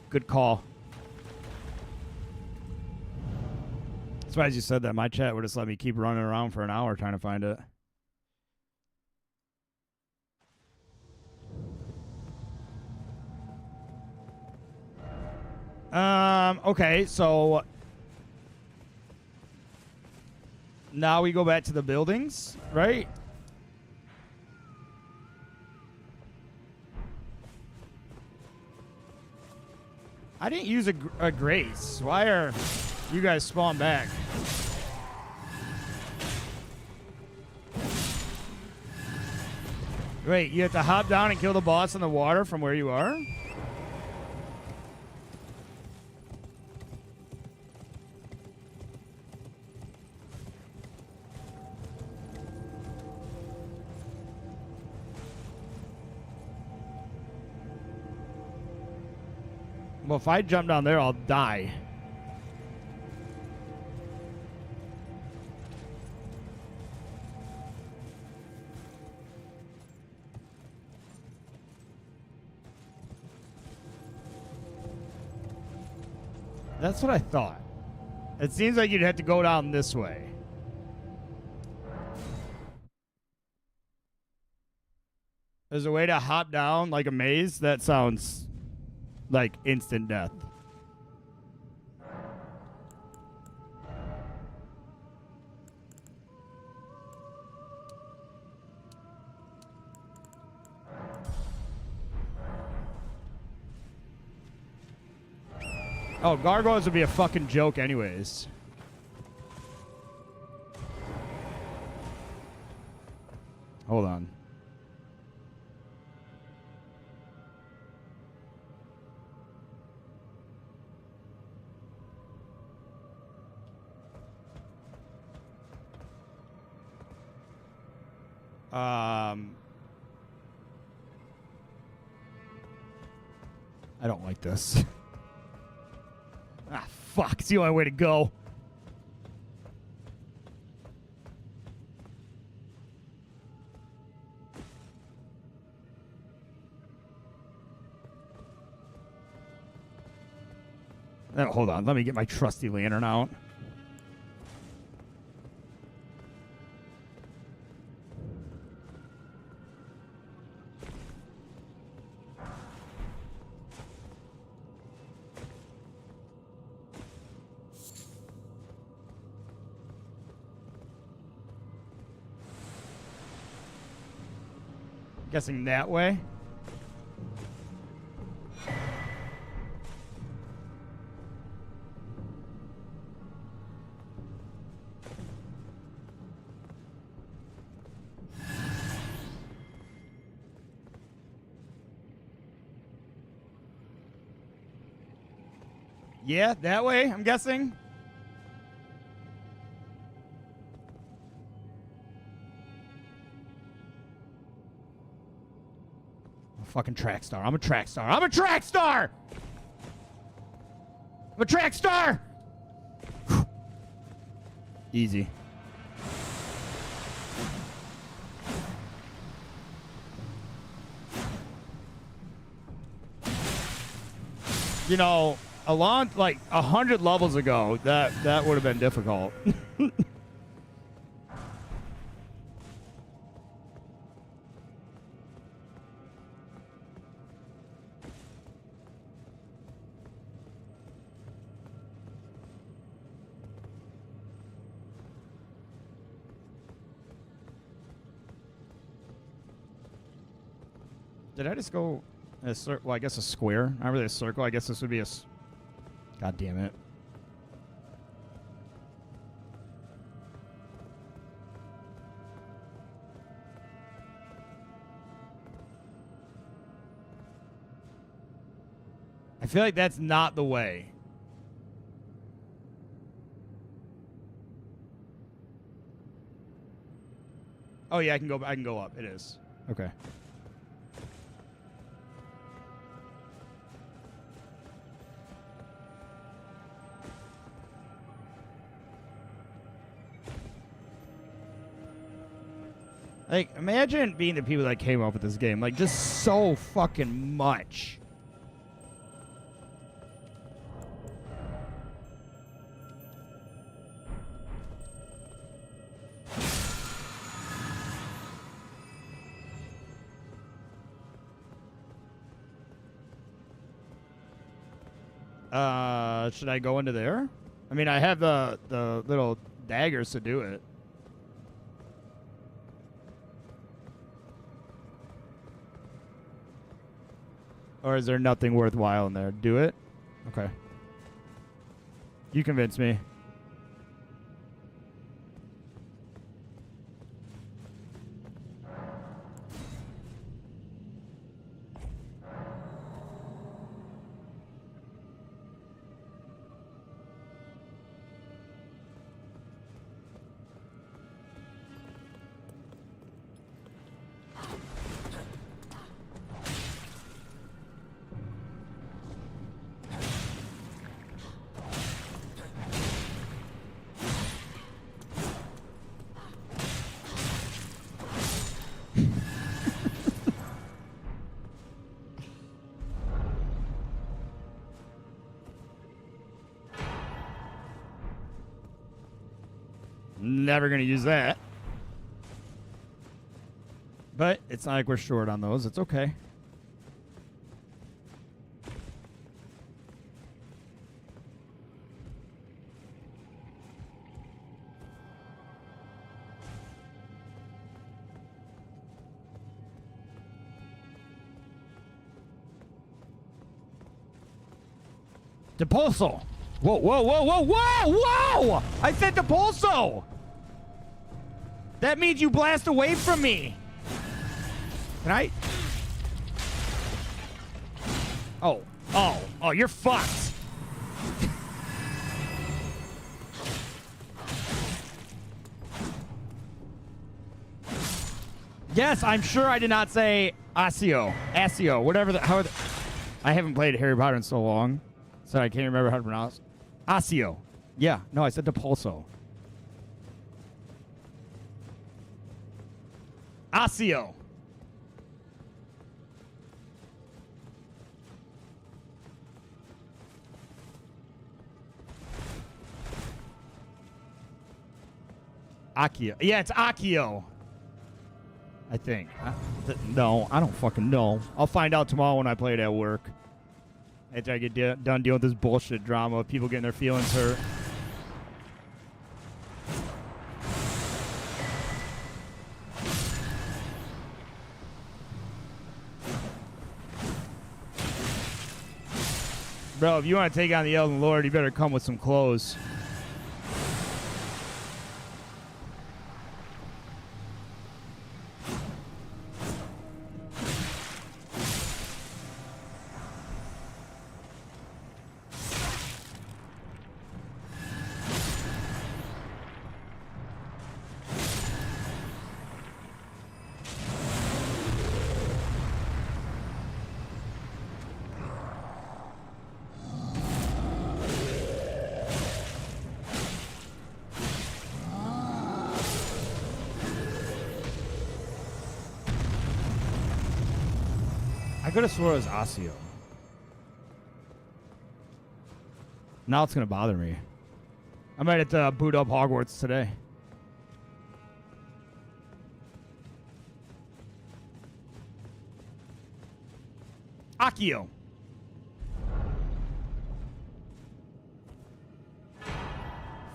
Good call. That's why as you said that, my chat would just let me keep running around for an hour trying to find it. Okay, so now we go back to the buildings, right? I didn't use a grace. Why are you guys spawn back? Wait, you have to hop down and kill the boss in the water from where you are? Well, if I jump down there, I'll die. That's what I thought. It seems like you'd have to go down this way. There's a way to hop down like a maze? That sounds like instant death. Oh, gargoyles would be a fucking joke anyways. Hold on. I don't like this. Ah, fuck. It's the only way to go. Oh, hold on. Let me get my trusty lantern out. Guessing that way. Yeah, that way, I'm guessing. Fucking track star. I'm a track star. I'm a track star! I'm a track star! Easy. You know, like 100 levels ago, that would have been difficult. Did I just go a circle? Well, I guess a square. Not really a circle. I guess this would be a... God damn it. I feel like that's not the way. Oh yeah, I can go up. It is. Okay. Like, imagine being the people that came up with this game. Like, just so fucking much. Should I go into there? I mean, I have the little daggers to do it. Or is there nothing worthwhile in there? Do it? Okay. You convince me. Never gonna use that. But it's not like we're short on those. It's okay. Depulso! Whoa, whoa, whoa, whoa, whoa, whoa! I said Depulso! That means you blast away from me. Can I? Oh, you're fucked. Yes, I'm sure I did not say Asio, whatever I haven't played Harry Potter in so long, so I can't remember how to pronounce. Asio. Yeah, no, I said Depulso. Asio. Akio. Yeah, it's Akio. I think. No, I don't fucking know. I'll find out tomorrow when I play it at work. After I get done dealing with this bullshit drama of people getting their feelings hurt. Bro, if you want to take on the Elden Lord, you better come with some clothes. I could have swore it was Asio. Now it's going to bother me. I might have to boot up Hogwarts today. Akio.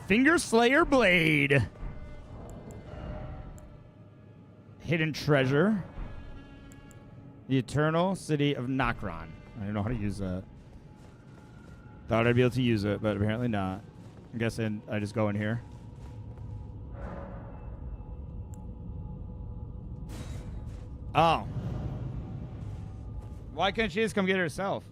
Finger Slayer Blade. Hidden Treasure. The Eternal City of Nokron. I don't know how to use that. Thought I'd be able to use it, but apparently not. I'm guessing I just go in here. Oh. Why couldn't she just come get it herself?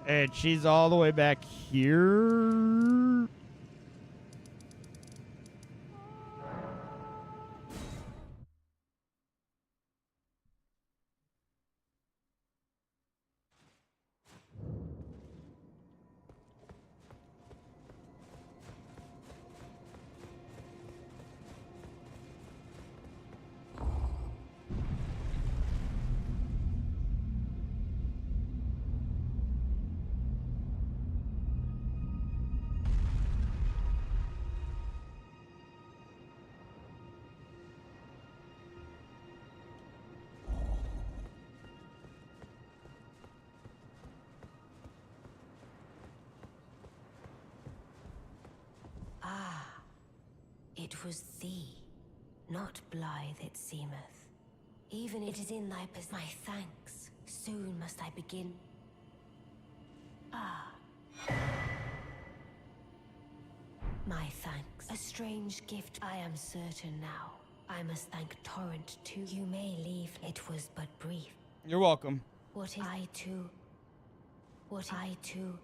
And she's all the way back here. It was thee, not blithe it seemeth. Even it is in thy my thanks. Soon must I begin. My thanks. A strange gift, I am certain now. I must thank Torrent too. You may leave. It was but brief. You're welcome. What is I too? What I too?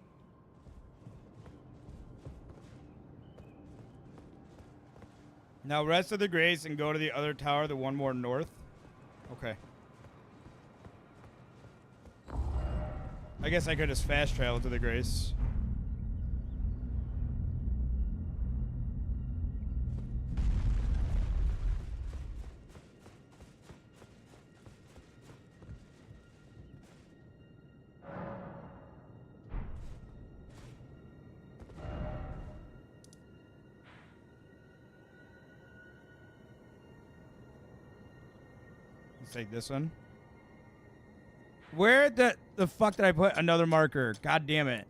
Now rest of the grace and go to the other tower, the one more north. Okay. I guess I could just fast travel to the grace. Take this one. Where the fuck did I put another marker? God damn it.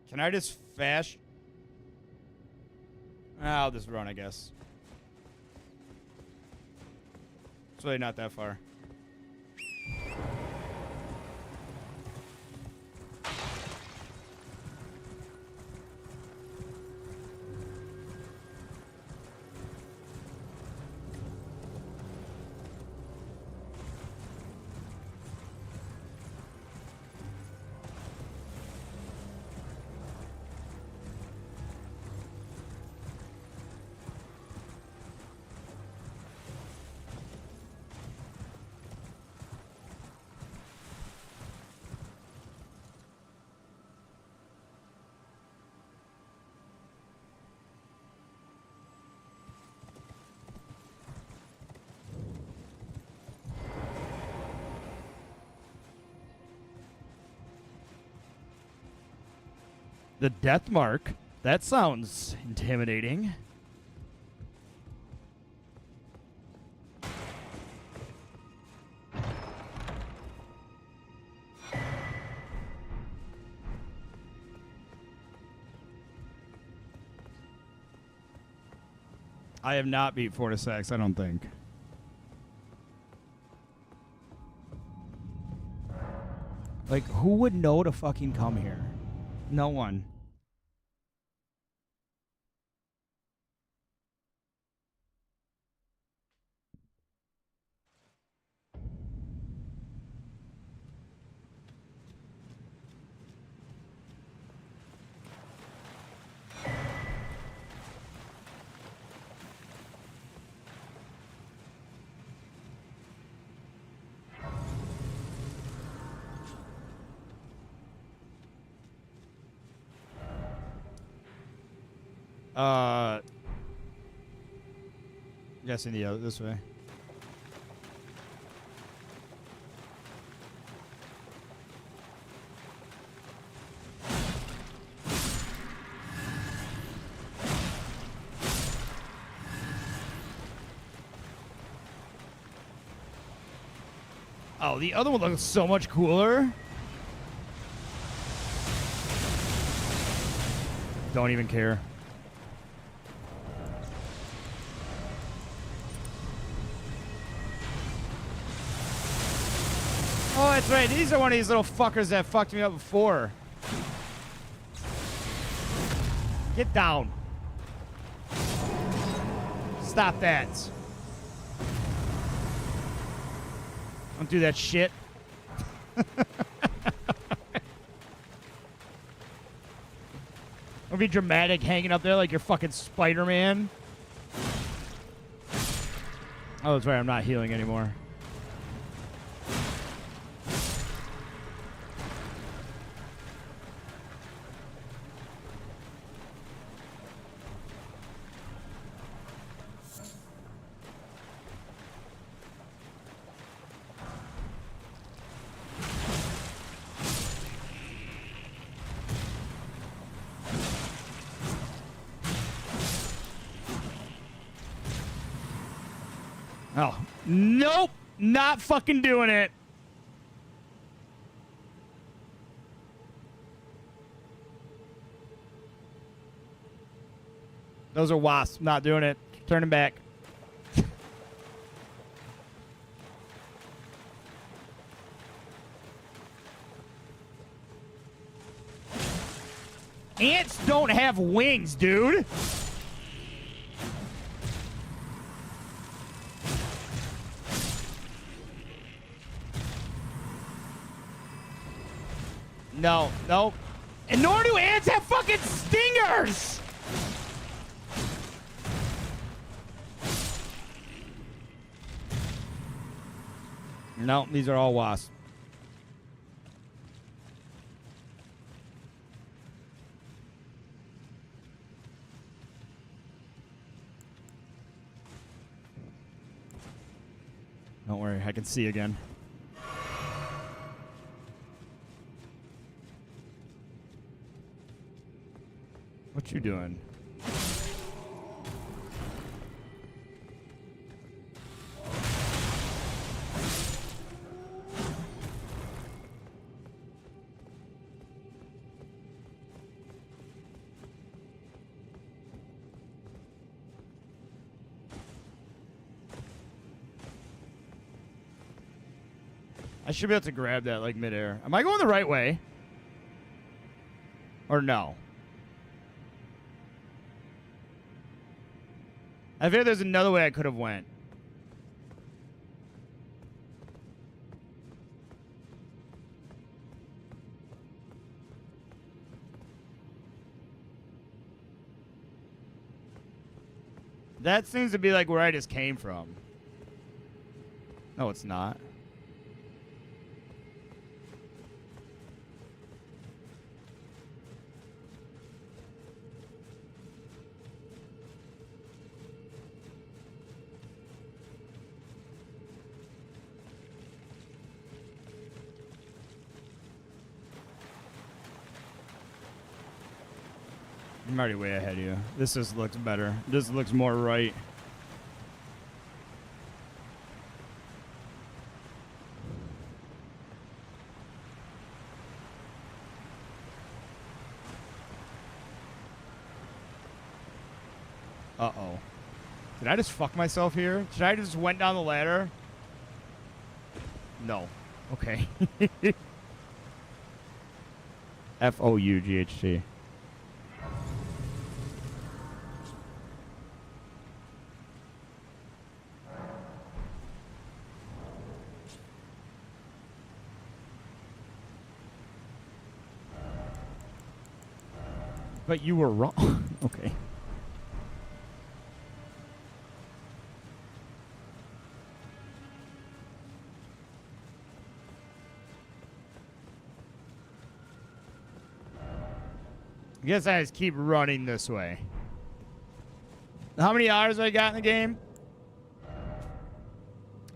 Can I just fast? I'll just run, I guess. It's really not that far. The death mark. That sounds intimidating. I have not beat Fortisax, I don't think. Like, who would know to fucking come here? No one. Guessing the other this way. Oh, the other one looks so much cooler. Don't even care. Oh, that's right. These are one of these little fuckers that fucked me up before. Get down. Stop that. Don't do that shit. Don't be dramatic hanging up there like you're fucking Spider-Man. Oh, that's right. I'm not healing anymore. Oh, nope. Not fucking doing it. Those are wasps. Not doing it. Turning back. Ants don't have wings, dude. No, no. And nor do ants have fucking stingers! No, these are all wasps. Don't worry, I can see again. What you doing? I should be able to grab that like midair. Am I going the right way? Or no? I feel there's another way I could have went. That seems to be like where I just came from. No, it's not. I'm already way ahead of you. This just looks better. This looks more right. Uh-oh. Did I just fuck myself here? Should I just went down the ladder? No. Okay. F-O-U-G-H-T. But you were wrong. Okay. I guess I just keep running this way. How many hours I got in the game?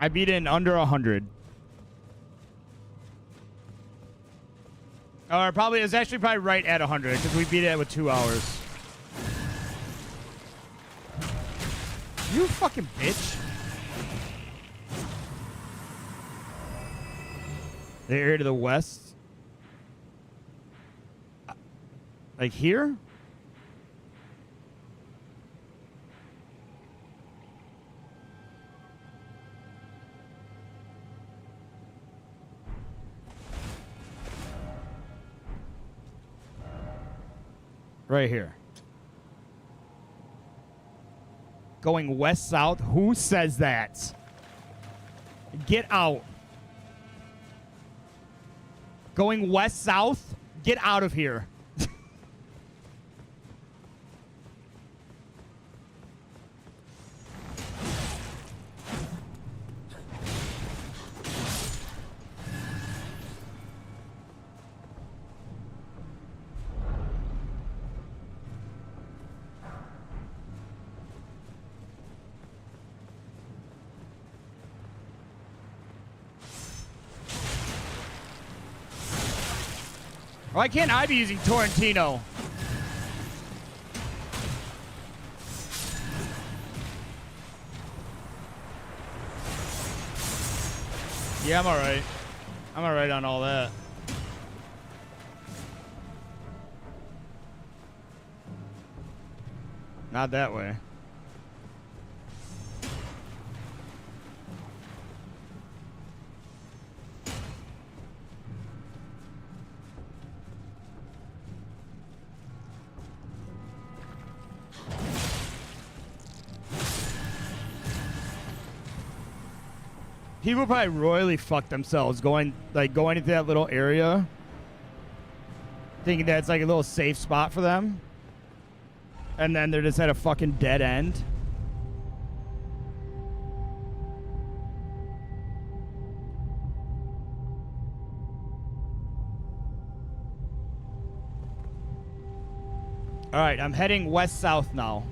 I beat it in under 100. Or probably, it was actually probably right at 100 because we beat it with 2 hours. You fucking bitch. The area to the west? Like here? Right here. Going west-south? Who says that? Get out. Going west-south? Get out of here. Why can't I be using Torrentino? Yeah, I'm alright. I'm alright on all that. Not that way. People probably royally fuck themselves going into that little area, thinking that it's like a little safe spot for them, and then they're just at a fucking dead end. All right, I'm heading west-south now.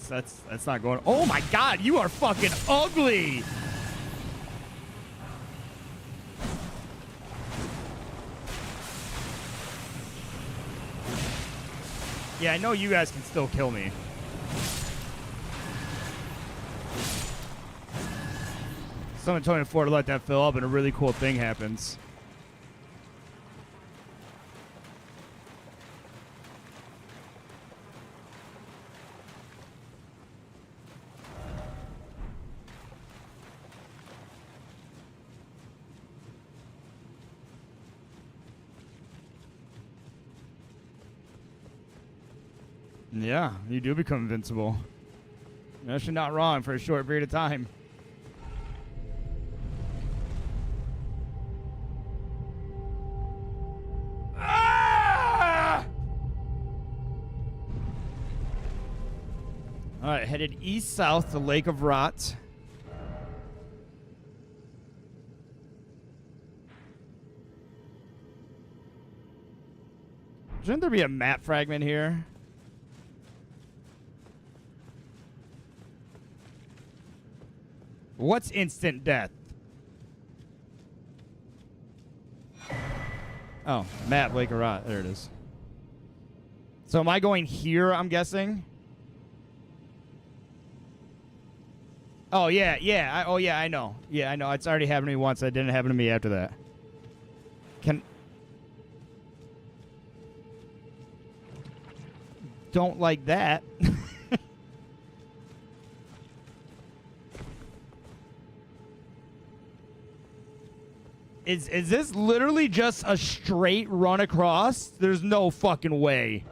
That's not going. Oh my God, you are fucking ugly. Yeah, I know you guys can still kill me. Someone told me before to let that fill up and a really cool thing happens. Yeah, you do become invincible. You're actually not wrong for a short period of time. Ah! All right, headed east-south to Lake of Rot. Shouldn't there be a map fragment here? What's instant death? Oh, map, Lake of Rot. There it is. So am I going here, I'm guessing? Oh, yeah, yeah. Oh, yeah, I know. Yeah, I know. It's already happened to me once. It didn't happen to me after that. Don't like that. Is this literally just a straight run across? There's no fucking way.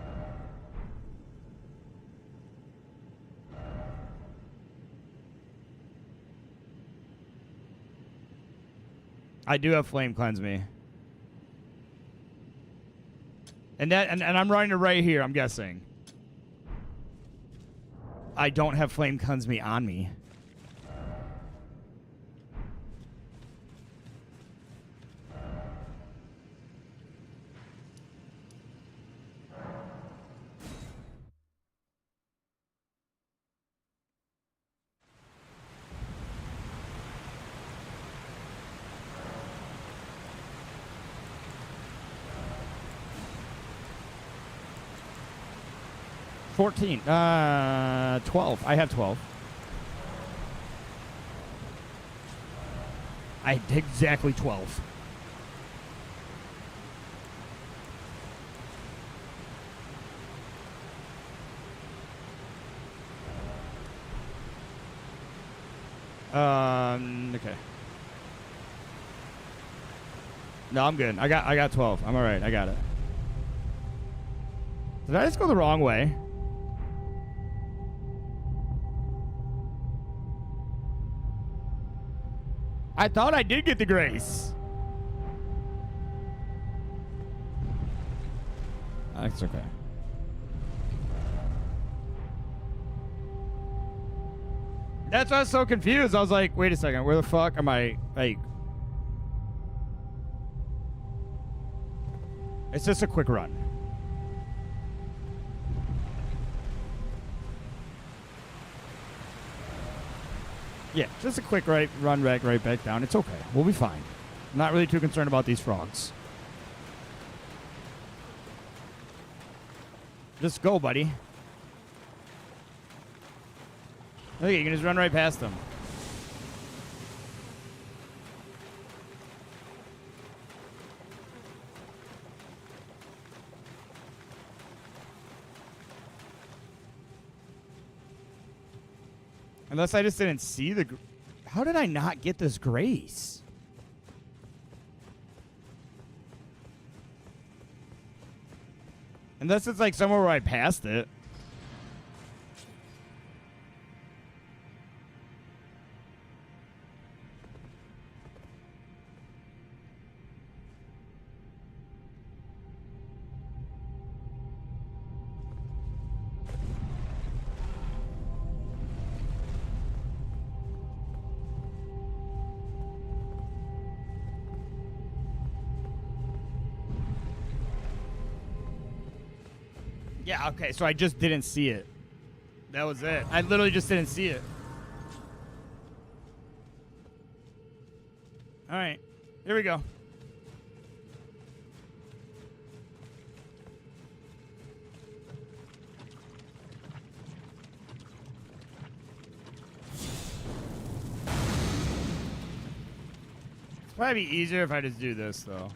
I do have Flame Cleanse me. And I'm running it right here, I'm guessing. I don't have Flame Cleanse me on me. $14. 12. I have 12. I had exactly 12. Okay. No, I'm good. I got 12. I'm all right. I got it. Did I just go the wrong way? I thought I did get the grace. That's okay. That's why I was so confused. I was like, wait a second, where the fuck am I? Like, it's just a quick run. Yeah, just a quick run right back down. It's okay. We'll be fine. I'm not really too concerned about these frogs. Just go, buddy. Okay, you can just run right past them. Unless I just didn't see the... How did I not get this grace? Unless it's like somewhere where I passed it. Yeah, okay, so I just didn't see it. That was it. I literally just didn't see it. All right, here we go. It's probably be easier if I just do this, though.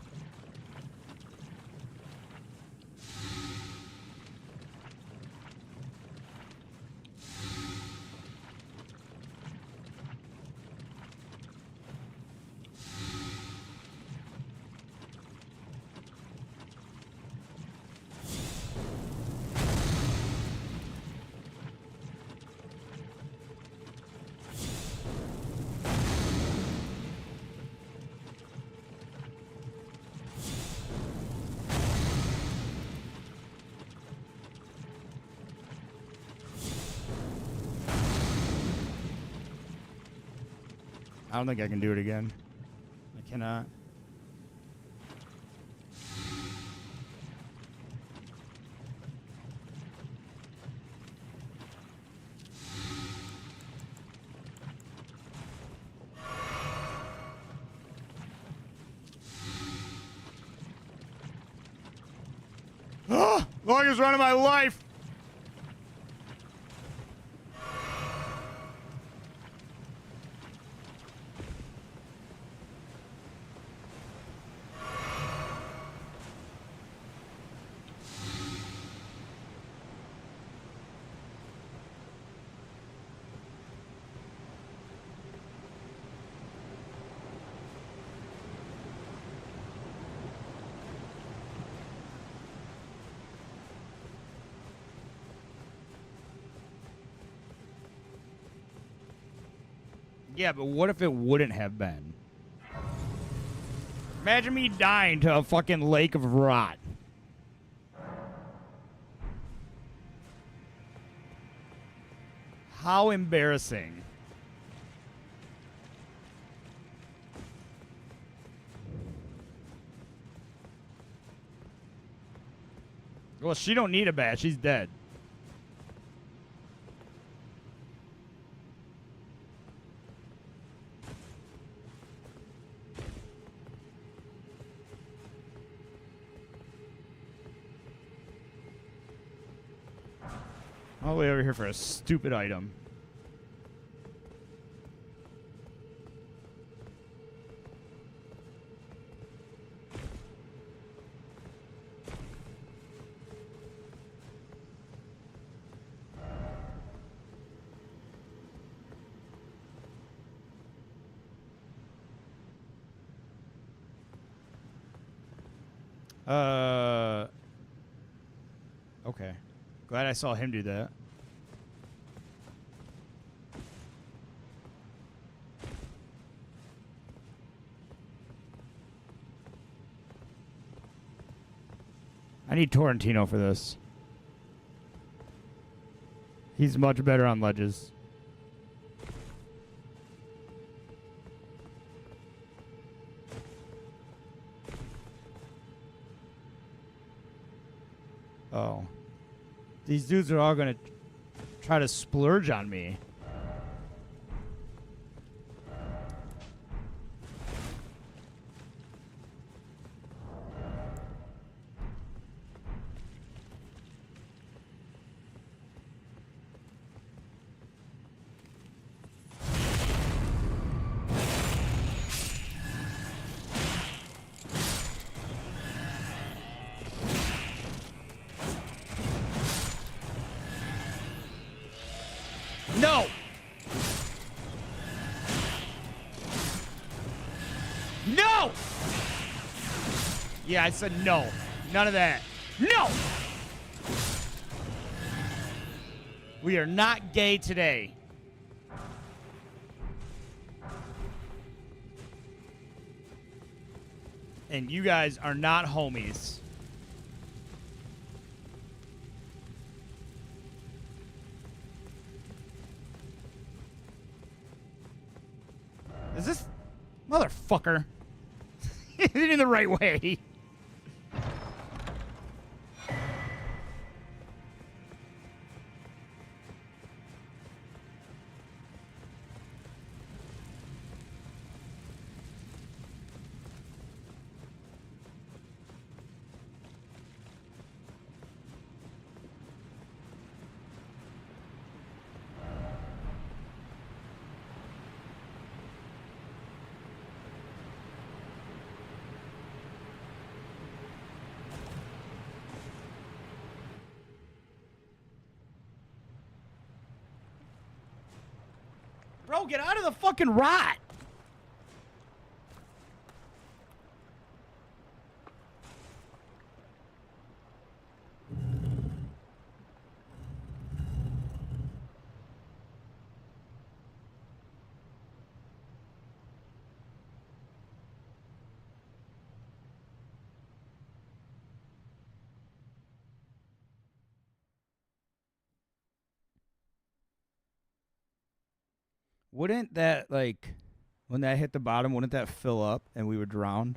I don't think I can do it again. I cannot. Ah! Longest run of my life! Yeah, but what if it wouldn't have been? Imagine me dying to a fucking lake of rot. How embarrassing. Well, she don't need a bat. She's dead. All the way over here for a stupid item. Okay. Glad I saw him do that. I need Torrentino for this. He's much better on ledges. Oh. These dudes are all going to try to splurge on me. No! No! Yeah, I said no. None of that. No! We are not gay today. And you guys are not homies. Is this motherfucker in the right way? Bro, get out of the fucking rot. Wouldn't that, like, when that hit the bottom, wouldn't that fill up and we would drown?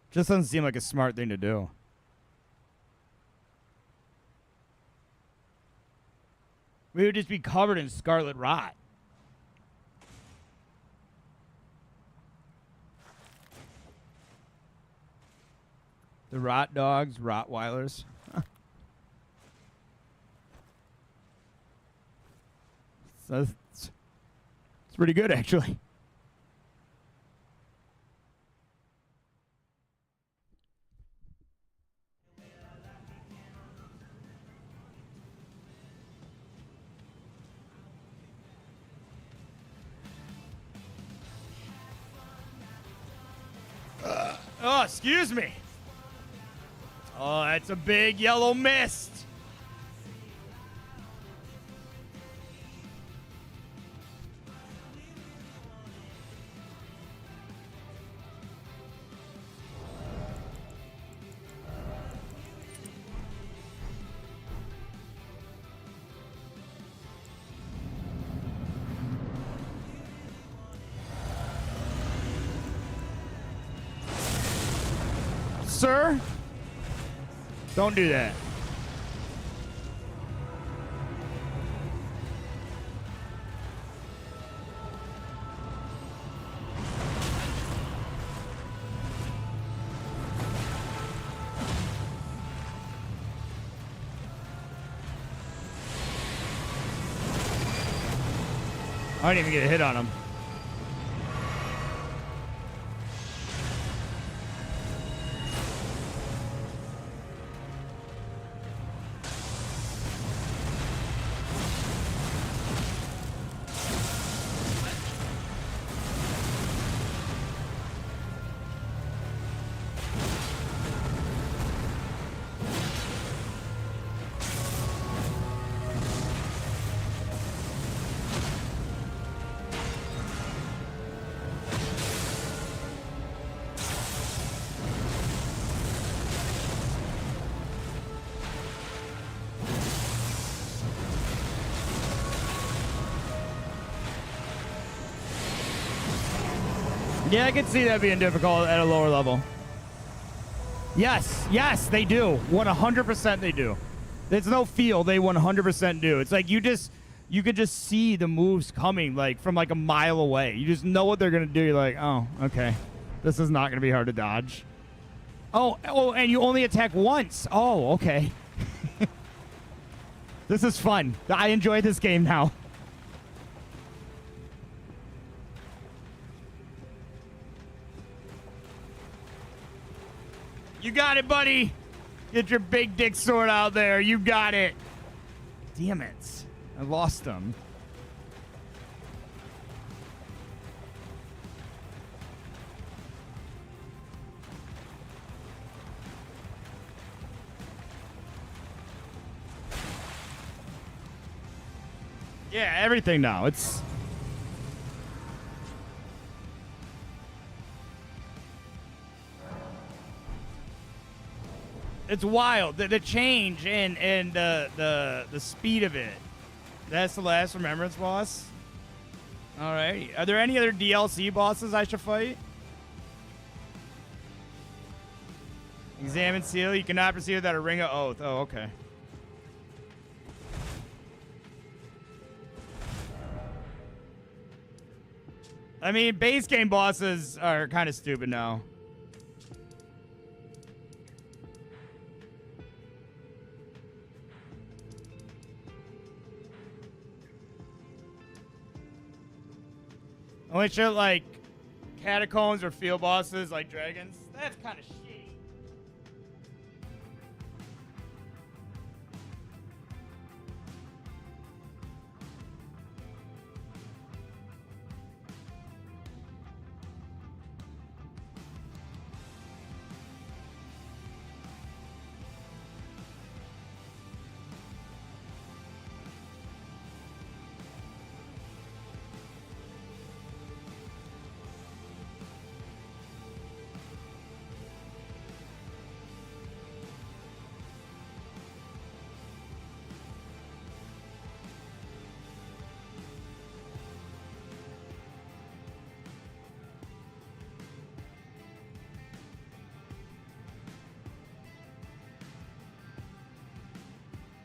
Just doesn't seem like a smart thing to do. We would just be covered in scarlet rot. The rot dogs, Rottweilers. So it's pretty good, actually. Oh, excuse me. Oh, that's a big yellow mist. Sir, don't do that. I didn't even get a hit on him. Yeah, I could see that being difficult at a lower level. Yes, yes, they do. 100% they do. There's no feel. They 100% do. It's like you could just see the moves coming like from like a mile away. You just know what they're gonna do. You're like, oh, okay, this is not gonna be hard to dodge. Oh, and you only attack once. Oh, okay. This is fun. I enjoy this game now. You got it, buddy. Get your big dick sword out there. You got it. Damn it. I lost him. Yeah, everything now. It's... It's wild. The change and the speed of it. That's the last Remembrance boss. Alright. Are there any other DLC bosses I should fight? Examine seal. You cannot proceed without a ring of oath. Oh, okay. I mean, base game bosses are kind of stupid now. Only shit like catacombs or field bosses like dragons. That's kind of shitty.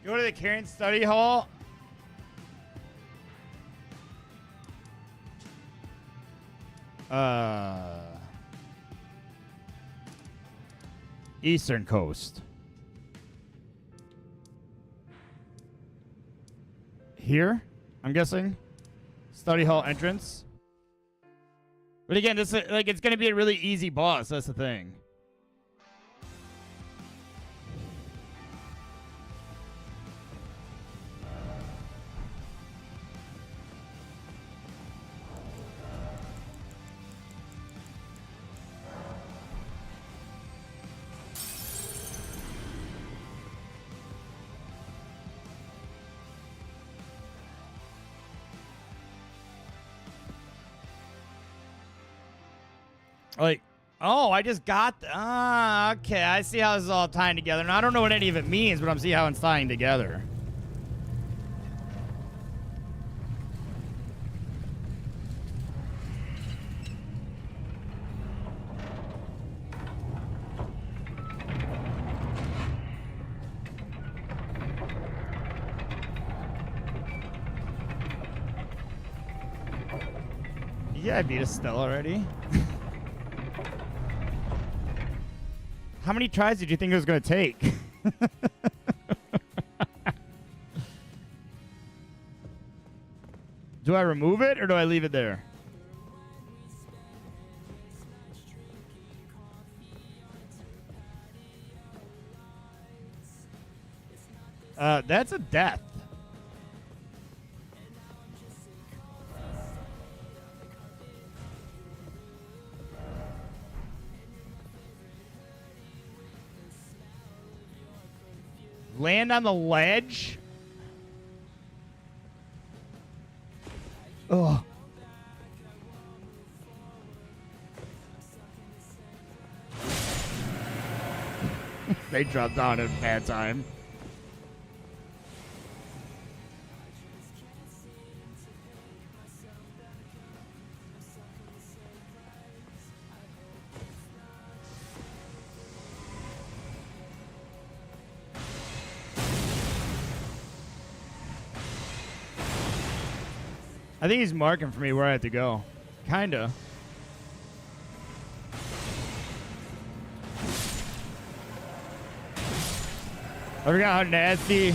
Go to the Karen study hall. Eastern Coast. Here, I'm guessing. Study hall entrance. But again, this is, like, it's gonna be a really easy boss. That's the thing. Like, oh, I just got... okay, I see how this is all tying together. And I don't know what any of it means, but I'm seeing how it's tying together. Yeah, I beat Estelle already. How many tries did you think it was going to take? Do I remove it or do I leave it there? That's a death. Land on the ledge? Ugh. They dropped down at a bad time. I think he's marking for me where I have to go. Kinda. I forgot how nasty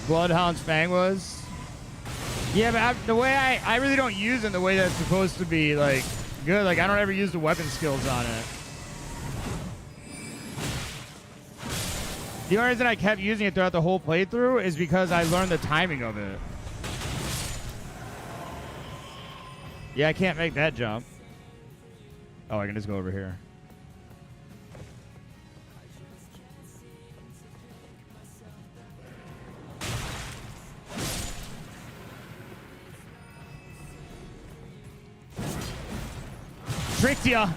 Bloodhound's Fang was. Yeah, but the way I really don't use it the way that's supposed to be, like, good. Like, I don't ever use the weapon skills on it. The only reason I kept using it throughout the whole playthrough is because I learned the timing of it. Yeah, I can't make that jump. Oh, I can just go over here. Tricked ya.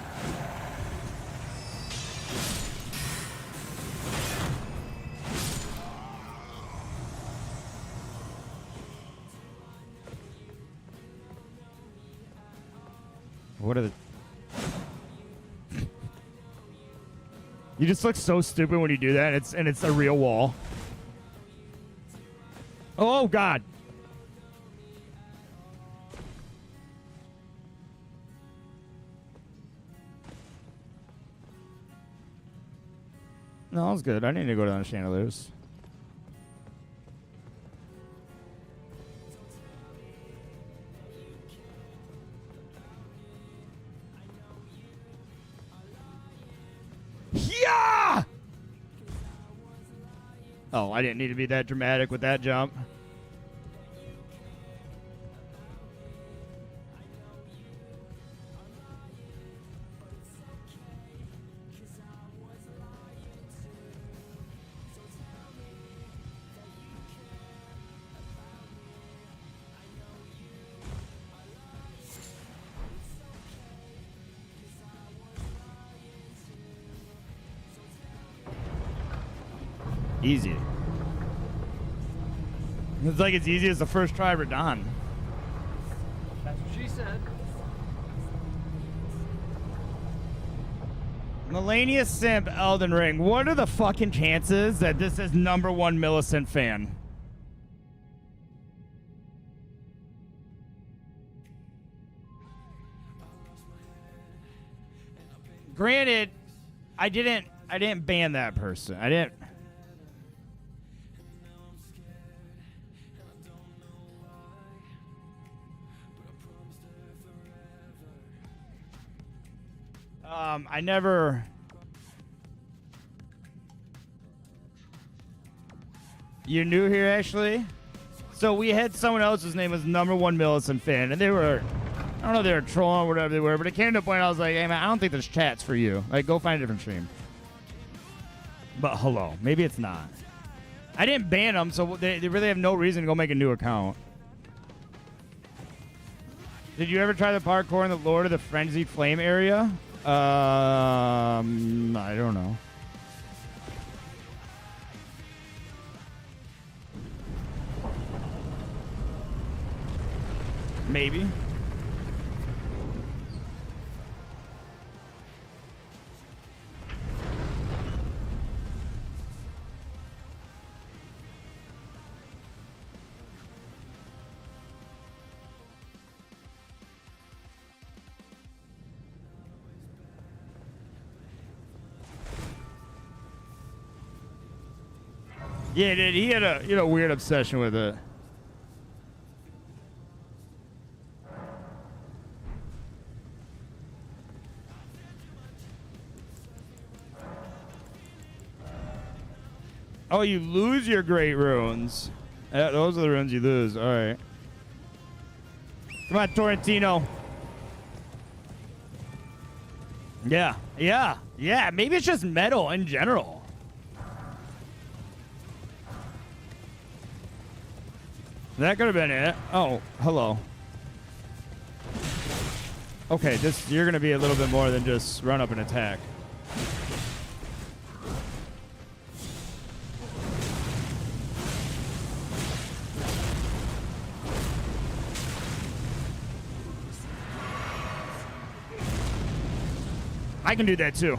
What are the... You just look so stupid when you do that. It's a real wall. Oh, God. No, that was good. I need to go down the chandeliers. Yeah! Oh, I didn't need to be that dramatic with that jump. Easy. It's like it's easy as the first try RADAHN. That's what she said. Melania Simp Elden Ring. What are the fucking chances that this is #1 Millicent fan? Granted, I didn't ban that person. I didn't. I never. You're new here, actually? So we had someone else whose name was #1 Millicent fan, and they were, I don't know if they were trolling or whatever they were, but it came to a point I was like, hey man, I don't think this chat's for you. Like, go find a different stream. But hello, maybe it's not. I didn't ban them, so they really have no reason to go make a new account. Did you ever try the parkour in the Lord of the Frenzied Flame area? I don't know. Maybe. Yeah, dude, he had a weird obsession with it. Oh, you lose your great runes. Those are the runes you lose. All right. Come on, Torrentino. Yeah. Maybe it's just metal in general. That could have been it. Oh, hello. Okay, you're gonna be a little bit more than just run up and attack. I can do that too.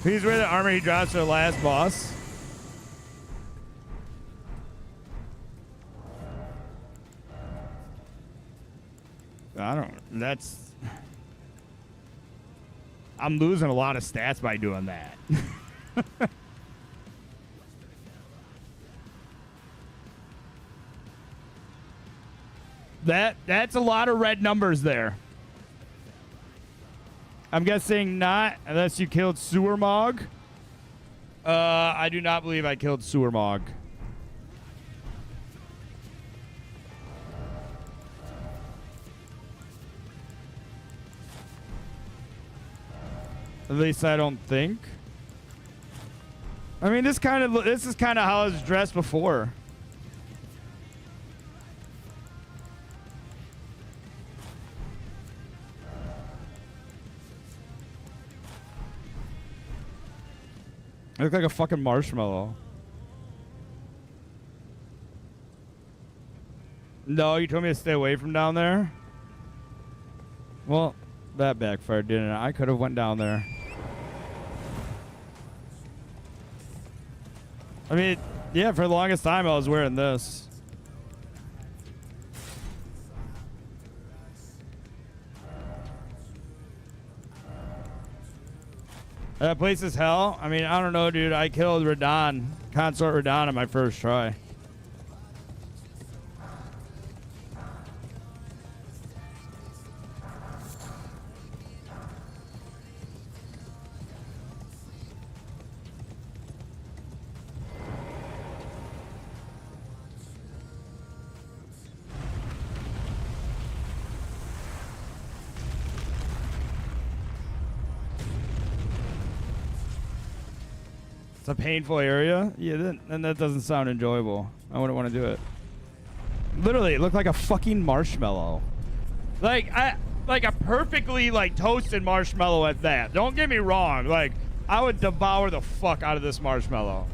He's where the armor he drops to the last boss. I don't. That's. I'm losing a lot of stats by doing that. That's a lot of red numbers there. I'm guessing not, unless you killed Sewer Mog. I do not believe I killed Sewer Mog. At least I don't think. I mean, this is kind of how I was dressed before. I look like a fucking marshmallow. No, you told me to stay away from down there? Well, that backfired, didn't it? I could have went down there. I mean, yeah, for the longest time I was wearing this. That place is hell. I mean, I don't know, dude. I killed RADAHN, Consort RADAHN on my first try. It's a painful area? Yeah, then that doesn't sound enjoyable. I wouldn't want to do it. Literally, it looked like a fucking marshmallow. Like a perfectly like toasted marshmallow at that. Don't get me wrong. Like, I would devour the fuck out of this marshmallow.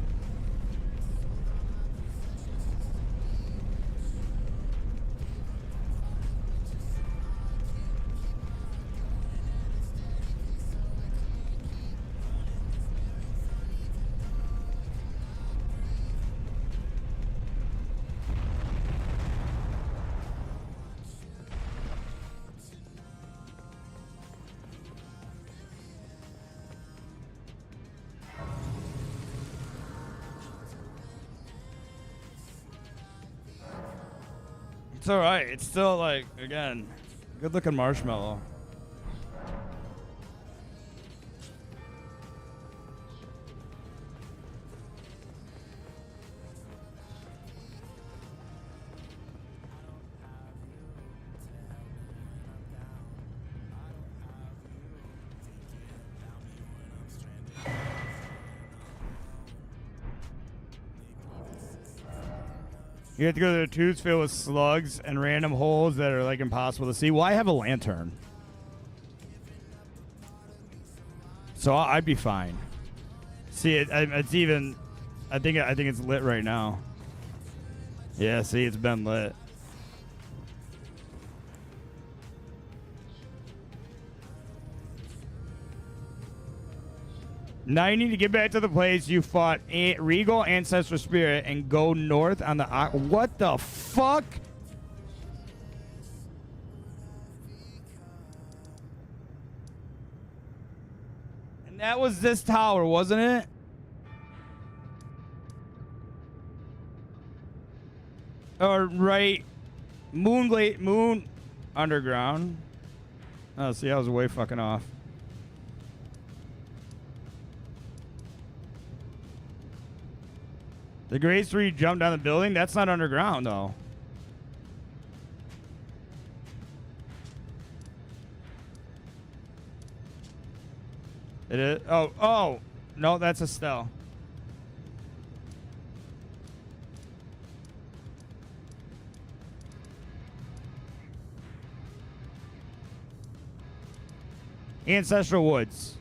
It's alright. It's still like, again, good looking marshmallow. You have to go to the tubes filled with slugs and random holes that are like impossible to see. Well, I have a lantern, so I'd be fine. See, it's even. I think it's lit right now. Yeah, see, it's been lit. Now you need to get back to the place you fought Regal Ancestral Spirit and go north on the... What the fuck? And that was this tower, wasn't it? Or right... Moon Underground. Oh, see, I was way fucking off. The grades where you jump down the building, that's not underground, though. It is? Oh. No, that's Estelle. Ancestral Woods.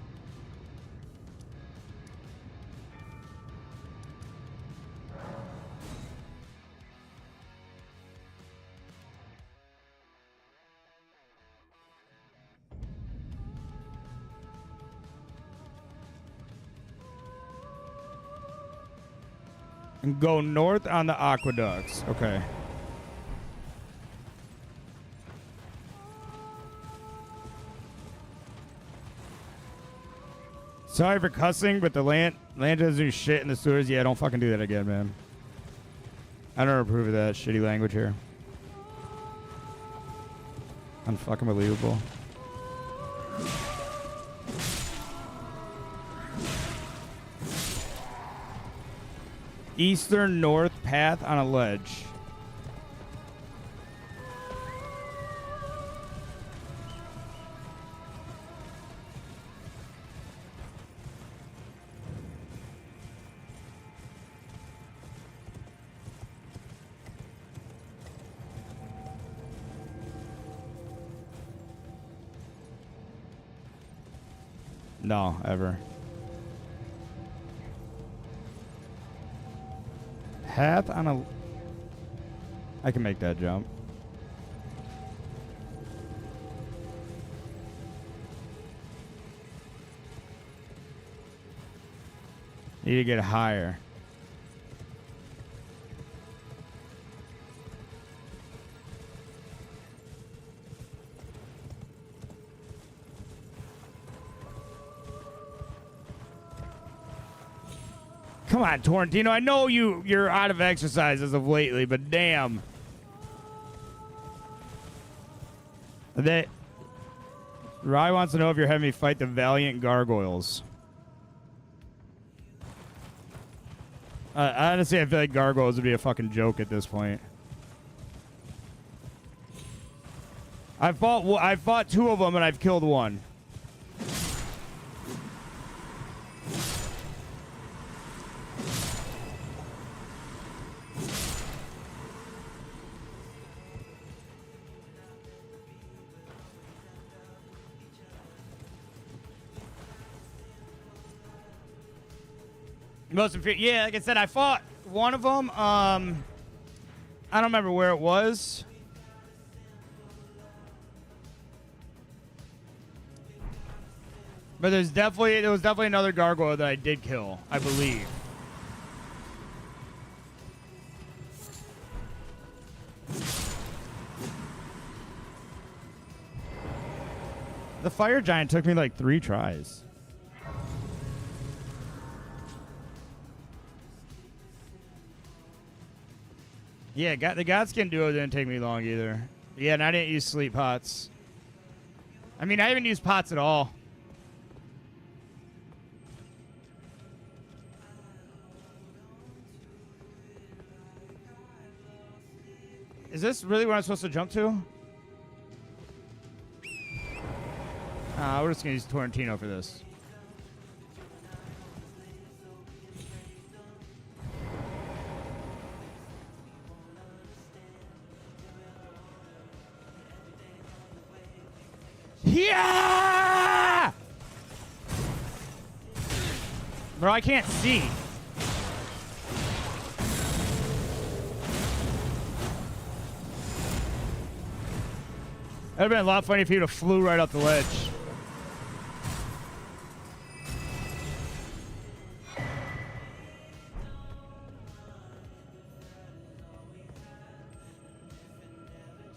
And go north on the aqueducts. Okay. Sorry for cussing, but the land doesn't do shit in the sewers. Yeah, don't fucking do that again, man. I don't approve of that shitty language here. Unfucking believable. Eastern north path on a ledge. No, ever. Path on a... I can make that jump. Need to get higher. Come on, Torrentino. I know you're out of exercise as of lately, but damn. Rye wants to know if you're having me fight the valiant gargoyles. Honestly, I feel like gargoyles would be a fucking joke at this point. I fought two of them and I've killed one. Yeah, like I said, I fought one of them. I don't remember where it was. But there was definitely another gargoyle that I did kill, I believe. The fire giant took me like 3 tries. Yeah, the Godskin duo didn't take me long either. Yeah, and I didn't use sleep pots. I mean, I haven't used pots at all. Is this really what I'm supposed to jump to? We're just going to use Torrentino for this. Yeah! Bro, I can't see. That would have been a lot funny if he would have flew right off the ledge.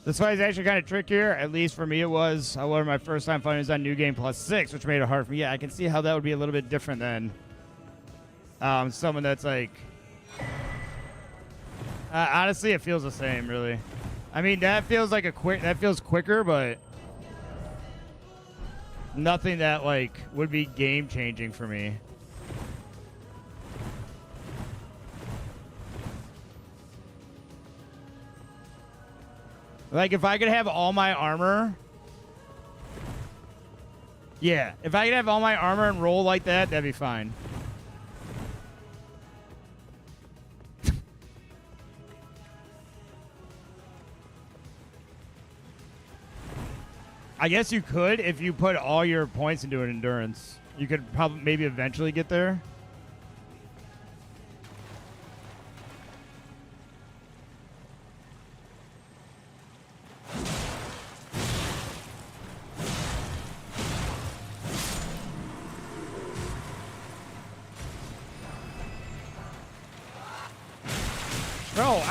This fight is actually kind of trickier. At least for me it was. However, my first time fighting was on New Game +6, which made it hard for me. Yeah, I can see how that would be a little bit different than someone that's like... honestly, it feels the same, really. I mean, that feels like that feels quicker, but nothing that like would be game-changing for me. Like, if I could have all my armor... Yeah, if I could have all my armor and roll like that, that'd be fine. I guess you could if you put all your points into an endurance. You could probably maybe eventually get there.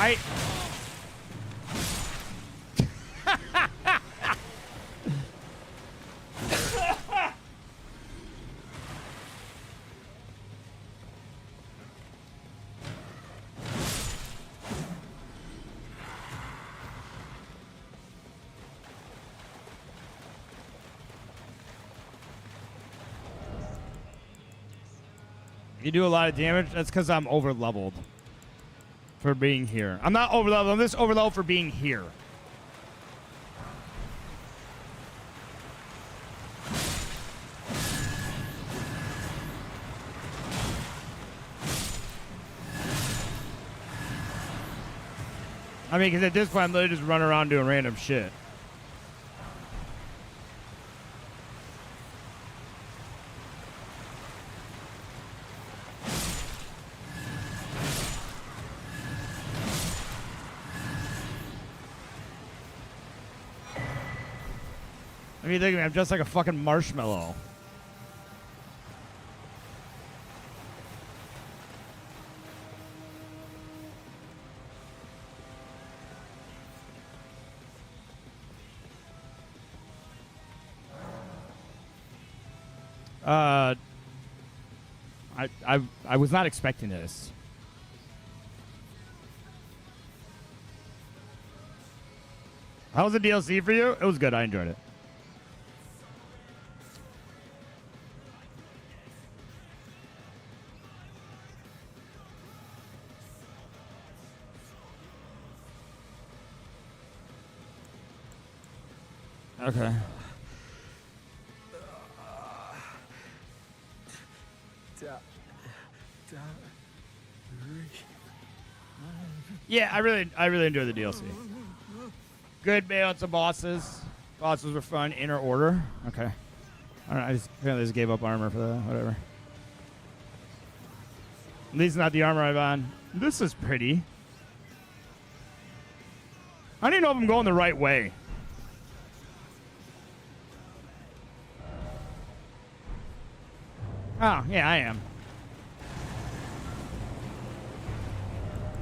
right? You do a lot of damage. That's because I'm over leveled for being here. I'm not over leveled. I'm just over leveled for being here. I mean, because at this point, I'm literally just running around doing random shit. I mean, think of me, I'm just like a fucking marshmallow. I was not expecting this. How was the DLC for you? It was good. I enjoyed it. Okay. Yeah, I really enjoyed the DLC. Good balance of bosses. Bosses were fun. Inner Order. Okay. I don't know. Apparently just gave up armor for that. Whatever. At least not the armor I've on. This is pretty. I don't even know if I'm going the right way. Oh, yeah, I am.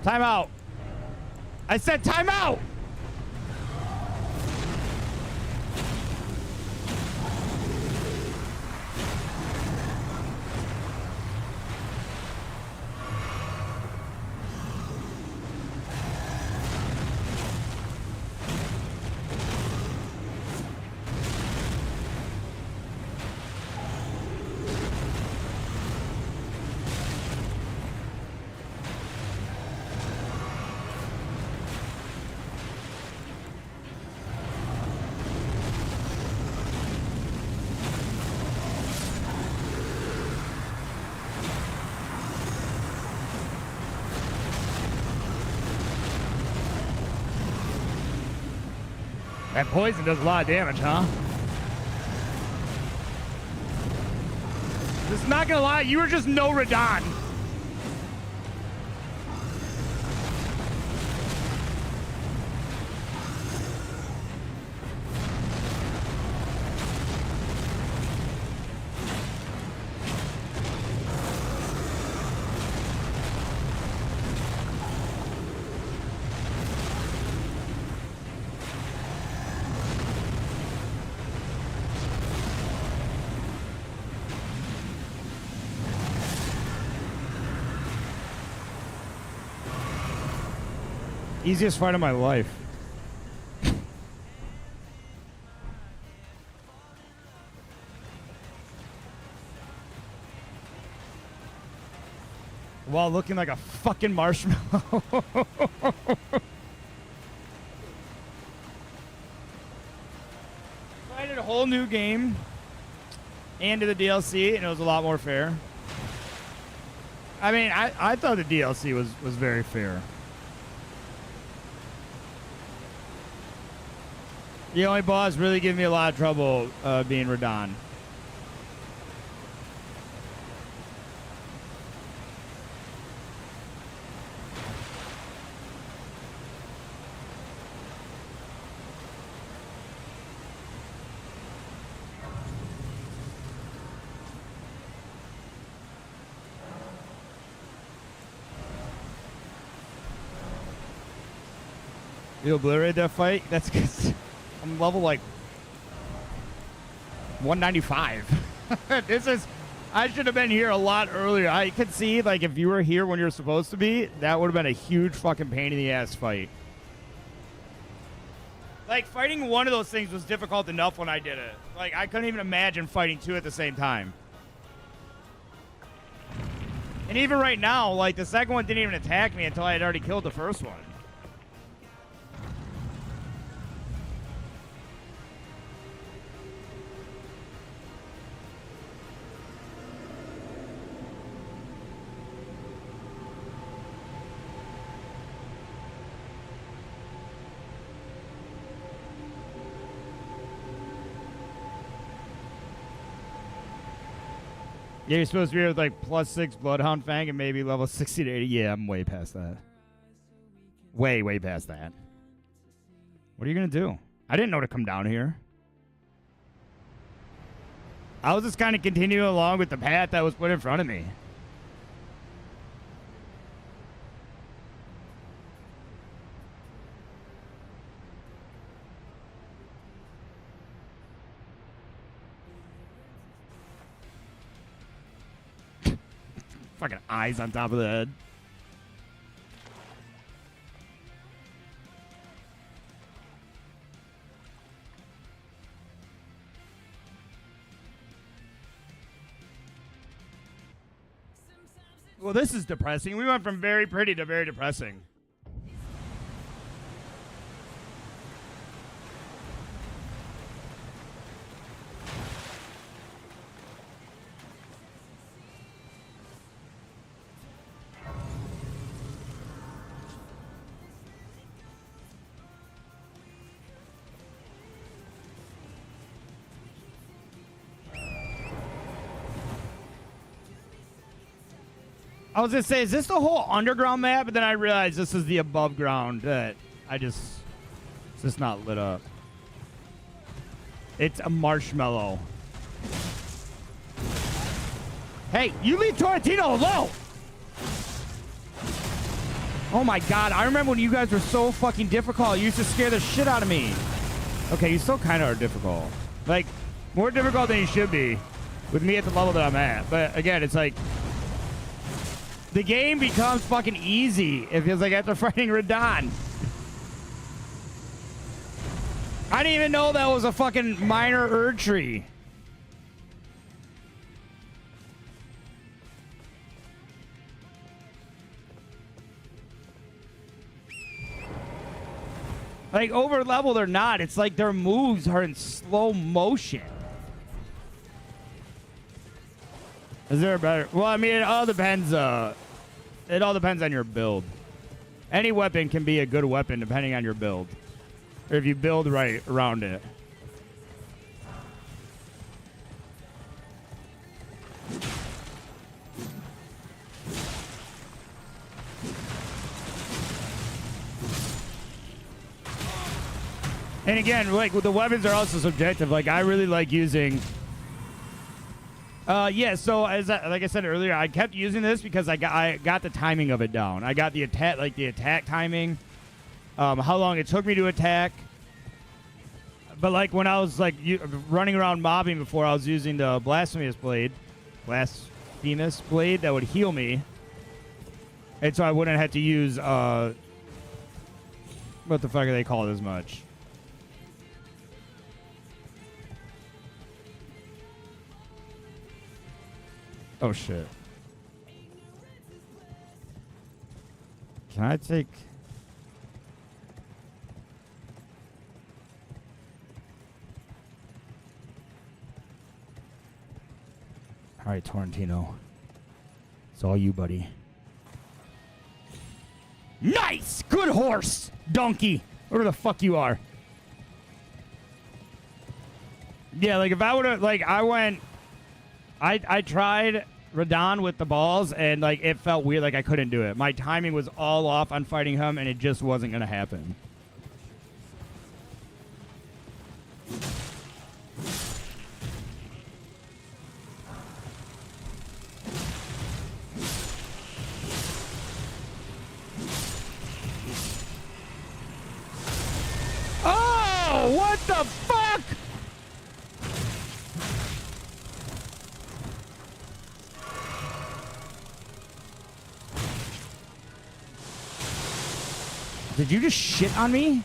Time out. I said time out. That poison does a lot of damage, huh? Just not gonna lie, you were just no RADAHN. Easiest fight of my life. While looking like a fucking marshmallow. I did a whole new game and did the DLC, and it was a lot more fair. I mean, I thought the DLC was very fair. The only boss really giving me a lot of trouble being RADAHN. You obliterated that fight? That's because I'm level like 195. This is. I should have been here a lot earlier. I could see, like, if you were here when you're supposed to be, that would have been a huge fucking pain in the ass fight. Like, fighting one of those things was difficult enough when I did it. Like, I couldn't even imagine fighting two at the same time. And even right now, like, the second one didn't even attack me until I had already killed the first one. Yeah, you're supposed to be with like +6 Bloodhound Fang and maybe level 60 to 80. Yeah, I'm way past that. Way, way past that. What are you going to do? I didn't know to come down here. I was just kind of continuing along with the path that was put in front of me. Fucking eyes on top of the head. Well, this is depressing. We went from very pretty to very depressing. I was gonna say, is this the whole underground map? But then I realized this is the above ground that it's just not lit up. It's a marshmallow. Hey, you leave Torrentino alone! Oh my god, I remember when you guys were so fucking difficult. You used to scare the shit out of me. Okay, you still kind of are difficult. Like, more difficult than you should be with me at the level that I'm at. But again, it's like, the game becomes fucking easy. It feels like after fighting RADAHN. I didn't even know that was a fucking minor Erdtree. Like, over leveled or not, it's like their moves are in slow motion. Is there a better? Well, I mean, it all depends. It all depends on your build. Any weapon can be a good weapon depending on your build, or if you build right around it. And again, like, the weapons are also subjective. Like, I really like using. Yeah, so like I said earlier, I kept using this because I got the timing of it down. I got the attack timing, how long it took me to attack. But like when I was like running around mobbing before, I was using the blasphemous blade that would heal me, and so I wouldn't have to use what the fuck are they called as much. Oh, shit. Can I take... All right, Torrentino. It's all you, buddy. Nice! Good horse! Donkey! Whatever the fuck you are. Yeah, like, if I would have... Like, I tried RADAHN with the balls, and like it felt weird, like I couldn't do it. My timing was all off on fighting him, and it just wasn't going to happen. Did you just shit on me?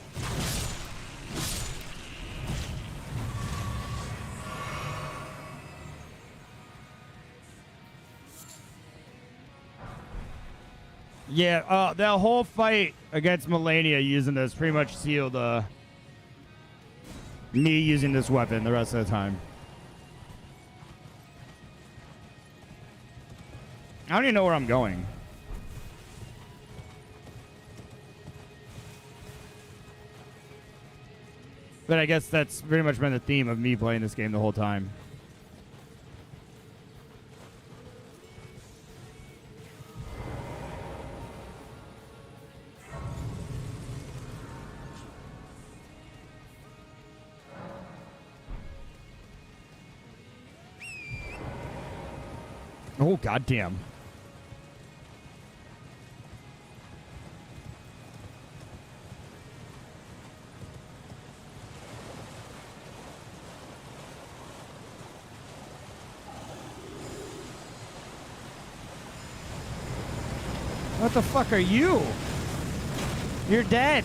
Yeah, that whole fight against Melania using this pretty much sealed me using this weapon the rest of the time. I don't even know where I'm going. But I guess that's pretty much been the theme of me playing this game the whole time. Oh, goddamn. What the fuck are you? You're dead.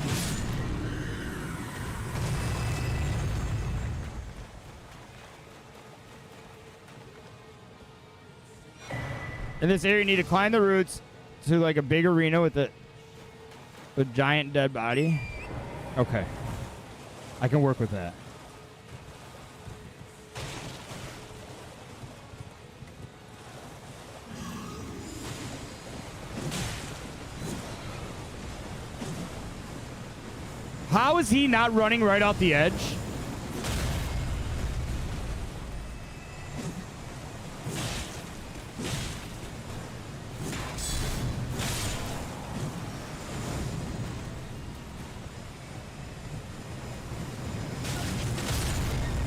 In this area, you need to climb the roots to like a big arena with a giant dead body. Okay. I can work with that. How is he not running right off the edge?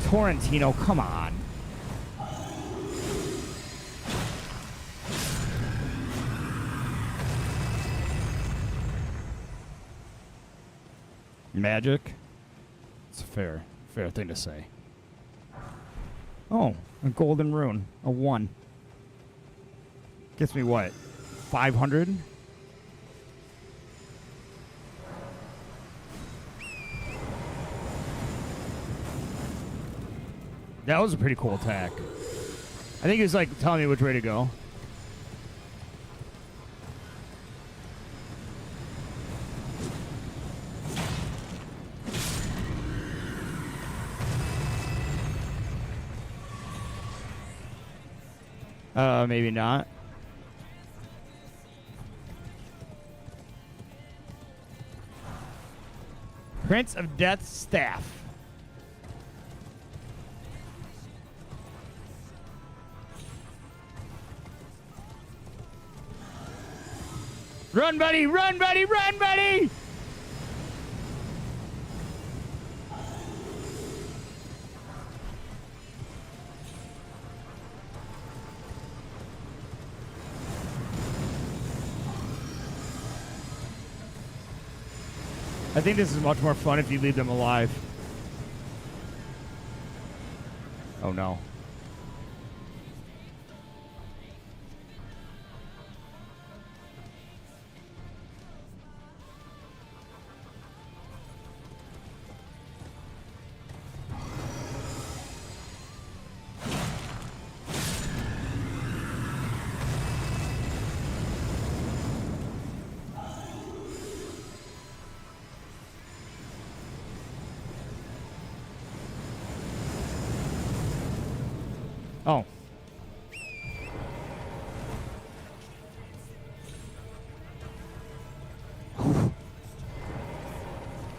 Torrentino, come on. Magic? It's a fair thing to say. Oh, a golden rune. A 1. Gets me what? 500? That was a pretty cool attack. I think he was like telling me which way to go. Maybe not. Prince of Death's Staff. Run, buddy! Run, buddy! Run, buddy! I think this is much more fun if you leave them alive. Oh no. Oh.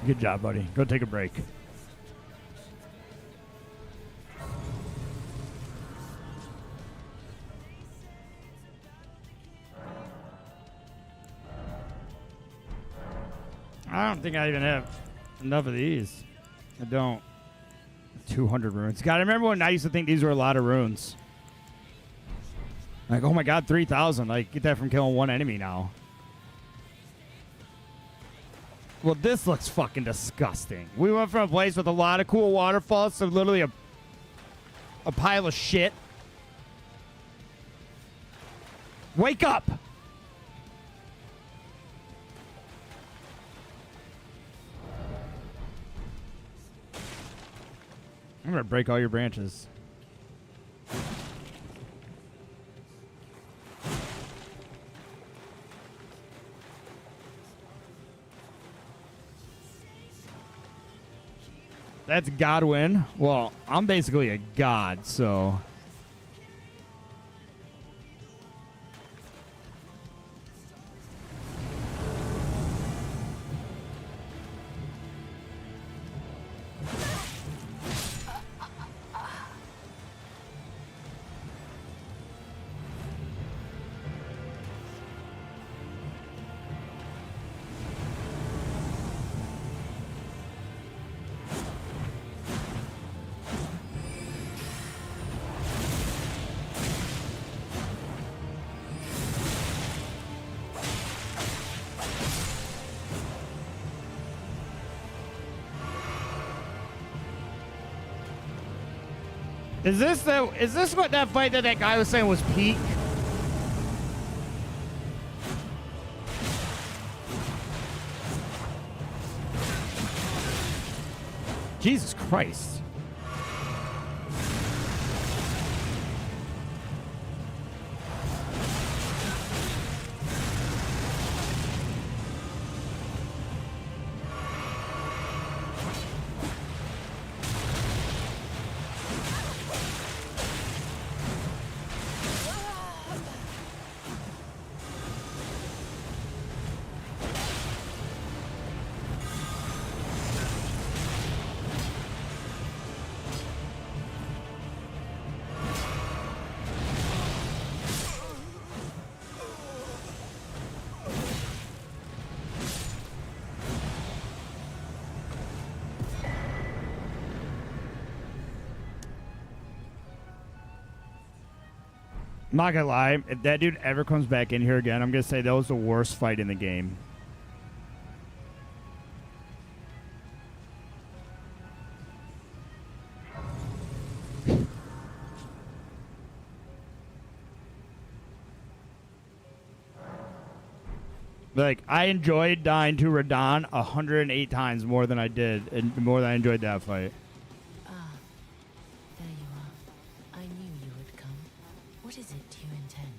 Good job, buddy. Go take a break. I don't think I even have enough of these. I don't. 200 runes. God, I remember when I used to think these were a lot of runes. Like, oh my god, 3,000. Like, get that from killing one enemy now. Well, this looks fucking disgusting. We went from a place with a lot of cool waterfalls to literally a pile of shit. Wake up! I'm gonna break all your branches. That's Godwin. Well, I'm basically a god, so. Is this what that fight that guy was saying was peak? Jesus Christ. I'm not gonna lie, if that dude ever comes back in here again, I'm gonna say that was the worst fight in the game. Like, I enjoyed dying to RADAHN 108 times more than I did, and more than I enjoyed that fight. Ah, there you are. I knew you would come. What is it you intend?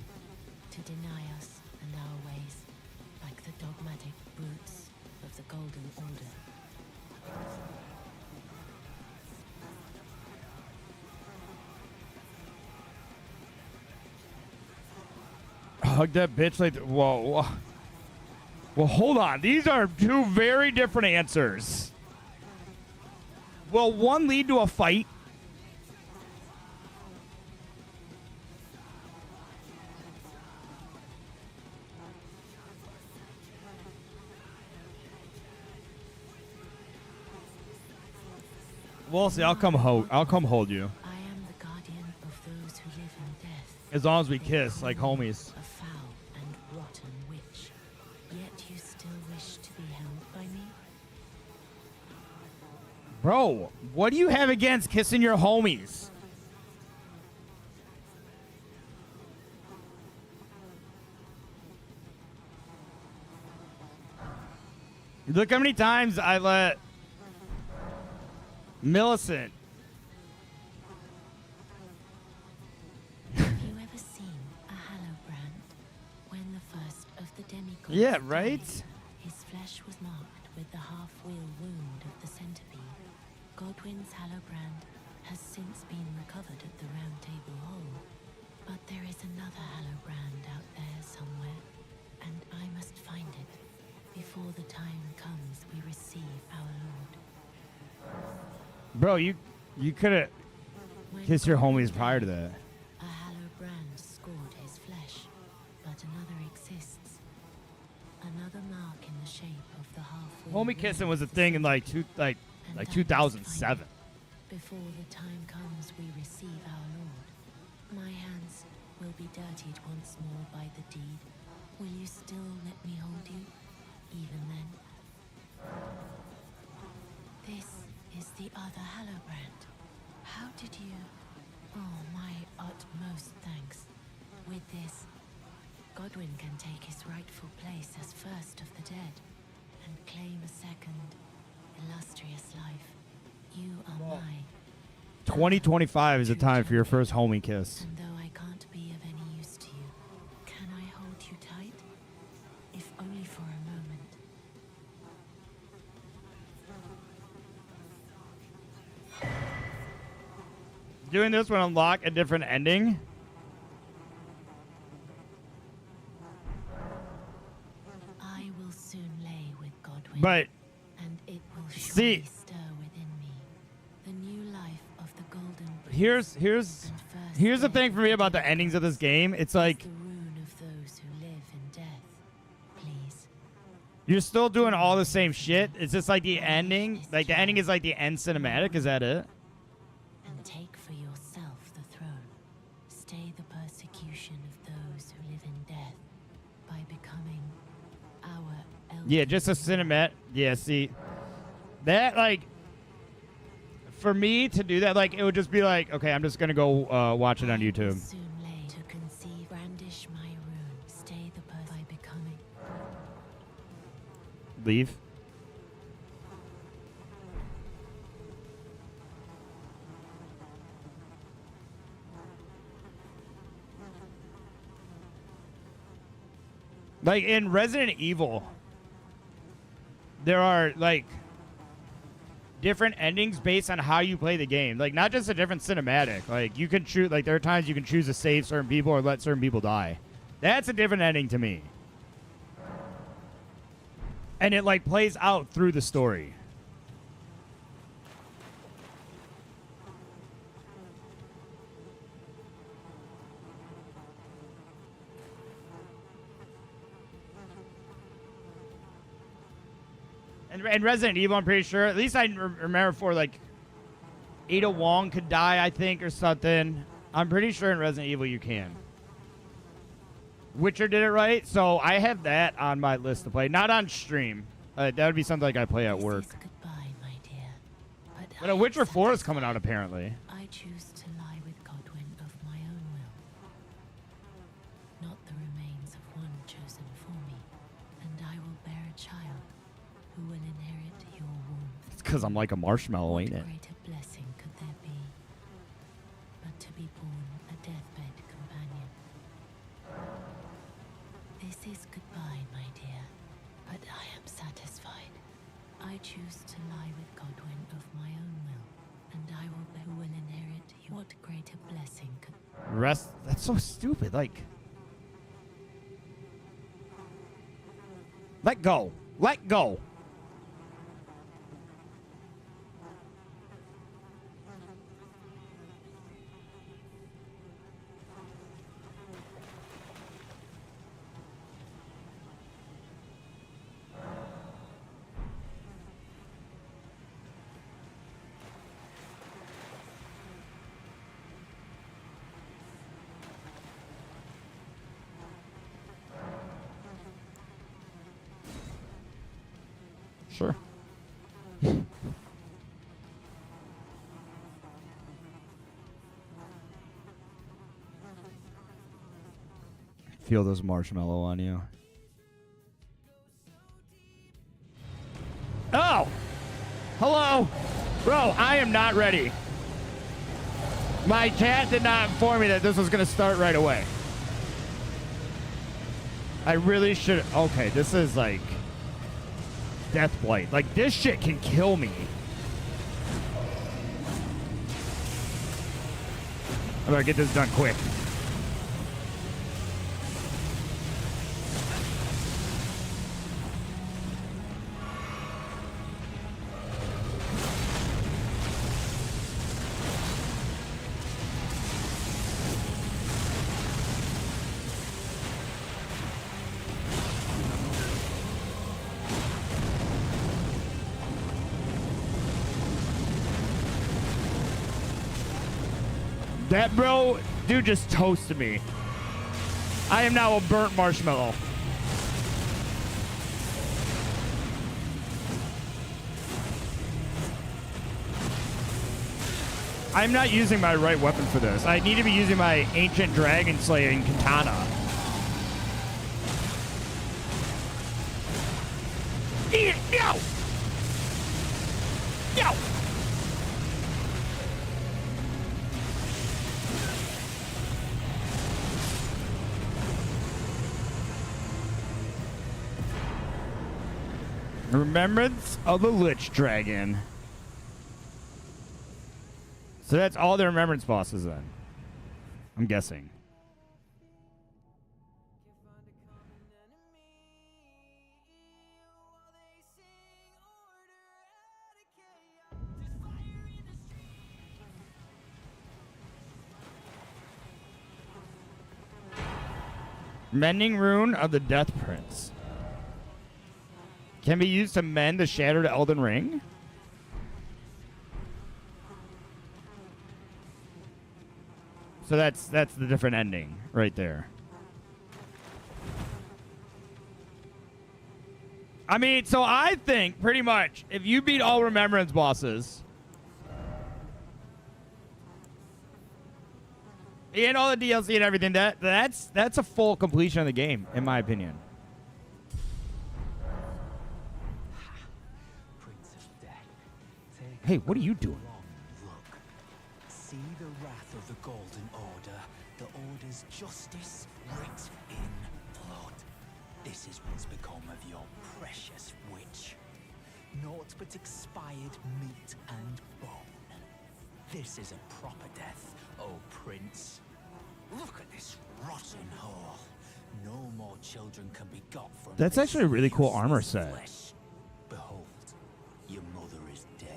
To deny us and our ways, like the dogmatic brutes of the Golden Order? Hug that bitch like, whoa. Well, hold on. These are two very different answers. Will one lead to a fight? We'll see. I'll come hold you. I am the guardian of those who live in death. As long as we kiss like homies. A foul and rotten witch. Yet you still wish to be held by me? Bro, what do you have against kissing your homies? Look how many times I let Millicent. Have you ever seen a Hallowbrand? When the first of the demigods Yeah, right? died, his flesh was marked with the half-wheel wound of the centipede. Godwin's Hallowbrand has since been recovered at the Round Table Hall. But there is another Hallowbrand out there somewhere, and I must find it before the time comes we receive our Lord. Bro, you could have kissed your homies prior to that. A Hallowbrand scored his flesh, but another exists. Another mark in the shape of the half-wheel Homie kissing was a thing in like 2007. Before the time comes we receive our Lord, my hands will be dirtied once more by the deed. Will you still let me hold you, even then? This is the other Hallowbrand. How did you... Oh, my utmost thanks. With this, Godwin can take his rightful place as first of the dead, and claim a second, illustrious life. You are my 2025 is the time for your first homie kiss. And though I can't be of any use to you, can I hold you tight? If only for a moment. Doing this would unlock a different ending. I will soon lay with Godwin. But and it will see, surely stir within me the new life of the golden here's the thing for me about the endings of this game. It's like the rune of those who live in death. Please. you're still doing all the same shit. It's just like the ending. Like the ending is like the end cinematic. Is that it? And take for yourself the throne. Stay the persecution of those who live in death by becoming our elder. Yeah, just a cinematic. Yeah, see, that like for me to do that, like it would just be like, okay, I'm just gonna go watch it on YouTube. Soon lay to conceive, brandish my rune. Stay the by becoming. Leave. Like in Resident Evil, there are like different endings based on how you play the game. Like not just a different cinematic. Like you can choose. Like there are times you can choose to save certain people or let certain people die. That's a different ending to me. And it like plays out through the story. And Resident Evil, I'm pretty sure. At least I remember for like Ada Wong could die, I think, or something. I'm pretty sure in Resident Evil you can. Witcher did it right, so I have that on my list to play. Not on stream. That would be something like I play at work. Goodbye, my dear. But a Witcher 4 is coming out apparently. I choose to lie with Godwin of my own will, not the remains of one chosen for me, and I will bear a child who will inherit your womb. It's because I'm like a marshmallow, ain't it? What greater blessing could there be but to be born a deathbed companion? This is goodbye, my dear, but I am satisfied. I choose to lie with Godwin of my own will, and I will inherit you. What greater blessing could... Rest. That's so stupid. Like, let go. Let go. Sure. Feel this marshmallow on you. Oh! Hello! Bro, I am not ready. My chat did not inform me that this was going to start right away. I really should... Okay, this is like... Death Blight. Like, this shit can kill me. I better get this done quick. That bro, dude just toasted me. I am now a burnt marshmallow. I'm not using my right weapon for this. I need to be using my ancient dragon slaying katana. Eat it! No! No! Remembrance of the Lich Dragon. So that's all the remembrance bosses then. I'm guessing. Mending Rune of the Death Prince. Can be used to mend the Shattered Elden Ring. So that's the different ending right there. I mean, so I think pretty much if you beat all Remembrance bosses and all the DLC and everything, that's a full completion of the game, in my opinion. Hey, what are you doing? Look, see the wrath of the Golden Order, the Order's justice writ in blood. This is what's become of your precious witch. Naught but expired meat and bone. This is a proper death, O Prince. Look at this rotten hole. No more children can be got from That's this actually a really cool useless armor set. flesh. Behold, your mother is dead.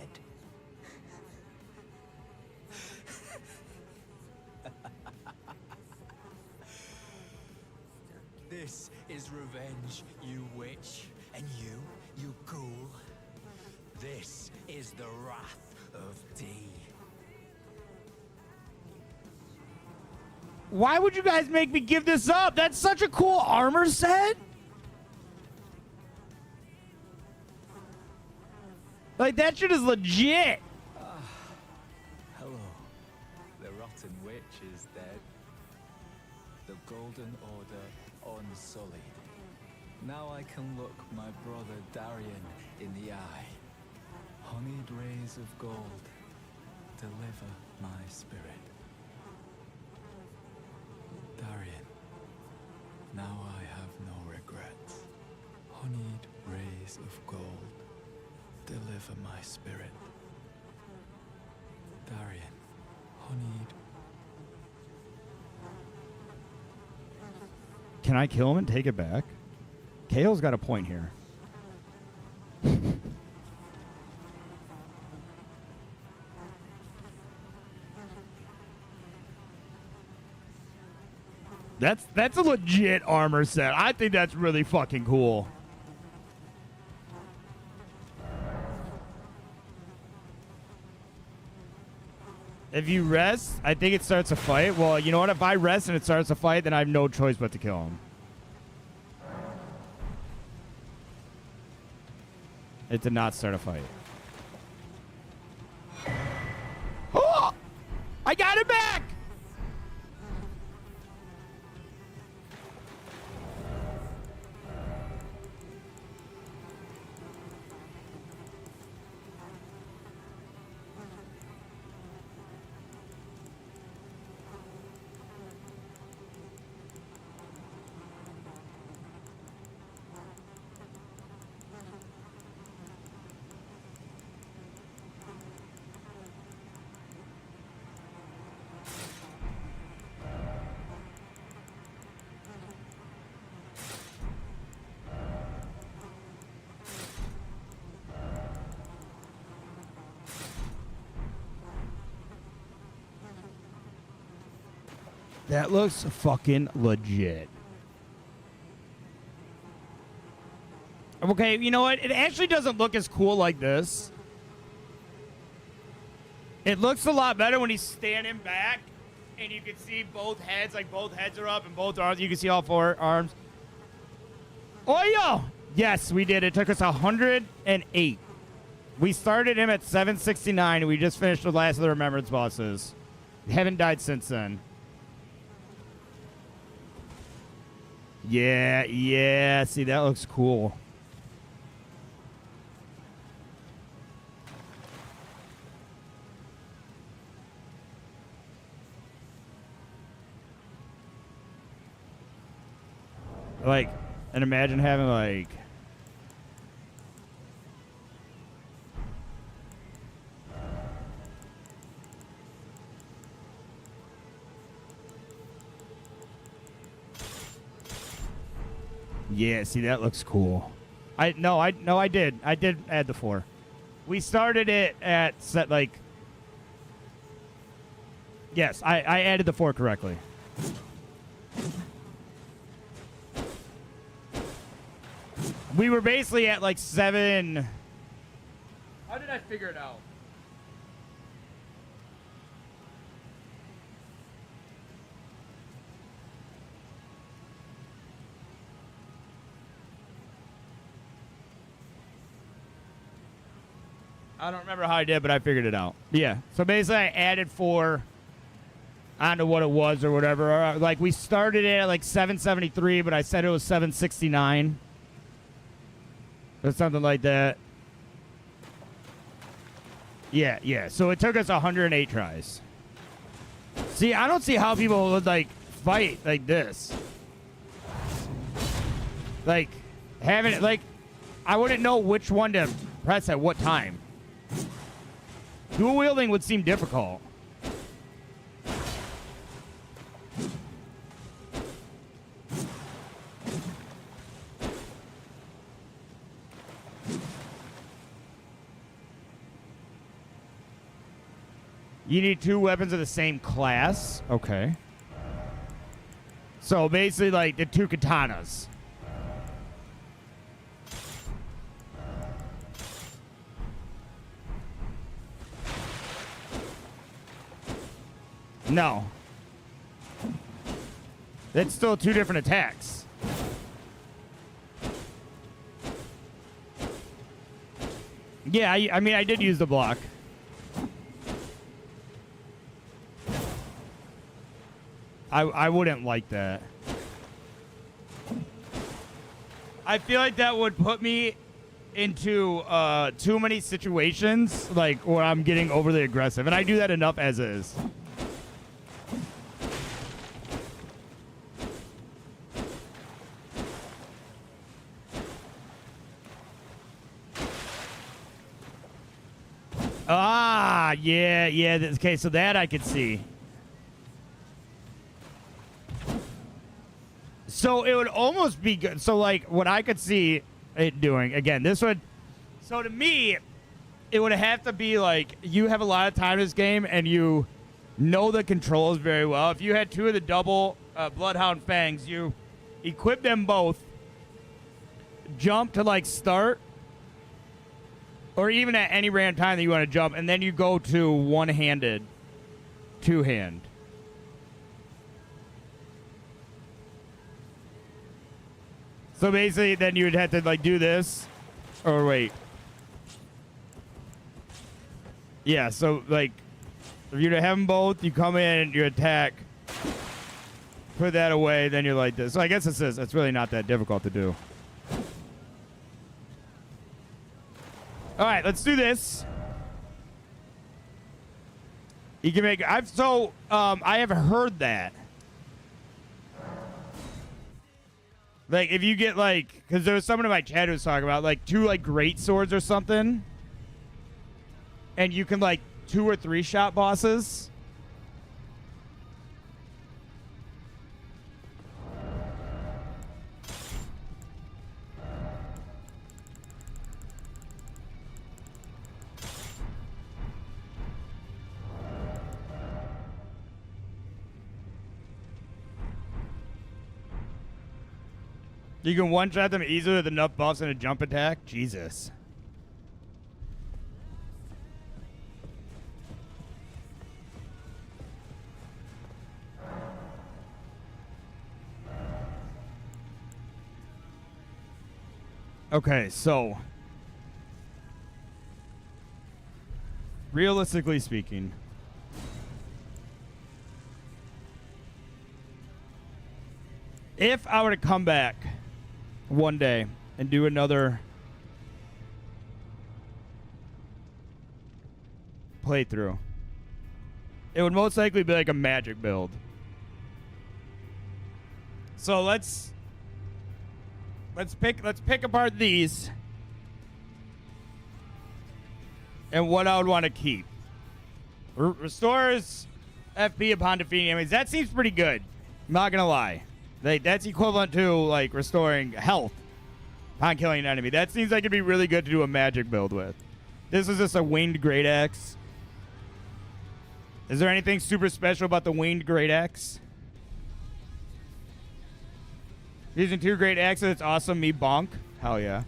This is revenge, you witch, and you ghoul. This is the wrath of D. Why would you guys make me give this up? That's such a cool armor set. Like, that shit is legit. Hello. The rotten witch is dead. The Golden Order unsullied. Now I can look my brother Darian in the eye. Honeyed rays of gold deliver my spirit. Darian, now I have no regrets. Honeyed rays of gold deliver my spirit. Darian, honeyed. Can I kill him and take it back? Kale's got a point here. That's a legit armor set. I think that's really fucking cool. If you rest, I think it starts a fight. Well, you know what? If I rest and it starts a fight, then I have no choice but to kill him. It did not start a fight. Oh! I got it back! That looks fucking legit. Okay, you know what? It actually doesn't look as cool like this. It looks a lot better when he's standing back and you can see both heads, like both heads are up and both arms. You can see all four arms. Oh, yo! Yes, we did. It took us 108. We started him at 769 and we just finished the last of the Remembrance bosses. We haven't died since then. Yeah, see, that looks cool. Like, and imagine having, like, Yeah, see, that looks cool. I did add the 4. We started it at set like. Yes, I added the 4 correctly. We were basically at like 7. How did I figure it out? I don't remember how I did, but I figured it out. Yeah. So basically, I added 4 onto what it was or whatever. Like, we started it at like 773, but I said it was 769. Or something like that. Yeah, yeah. So it took us 108 tries. See, I don't see how people would, like, fight like this. Like, having it, like, I wouldn't know which one to press at what time. Dual wielding would seem difficult. You need 2 weapons of the same class. Okay. So basically, like, the 2 katanas. No. That's still 2 different attacks. Yeah, I mean, I did use the block. I wouldn't like that. I feel like that would put me into too many situations, like, where I'm getting overly aggressive. And I do that enough as is. Ah, yeah, yeah. Okay, so that I could see. So it would almost be good. So, like, what I could see it doing, again, this would... So to me, it would have to be, like, you have a lot of time in this game, and you know the controls very well. If you had 2 of the double Bloodhound Fangs, you equip them both, jump to, like, start, or even at any random time that you want to jump, and then you go to one-handed, 2-hand. So basically, then you would have to, like, do this. Or wait. Yeah, so, like, if you have them both, you come in, you attack, put that away, then you're like this. So I guess it's really not that difficult to do. All right, let's do this. You can make... I have heard that. Like, if you get, like... Because there was someone in my chat who was talking about, like, 2, like, great swords or something. And you can, like, 2 or 3 shot bosses. You can one-shot them easily with enough buffs and a jump attack? Jesus. Okay, so... realistically speaking... if I were to come back... one day and do another playthrough, it would most likely be like a magic build. So let's pick apart these and what I would want to keep. Restores FP upon defeating enemies. That seems pretty good. I'm not gonna lie. That's equivalent to like restoring health upon killing an enemy. That seems like it'd be really good to do a magic build with. This is just a winged great axe. Is there anything super special about the winged great axe? Using 2 great axes, it's awesome. Me bonk. Hell yeah.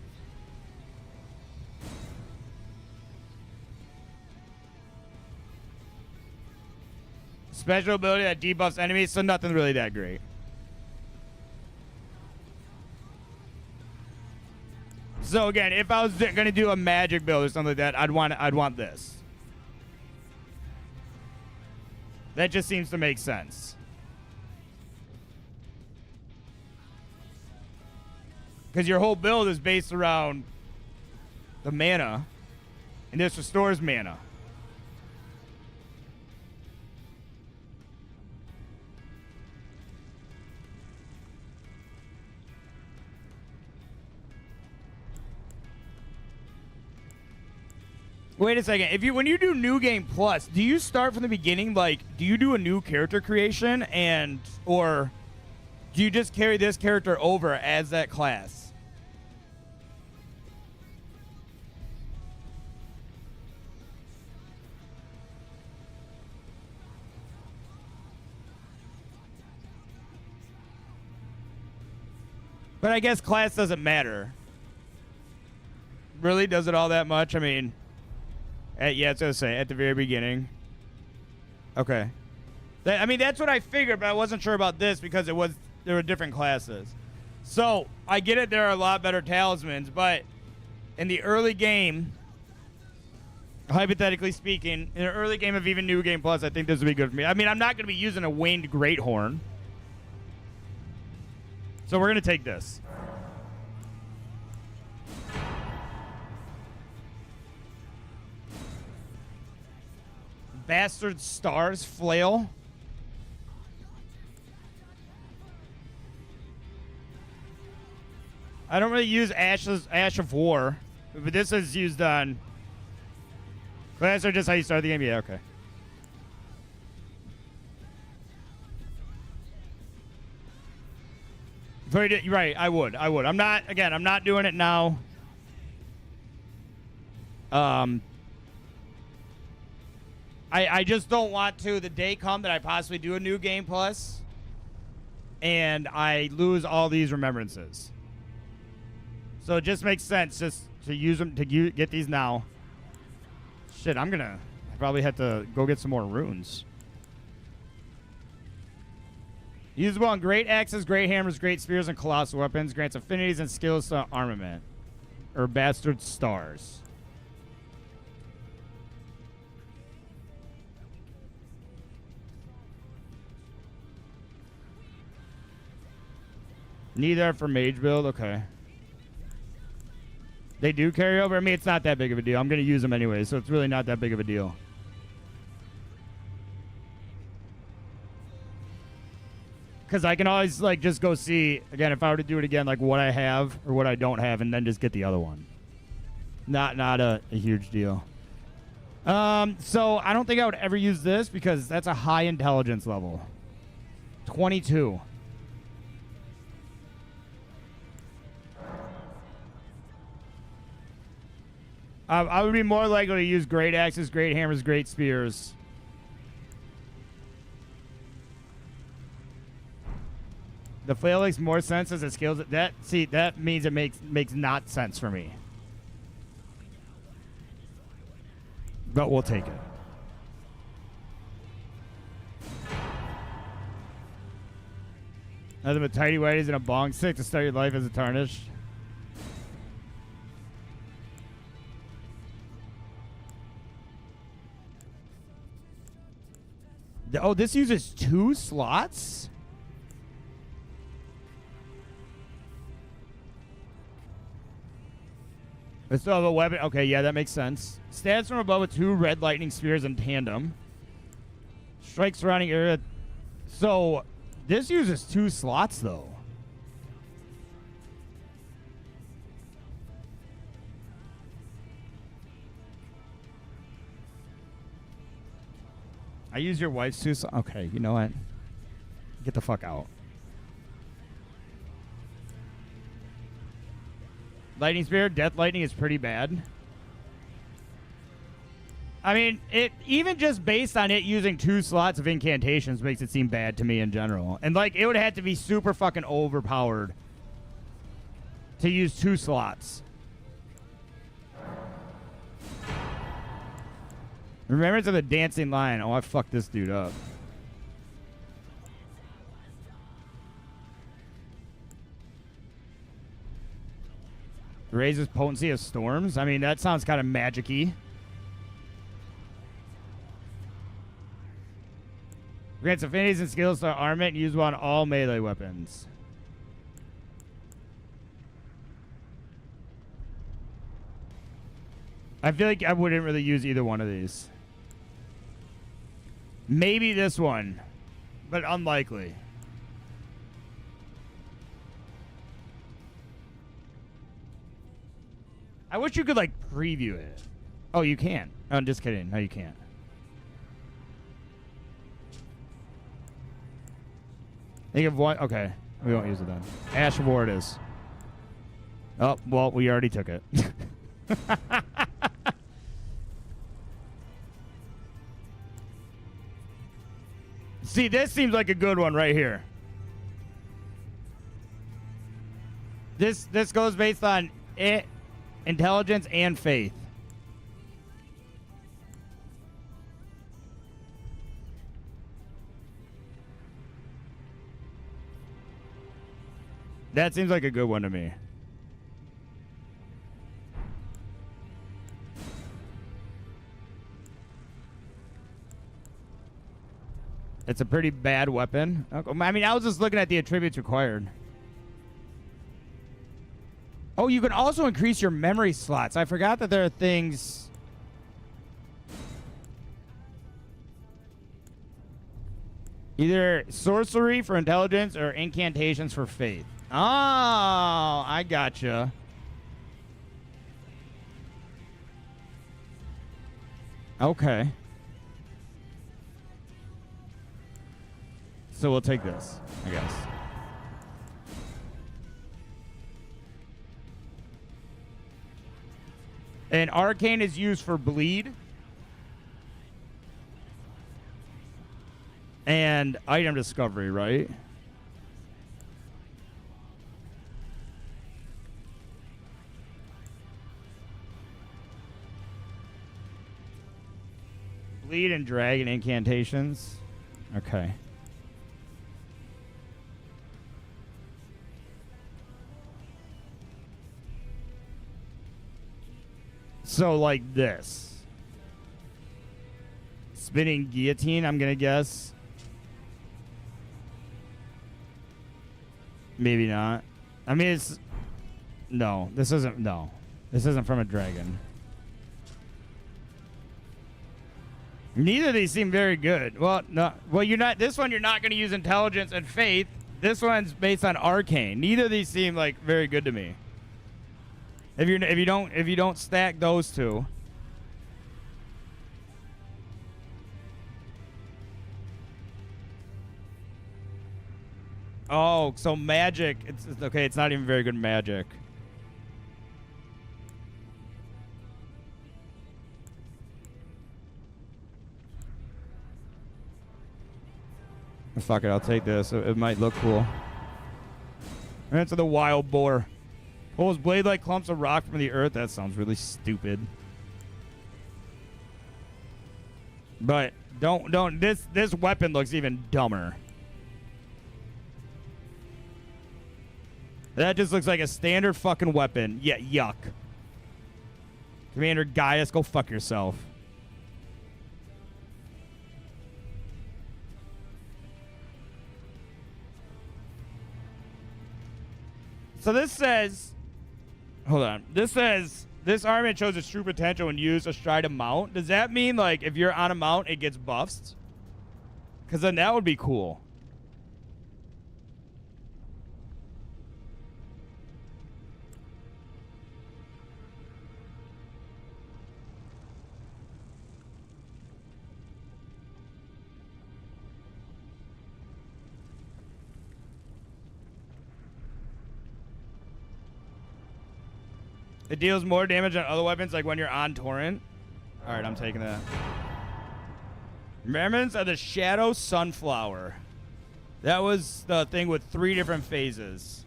Special ability that debuffs enemies, so nothing really that great. So again, if I was gonna do a magic build or something like that, I'd want this. That just seems to make sense. Because your whole build is based around the mana, and this restores mana. Wait a second. When you do New Game Plus, do you start from the beginning? Like, do you do a new character creation, or do you just carry this character over as that class? But I guess class doesn't matter. Really? Does it all that much? I mean... yeah, it's gonna say at the very beginning. Okay. I mean, that's what I figured, but I wasn't sure about this because there were different classes. So I get it. There are a lot better talismans, but in the early game, hypothetically speaking, in the early game of even New Game Plus, I think this would be good for me. I mean, I'm not gonna be using a winged great horn, so we're gonna take this. Bastard Stars Flail. I don't really use Ash of War, but this is used on class or just how you start the game. Yeah, okay. Right, I would. I'm not doing it now. I just don't want to the day come that I possibly do a New Game Plus and I lose all these remembrances. So it just makes sense just to use them to get these now. Shit, I probably have to go get some more runes. Usable on great axes, great hammers, great spears, and colossal weapons. Grants affinities and skills to armament. Or bastard stars. Neither for mage build. Okay. They do carry over. I mean, it's not that big of a deal. I'm going to use them anyway, so it's really not that big of a deal. Because I can always, like, just go see, again, if I were to do it again, like, what I have or what I don't have, and then just get the other one. Not a huge deal. So I don't think I would ever use this because that's a high intelligence level. 22. I would be more likely to use great axes, great hammers, great spears. The flail makes more sense as it scales. That means it makes not sense for me. But we'll take it. Nothing but tidy whities and a bong stick to start your life as a tarnished. Oh, this uses 2 slots? I still have a weapon. Okay, yeah, that makes sense. Stats from above with 2 red lightning spears in tandem. Strike surrounding area. So, this uses 2 slots, though. I use your wife's 2 slots. Okay, you know what? Get the fuck out. Lightning Spear, Death Lightning is pretty bad. I mean, it even just based on it using 2 slots of incantations makes it seem bad to me in general. And like, it would have to be super fucking overpowered to use 2 slots. Remembrance of the Dancing Lion. Oh, I fucked this dude up. Raises potency of storms. I mean, that sounds kind of magic-y. Grants affinities and skills to armament usable on all melee weapons. I feel like I wouldn't really use either one of these. Maybe this one, but unlikely. I wish you could, like, preview it. Oh, you can. Oh, I'm just kidding. No, you can't. Think of one. Okay. We won't use it then. Ash of War it is. Oh, well, we already took it. See, this seems like a good one right here. This goes based on it, intelligence and faith. That seems like a good one to me. It's a pretty bad weapon. I mean, I was just looking at the attributes required. Oh, you can also increase your memory slots. I forgot that there are things. Either sorcery for intelligence or incantations for faith. Oh, I gotcha. Okay. So we'll take this, I guess. And Arcane is used for bleed. And item discovery, right? Bleed and dragon incantations. Okay. So, like this. Spinning guillotine, I'm going to guess. Maybe not. I mean, it's... No, this isn't... No. This isn't from a dragon. Neither of these seem very good. Well, no. Well, you're not... This one, you're not going to use intelligence and faith. This one's based on arcane. Neither of these seem, like, very good to me. If you don't stack those two. Oh, so magic. It's okay. It's not even very good magic. Fuck it. I'll take this. It might look cool. Answer the wild boar. Pulls blade like clumps of rock from the earth. That sounds really stupid. But don't. This weapon looks even dumber. That just looks like a standard fucking weapon. Yeah, yuck. Commander Gaius, go fuck yourself. So this says... Hold on. This says, this armament shows its true potential when used astride a mount. Does that mean, like, if you're on a mount, it gets buffed? Because then that would be cool. It deals more damage on other weapons, like when you're on torrent. All right, I'm taking that. Remembrance of the Shadow Sunflower. That was the thing with 3 different phases.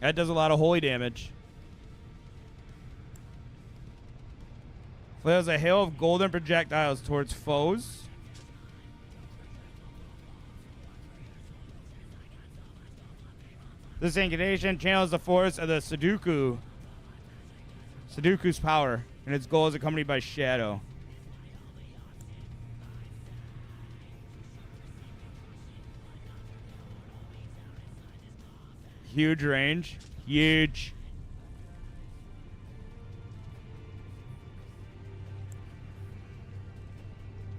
That does a lot of holy damage. Flails a hail of golden projectiles towards foes. This incantation channels the force of the Sudoku's power, and its goal is accompanied by shadow. Huge range. Huge.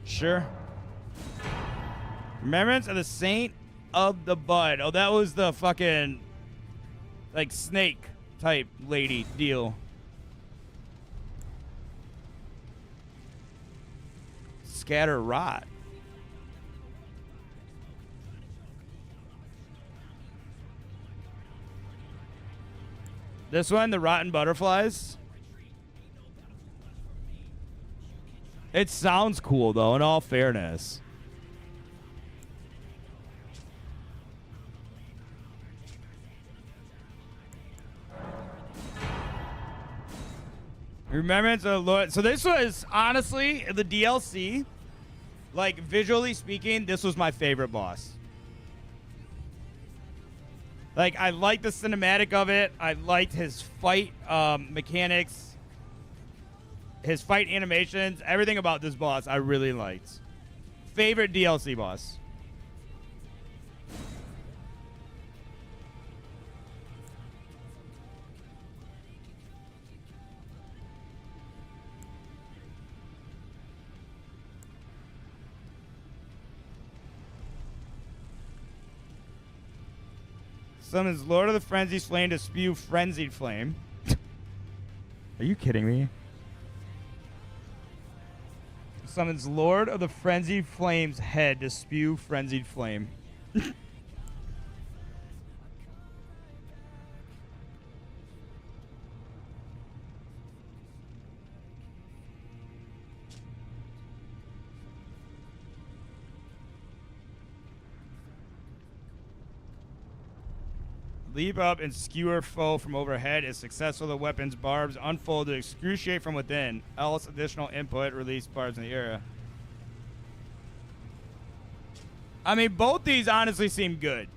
Sure. Remembrance of the Saint of the Bud. Oh, that was the fucking, like, snake type lady deal. Scatter Rot. This one, the Rotten Butterflies. It sounds cool, though, in all fairness. Remembrance of the Lord. So this was, honestly, the DLC, like, visually speaking, this was my favorite boss. Like, I liked the cinematic of it. I liked his fight mechanics. His fight animations. Everything about this boss I really liked. Favorite DLC boss. Summons Lord of the Frenzied Flame to spew Frenzied Flame. Are you kidding me? Summons Lord of the Frenzied Flame's head to spew Frenzied Flame. Leap up and skewer foe from overhead. If successful, the weapon's barbs unfold to excruciate from within. Else, additional input, release barbs in the area. I mean, both these honestly seem good.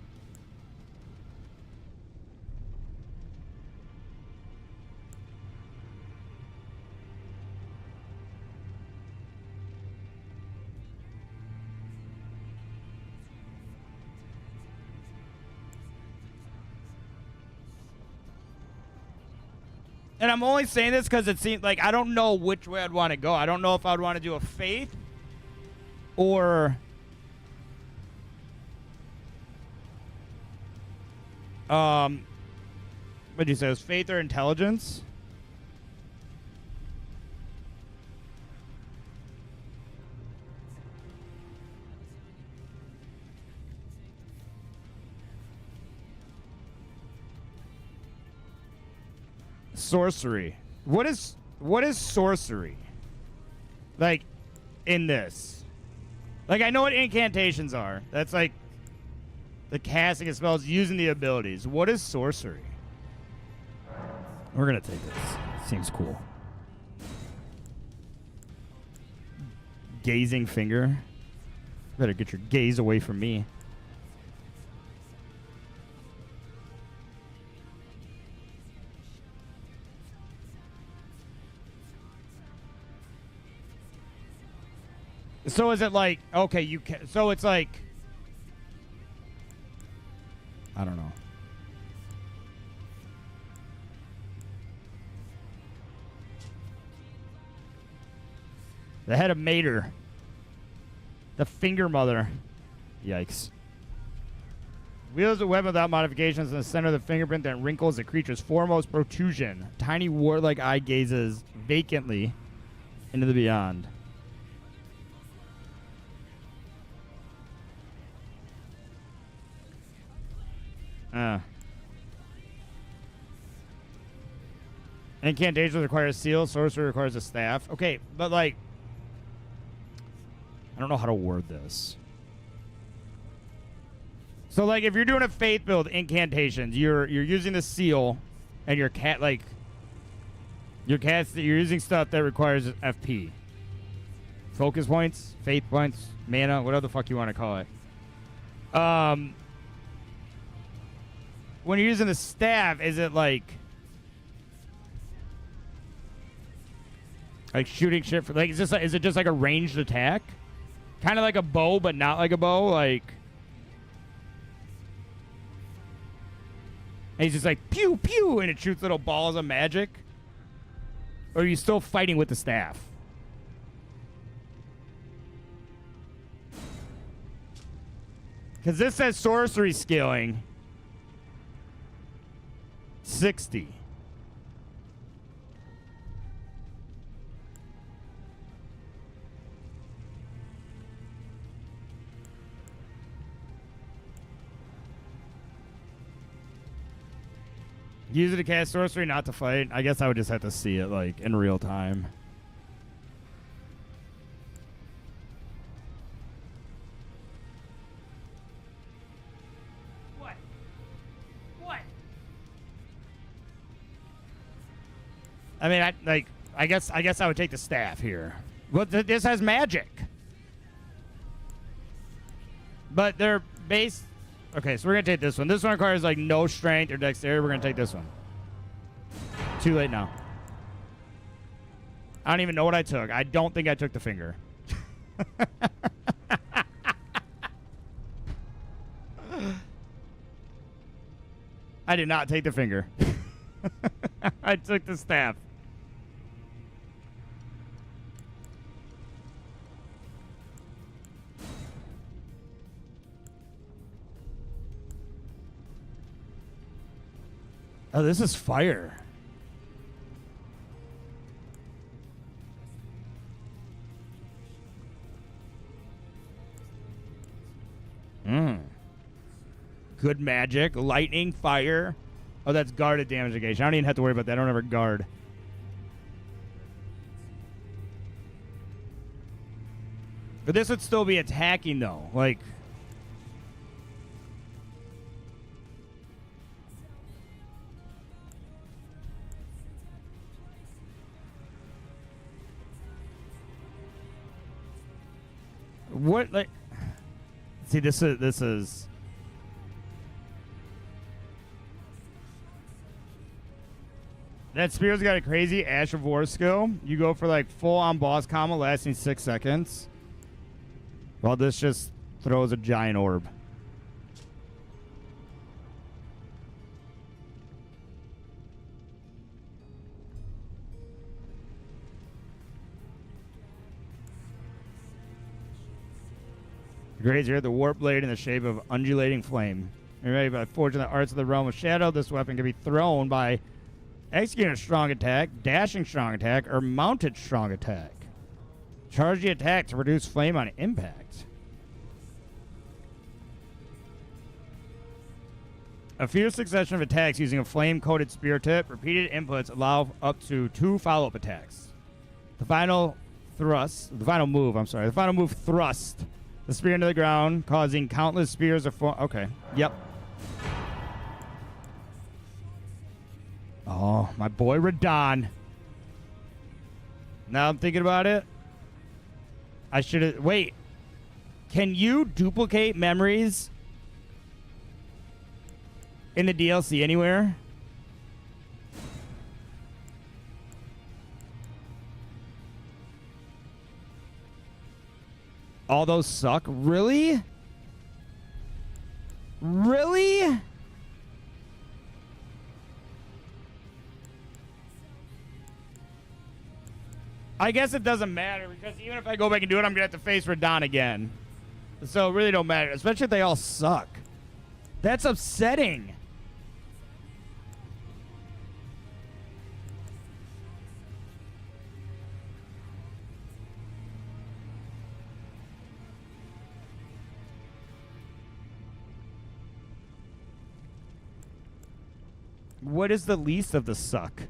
And I'm only saying this because it seems like I don't know which way I'd want to go. I don't know if I'd want to do a faith or what'd you say? It was faith or intelligence? Sorcery. What is sorcery? Like, in this. Like, I know what incantations are. That's like the casting of spells using the abilities. What is sorcery? We're gonna take this. Seems cool. Gazing finger. Better get your gaze away from me. So is it like, okay, you can, so it's like, I don't know. The head of Mater. The finger mother. Yikes. Wields a weapon without modifications in the center of the fingerprint that wrinkles the creature's foremost protrusion. Tiny warlike eye gazes vacantly into the beyond. Incantation requires seal. Sorcery requires a staff. Okay, but like, I don't know how to word this. So like, if you're doing a faith build, incantations, you're using the seal, and your cat like, you're using stuff that requires FP, focus points, faith points, mana, whatever the fuck you want to call it. When you're using the staff, is it like shooting shit for, like, is it just like a ranged attack? Kind of like a bow, but not like a bow, like. And he's just like pew pew, and it shoots little balls of magic. Or are you still fighting with the staff? Because this says sorcery scaling 60. Use it to cast sorcery, not to fight. I guess I would just have to see it like in real time. What? I mean, I guess I would take the staff here. Well, this has magic. But they're based. Okay, so we're going to take this one. This one requires, like, no strength or dexterity. We're going to take this one. Too late now. I don't even know what I took. I don't think I took the finger. I did not take the finger. I took the staff. Oh, this is fire. Good magic. Lightning, fire. Oh, that's guarded damage negation. I don't even have to worry about that. I don't ever guard. But this would still be attacking, though. Like... What, like... See, this is... That spear's got a crazy Ash of War skill. You go for, like, full-on boss combo lasting 6 seconds. While this just throws a giant orb. Grazer, the warp blade in the shape of undulating flame. Ready by forging the arts of the realm of shadow, this weapon can be thrown by executing a strong attack, dashing strong attack, or mounted strong attack. Charge the attack to reduce flame on impact. A fierce succession of attacks using a flame-coated spear tip. Repeated inputs allow up to 2 follow-up attacks. The final move thrust the spear into the ground, causing countless spears of okay. Yep. Oh, my boy RADAHN. Now I'm thinking about it. I should have... Wait. Can you duplicate memories in the DLC anywhere? All those suck? Really? Really? I guess it doesn't matter, because even if I go back and do it, I'm going to have to face RADAHN again. So it really don't matter, especially if they all suck. That's upsetting. What is the least of the suck?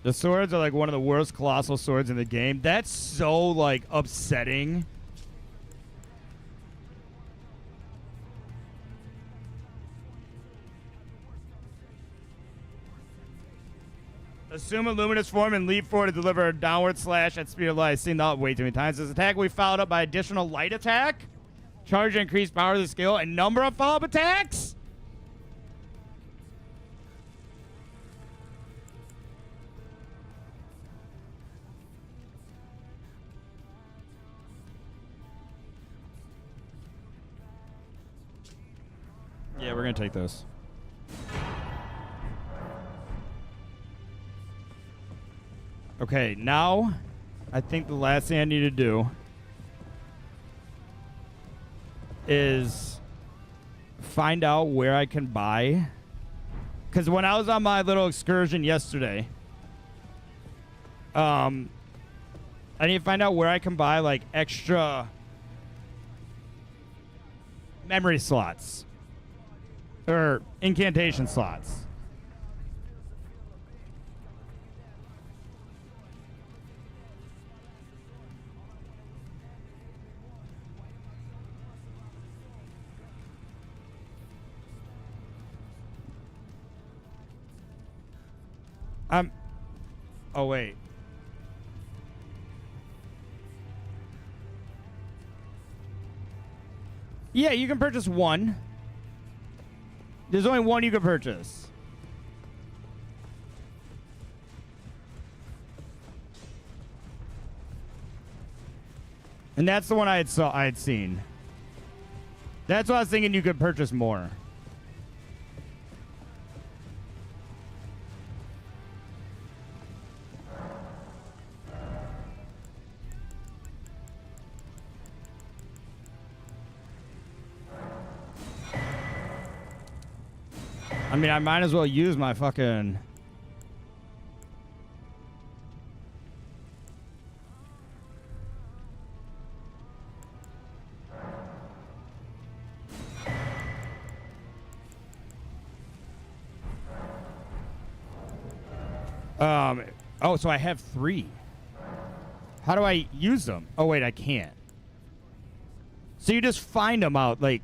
The swords are like one of the worst colossal swords in the game. That's so like upsetting. Assume a luminous form and leap forward to deliver a downward slash at speed of light. I've seen that way too many times. This attack will be followed up by additional light attack. Charge and increased power of the skill and number of follow-up attacks. Yeah, we're gonna take those. Okay, now I think the last thing I need to do is find out where I can buy. Because when I was on my little excursion yesterday, I need to find out where I can buy like extra memory slots or incantation slots. Oh, wait. Yeah, you can purchase one. There's only one you can purchase. And that's the one I had seen. That's what I was thinking you could purchase more. I mean, I might as well use my fucking... Oh, so I have 3. How do I use them? Oh, wait, I can't. So you just find them out, like...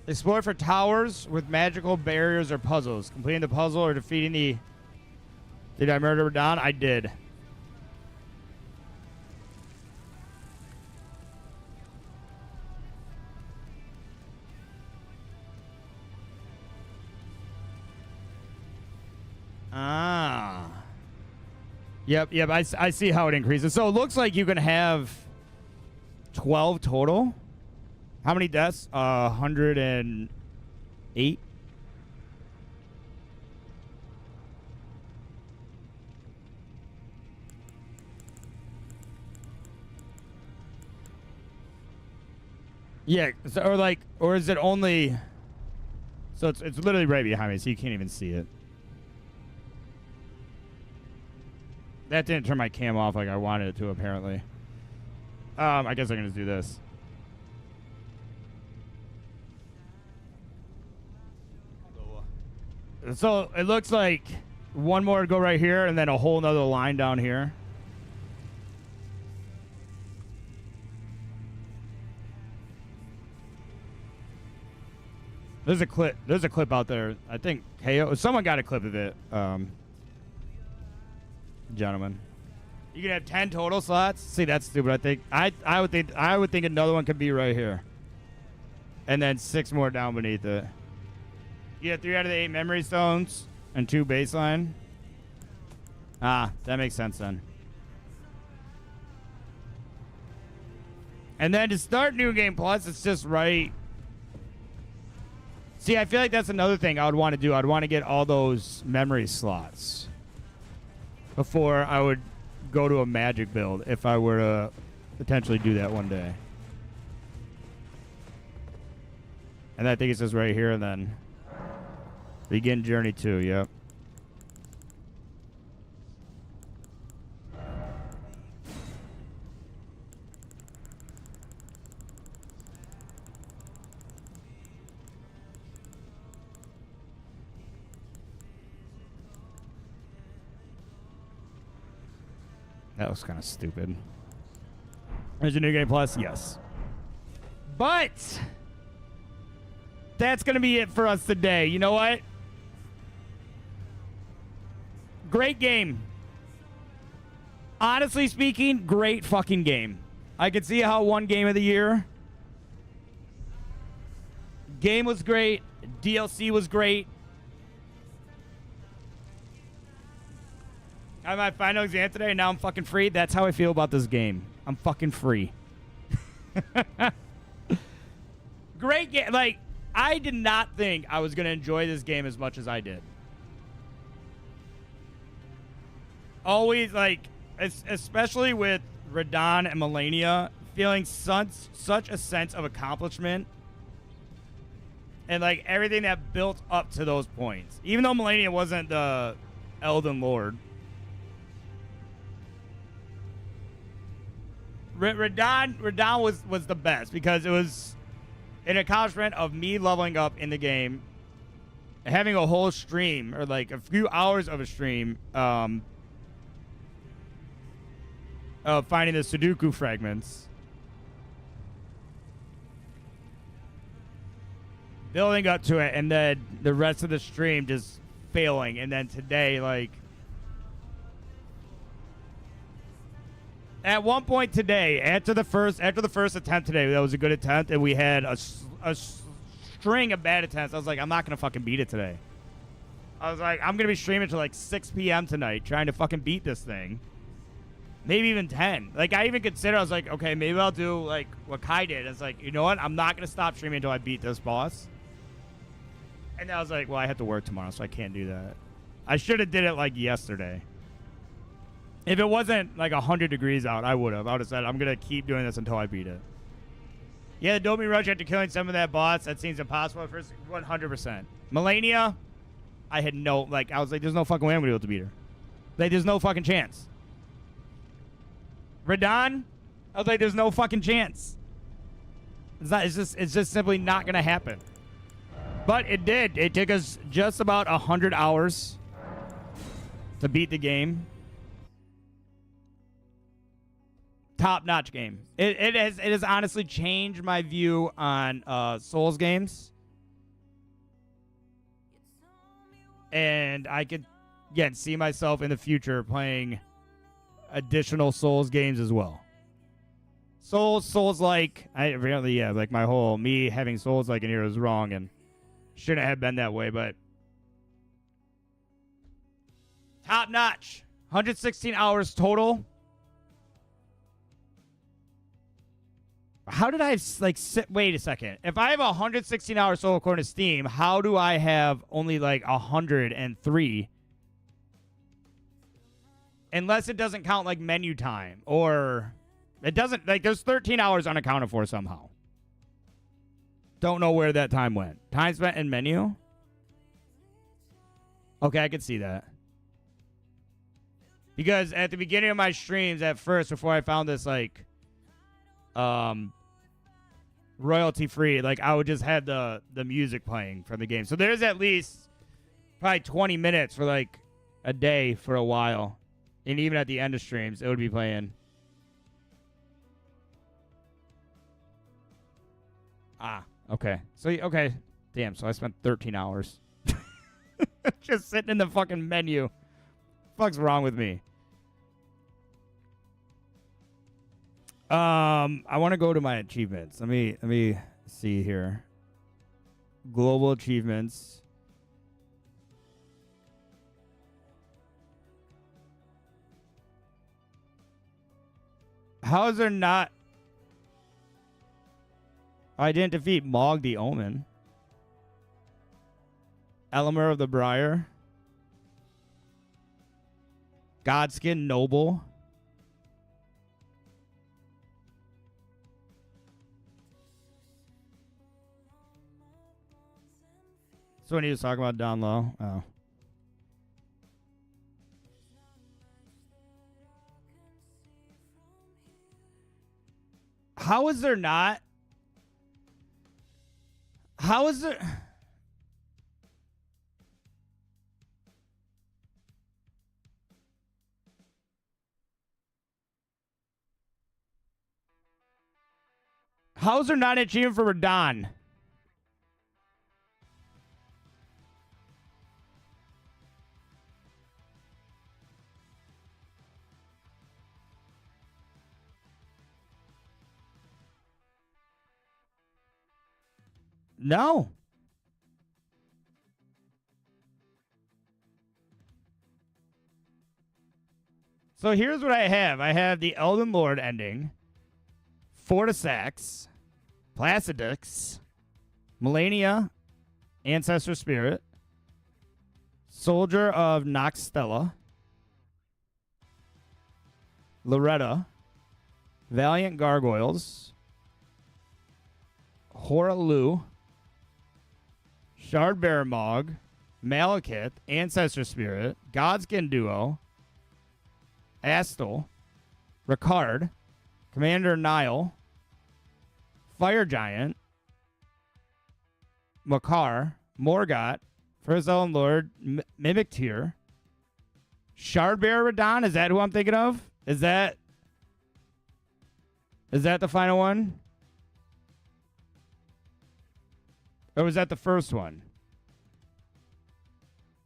Explore for towers with magical barriers or puzzles. Completing the puzzle or defeating the... Did I murder RADAHN? I did. Ah. Yep, I see how it increases. So it looks like you can have 12 total. How many deaths? 108. Yeah, so, or is it only... So it's literally right behind me, so you can't even see it. That didn't turn my cam off like I wanted it to, apparently. I guess I'm going to do this. So it looks like one more to go right here and then a whole nother line down here. There's a clip out there. I think someone got a clip of it. Gentlemen. You can have 10 total slots. See, that's stupid. I would think another one could be right here. And then 6 more down beneath it. You have 3 out of the 8 memory stones and 2 baseline. Ah, that makes sense then. And then to start New Game Plus, it's just right. See, I feel like that's another thing I would want to do. I'd want to get all those memory slots before I would go to a magic build if I were to potentially do that one day. And I think it says right here and then begin journey 2, yep. That was kind of stupid. There's a new game plus, yes. But that's going to be it for us today. You know what? Great game. Honestly speaking, great fucking game. I could see how won game of the year. Game was great. DLC was great. I had my final exam today, and now I'm fucking free. That's how I feel about this game. I'm fucking free. Great game. Like, I did not think I was going to enjoy this game as much as I did. Always, like, especially with RADAHN and Melania, feeling such a sense of accomplishment. And, like, everything that built up to those points. Even though Melania wasn't the Elden Lord. RADAHN was the best because it was an accomplishment of me leveling up in the game, having a whole stream or like a few hours of a stream of finding the Sudoku fragments, building up to it, and then the rest of the stream just failing. And then today, like, at one point today, after the first attempt today, that was a good attempt, and we had a string of bad attempts. I was like, I'm not gonna fucking beat it today. I was like, I'm gonna be streaming till like 6 p.m. tonight, trying to fucking beat this thing. Maybe even 10. Like, I even considered, I was like, okay, maybe I'll do like what Kai did. It's like, you know what? I'm not gonna stop streaming until I beat this boss. And then I was like, well, I have to work tomorrow, so I can't do that. I should have did it like yesterday. If it wasn't like 100 degrees out, I would have said, I'm going to keep doing this until I beat it. Yeah, the dopamine rush after killing some of that boss, that seems impossible at first. 100%. Melania, I had no, like, I was like, there's no fucking way I'm going to be able to beat her. Like, there's no fucking chance. RADAHN, I was like, there's no fucking chance. It's just simply not going to happen. But it did. It took us just about 100 hours to beat the game. Top-notch game. It has honestly changed my view on Souls games. And I could, again, see myself in the future playing additional Souls games as well. Souls-like, apparently, yeah, like my whole, me having Souls-like in here is wrong and shouldn't have been that way, but top-notch. 116 hours total. How did I, like, wait a second. If I have 116 hours total according to Steam, how do I have only, like, 103? Unless it doesn't count, like, menu time. Or it doesn't, like, there's 13 hours unaccounted for somehow. Don't know where that time went. Time spent in menu? Okay, I can see that. Because at the beginning of my streams at first, before I found this, like, royalty free, like, I would just have the music playing from the game. So there's at least probably 20 minutes for like a day for a while. And even at the end of streams, it would be playing. Ah, okay. So, okay. Damn, so I spent 13 hours just sitting in the fucking menu. What the fuck's wrong with me? I want to go to my achievements. Let me see here. Global achievements. How is there not? I didn't defeat Mog the Omen. Elemer of the Briar. Godskin Noble. So when he was talking about down low. Oh. How is there not? How is there? How's there not an achievement for RADAHN? No. So here's what I have. I have the Elden Lord ending, Fortisax, Placidix, Melania, Ancestor Spirit, Soldier of Noxtella, Loretta, Valiant Gargoyles, Horalu, Shardbearer Mog, Malekith, Ancestor Spirit, Godskin Duo, Astel, Ricard, Commander Nile, Fire Giant, Makar, Morgott, First Elden Lord, Mimic Tier, Shardbearer RADAHN. Is that who I'm thinking of? Is that the final one? Or was that the first one?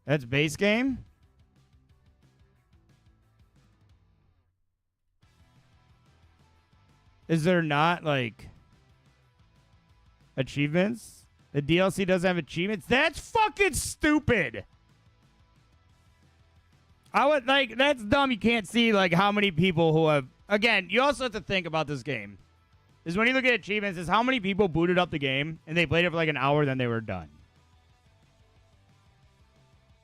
That's base game? Is there not, like, achievements? The DLC doesn't have achievements? That's fucking stupid! I would, like, that's dumb. You can't see, like, how many people who have... Again, you also have to think about this game. Is when you look at achievements, is how many people booted up the game, and they played it for, like, an hour, then they were done.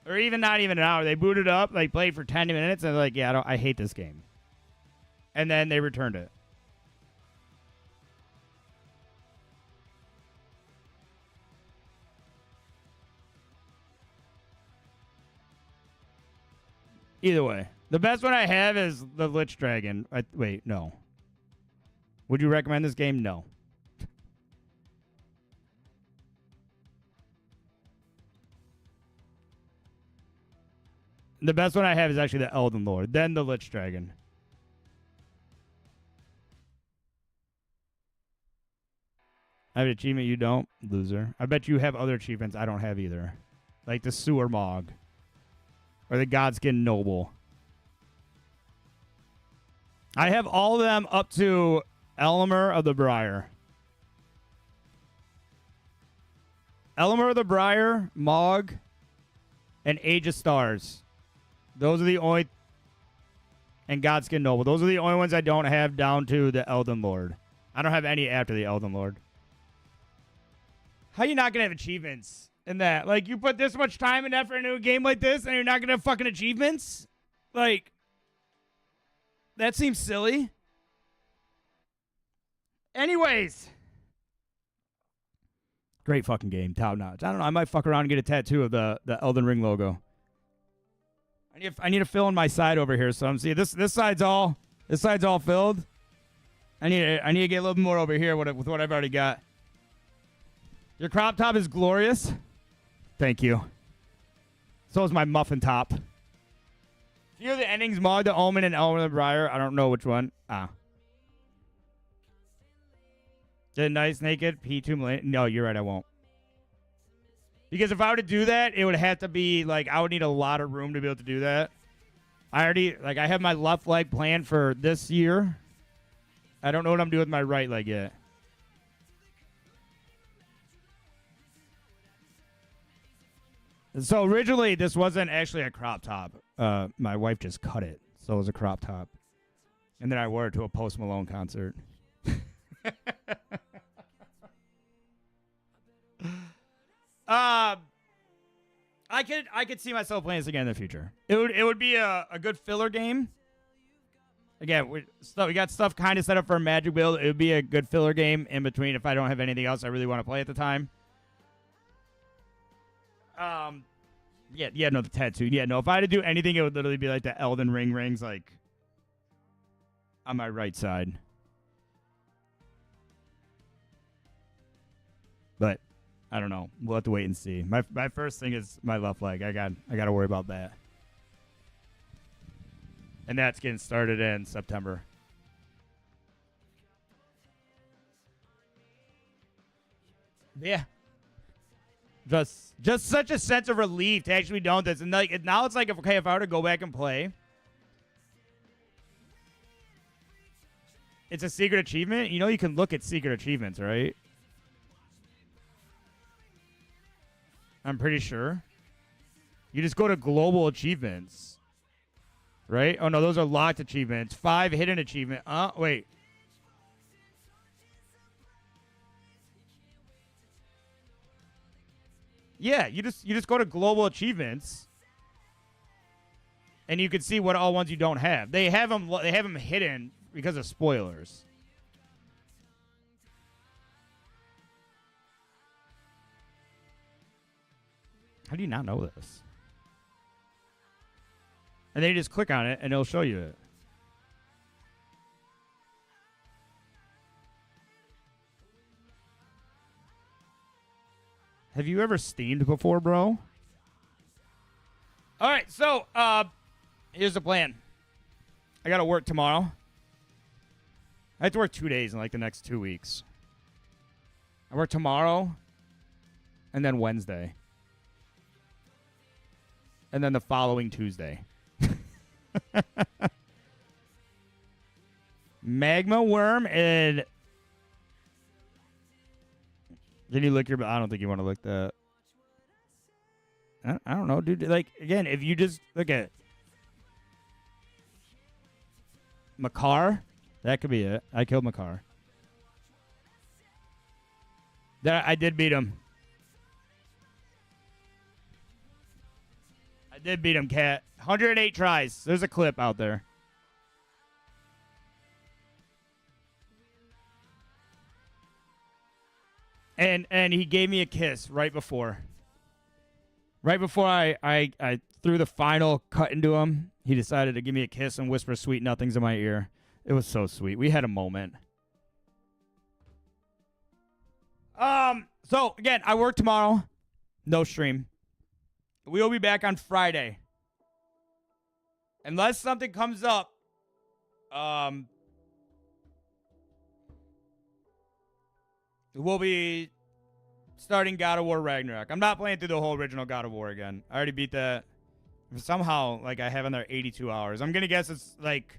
Or even not even an hour. They booted up, like, played for 10 minutes, and they're like, yeah, I hate this game. And then they returned it. Either way. The best one I have is the Lich Dragon. Wait, no. Would you recommend this game? No. The best one I have is actually the Elden Lord, then the Lich Dragon. I have an achievement you don't, loser. I bet you have other achievements I don't have either. Like the Sewer Mog. Or the Godskin Noble. I have all of them up to Elmer of the Briar. Elmer of the Briar, Mog, and Age of Stars. Those are the only... And Godskin Noble. Those are the only ones I don't have down to the Elden Lord. I don't have any after the Elden Lord. How are you not going to have achievements in that? Like, you put this much time and effort into a game like this, and you're not going to have fucking achievements? Like, that seems silly. Anyways. Great fucking game. Top notch. I don't know. I might fuck around and get a tattoo of the Elden Ring logo. I need to fill in my side over here. So I'm seeing this side's all filled. I need to get a little bit more over here with what I've already got. Your crop top is glorious. Thank you. So is my muffin top. Few of the endings, Maud, the Omen, and Elmer the Briar. I don't know which one. Did Nice Naked, P2 Millennium. No, you're right, I won't. Because if I were to do that, it would have to be, like, I would need a lot of room to be able to do that. I have my left leg planned for this year. I don't know what I'm doing with my right leg yet. So originally, this wasn't actually a crop top. My wife just cut it, so it was a crop top. And then I wore it to a Post Malone concert. I could see myself playing this again in the future. It would be a good filler game. Again, we got stuff kind of set up for a magic build. It would be a good filler game in between if I don't have anything else I really want to play at the time. The tattoo. Yeah, no, if I had to do anything, it would literally be like the Elden Ring rings, like, on my right side. But, I don't know. We'll have to wait and see. My first thing is my left leg. I got to worry about that. And that's getting started in September. Yeah. Just such a sense of relief to actually be done with this. And like now it's like, okay, if I were to go back and play, it's a secret achievement. You know you can look at secret achievements, right? I'm pretty sure. You just go to global achievements. Right? Oh, no, those are locked achievements. 5 hidden achievement. Wait. Yeah, you just go to global achievements. And you can see what all ones you don't have. They have them hidden because of spoilers. How do you not know this? And then you just click on it, and it'll show you it. Have you ever steamed before, bro? All right, so here's the plan. I got to work tomorrow. I have to work 2 days in like the next 2 weeks. I work tomorrow and then Wednesday. And then the following Tuesday. Magma worm and... Can you look your... I don't think you want to look that. I don't know, dude. Like, again, if you just look at... Makar? That could be it. I killed Makar. I did beat him. I did beat him, Cat. 108 tries. There's a clip out there. And he gave me a kiss right before. Right before I threw the final cut into him, he decided to give me a kiss and whisper sweet nothings in my ear. It was so sweet. We had a moment. So, again, I work tomorrow. No stream. We'll be back on Friday. Unless something comes up. We'll be starting God of War Ragnarok. I'm not playing through the whole original God of War again. I already beat that. Somehow, like, I have in there 82 hours. I'm going to guess it's, like...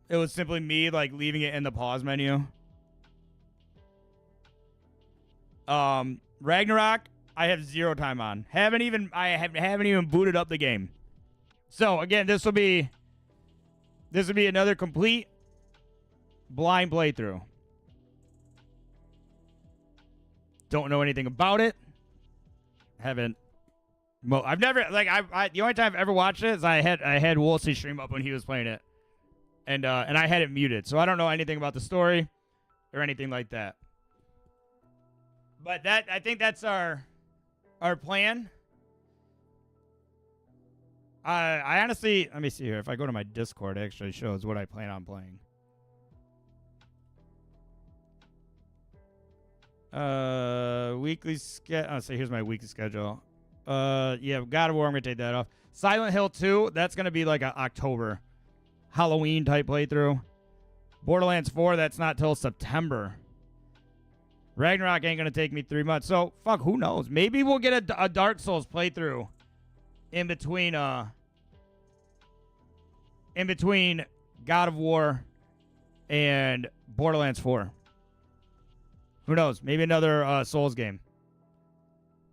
It was simply me, like, leaving it in the pause menu. Ragnarok, I have 0 time on. I haven't even booted up the game. So, again, this will be another complete blind playthrough. Don't know anything about it. Haven't. Well, I've never, like, the only time I've ever watched it is I had Woolsey stream up when he was playing it. And I had it muted. So I don't know anything about the story or anything like that. But I think that's our plan. I honestly, let me see here. If I go to my Discord, it actually shows what I plan on playing. Weekly schedule. Oh, so here's my weekly schedule. Yeah, God of War, I'm going to take that off. Silent Hill 2, that's going to be like an October Halloween type playthrough. Borderlands 4, that's not till September. Ragnarok ain't going to take me 3 months. So, fuck, who knows? Maybe we'll get a Dark Souls playthrough in between God of War and Borderlands 4. Who knows? Maybe another Souls game.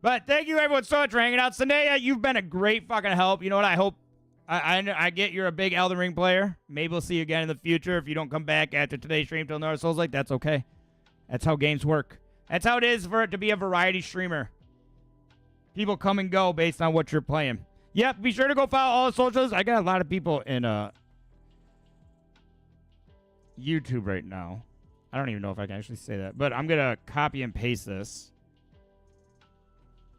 But thank you everyone so much for hanging out. Sanaya, you've been a great fucking help. You know what? I hope I get you're a big Elden Ring player. Maybe we'll see you again in the future. If you don't come back after today's stream till another Souls, like, that's okay. That's how games work. That's how it is for it to be a variety streamer. People come and go based on what you're playing. Yep, be sure to go follow all the socials. I got a lot of people in YouTube right now. I don't even know if I can actually say that. But I'm going to copy and paste this.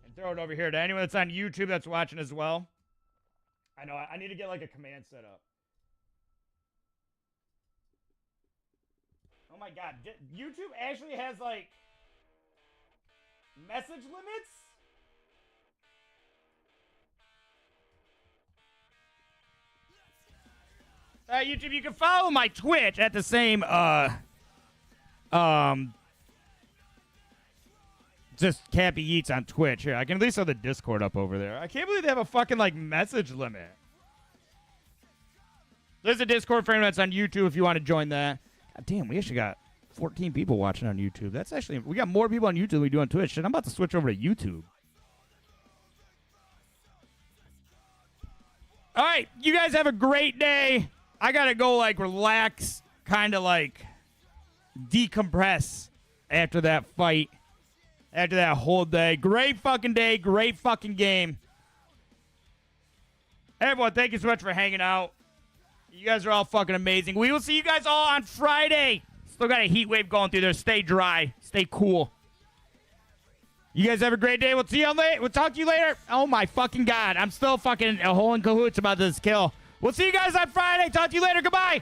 And throw it over here to anyone that's on YouTube that's watching as well. I know, I need to get like a command set up. Oh my god, YouTube actually has like message limits? YouTube, you can follow my Twitch at the same Just Cappy Eats on Twitch. Here, I can at least have the Discord up over there. I can't believe they have a fucking, like, message limit. There's a Discord for anyone that's on YouTube if you want to join that. God damn, we actually got 14 people watching on YouTube. That's actually, we got more people on YouTube than we do on Twitch. Shit, I'm about to switch over to YouTube. All right, you guys have a great day. I got to go, like, relax, kind of, like, decompress after that fight, after that whole day. Great fucking day, great fucking game. Everyone, thank you so much for hanging out. You guys are all fucking amazing. We will see you guys all on Friday. Still got a heat wave going through there. Stay dry. Stay cool. You guys have a great day. We'll see you on later. We'll talk to you later. Oh my fucking God. I'm still fucking a hole in cahoots about this kill. We'll see you guys on Friday. Talk to you later. Goodbye.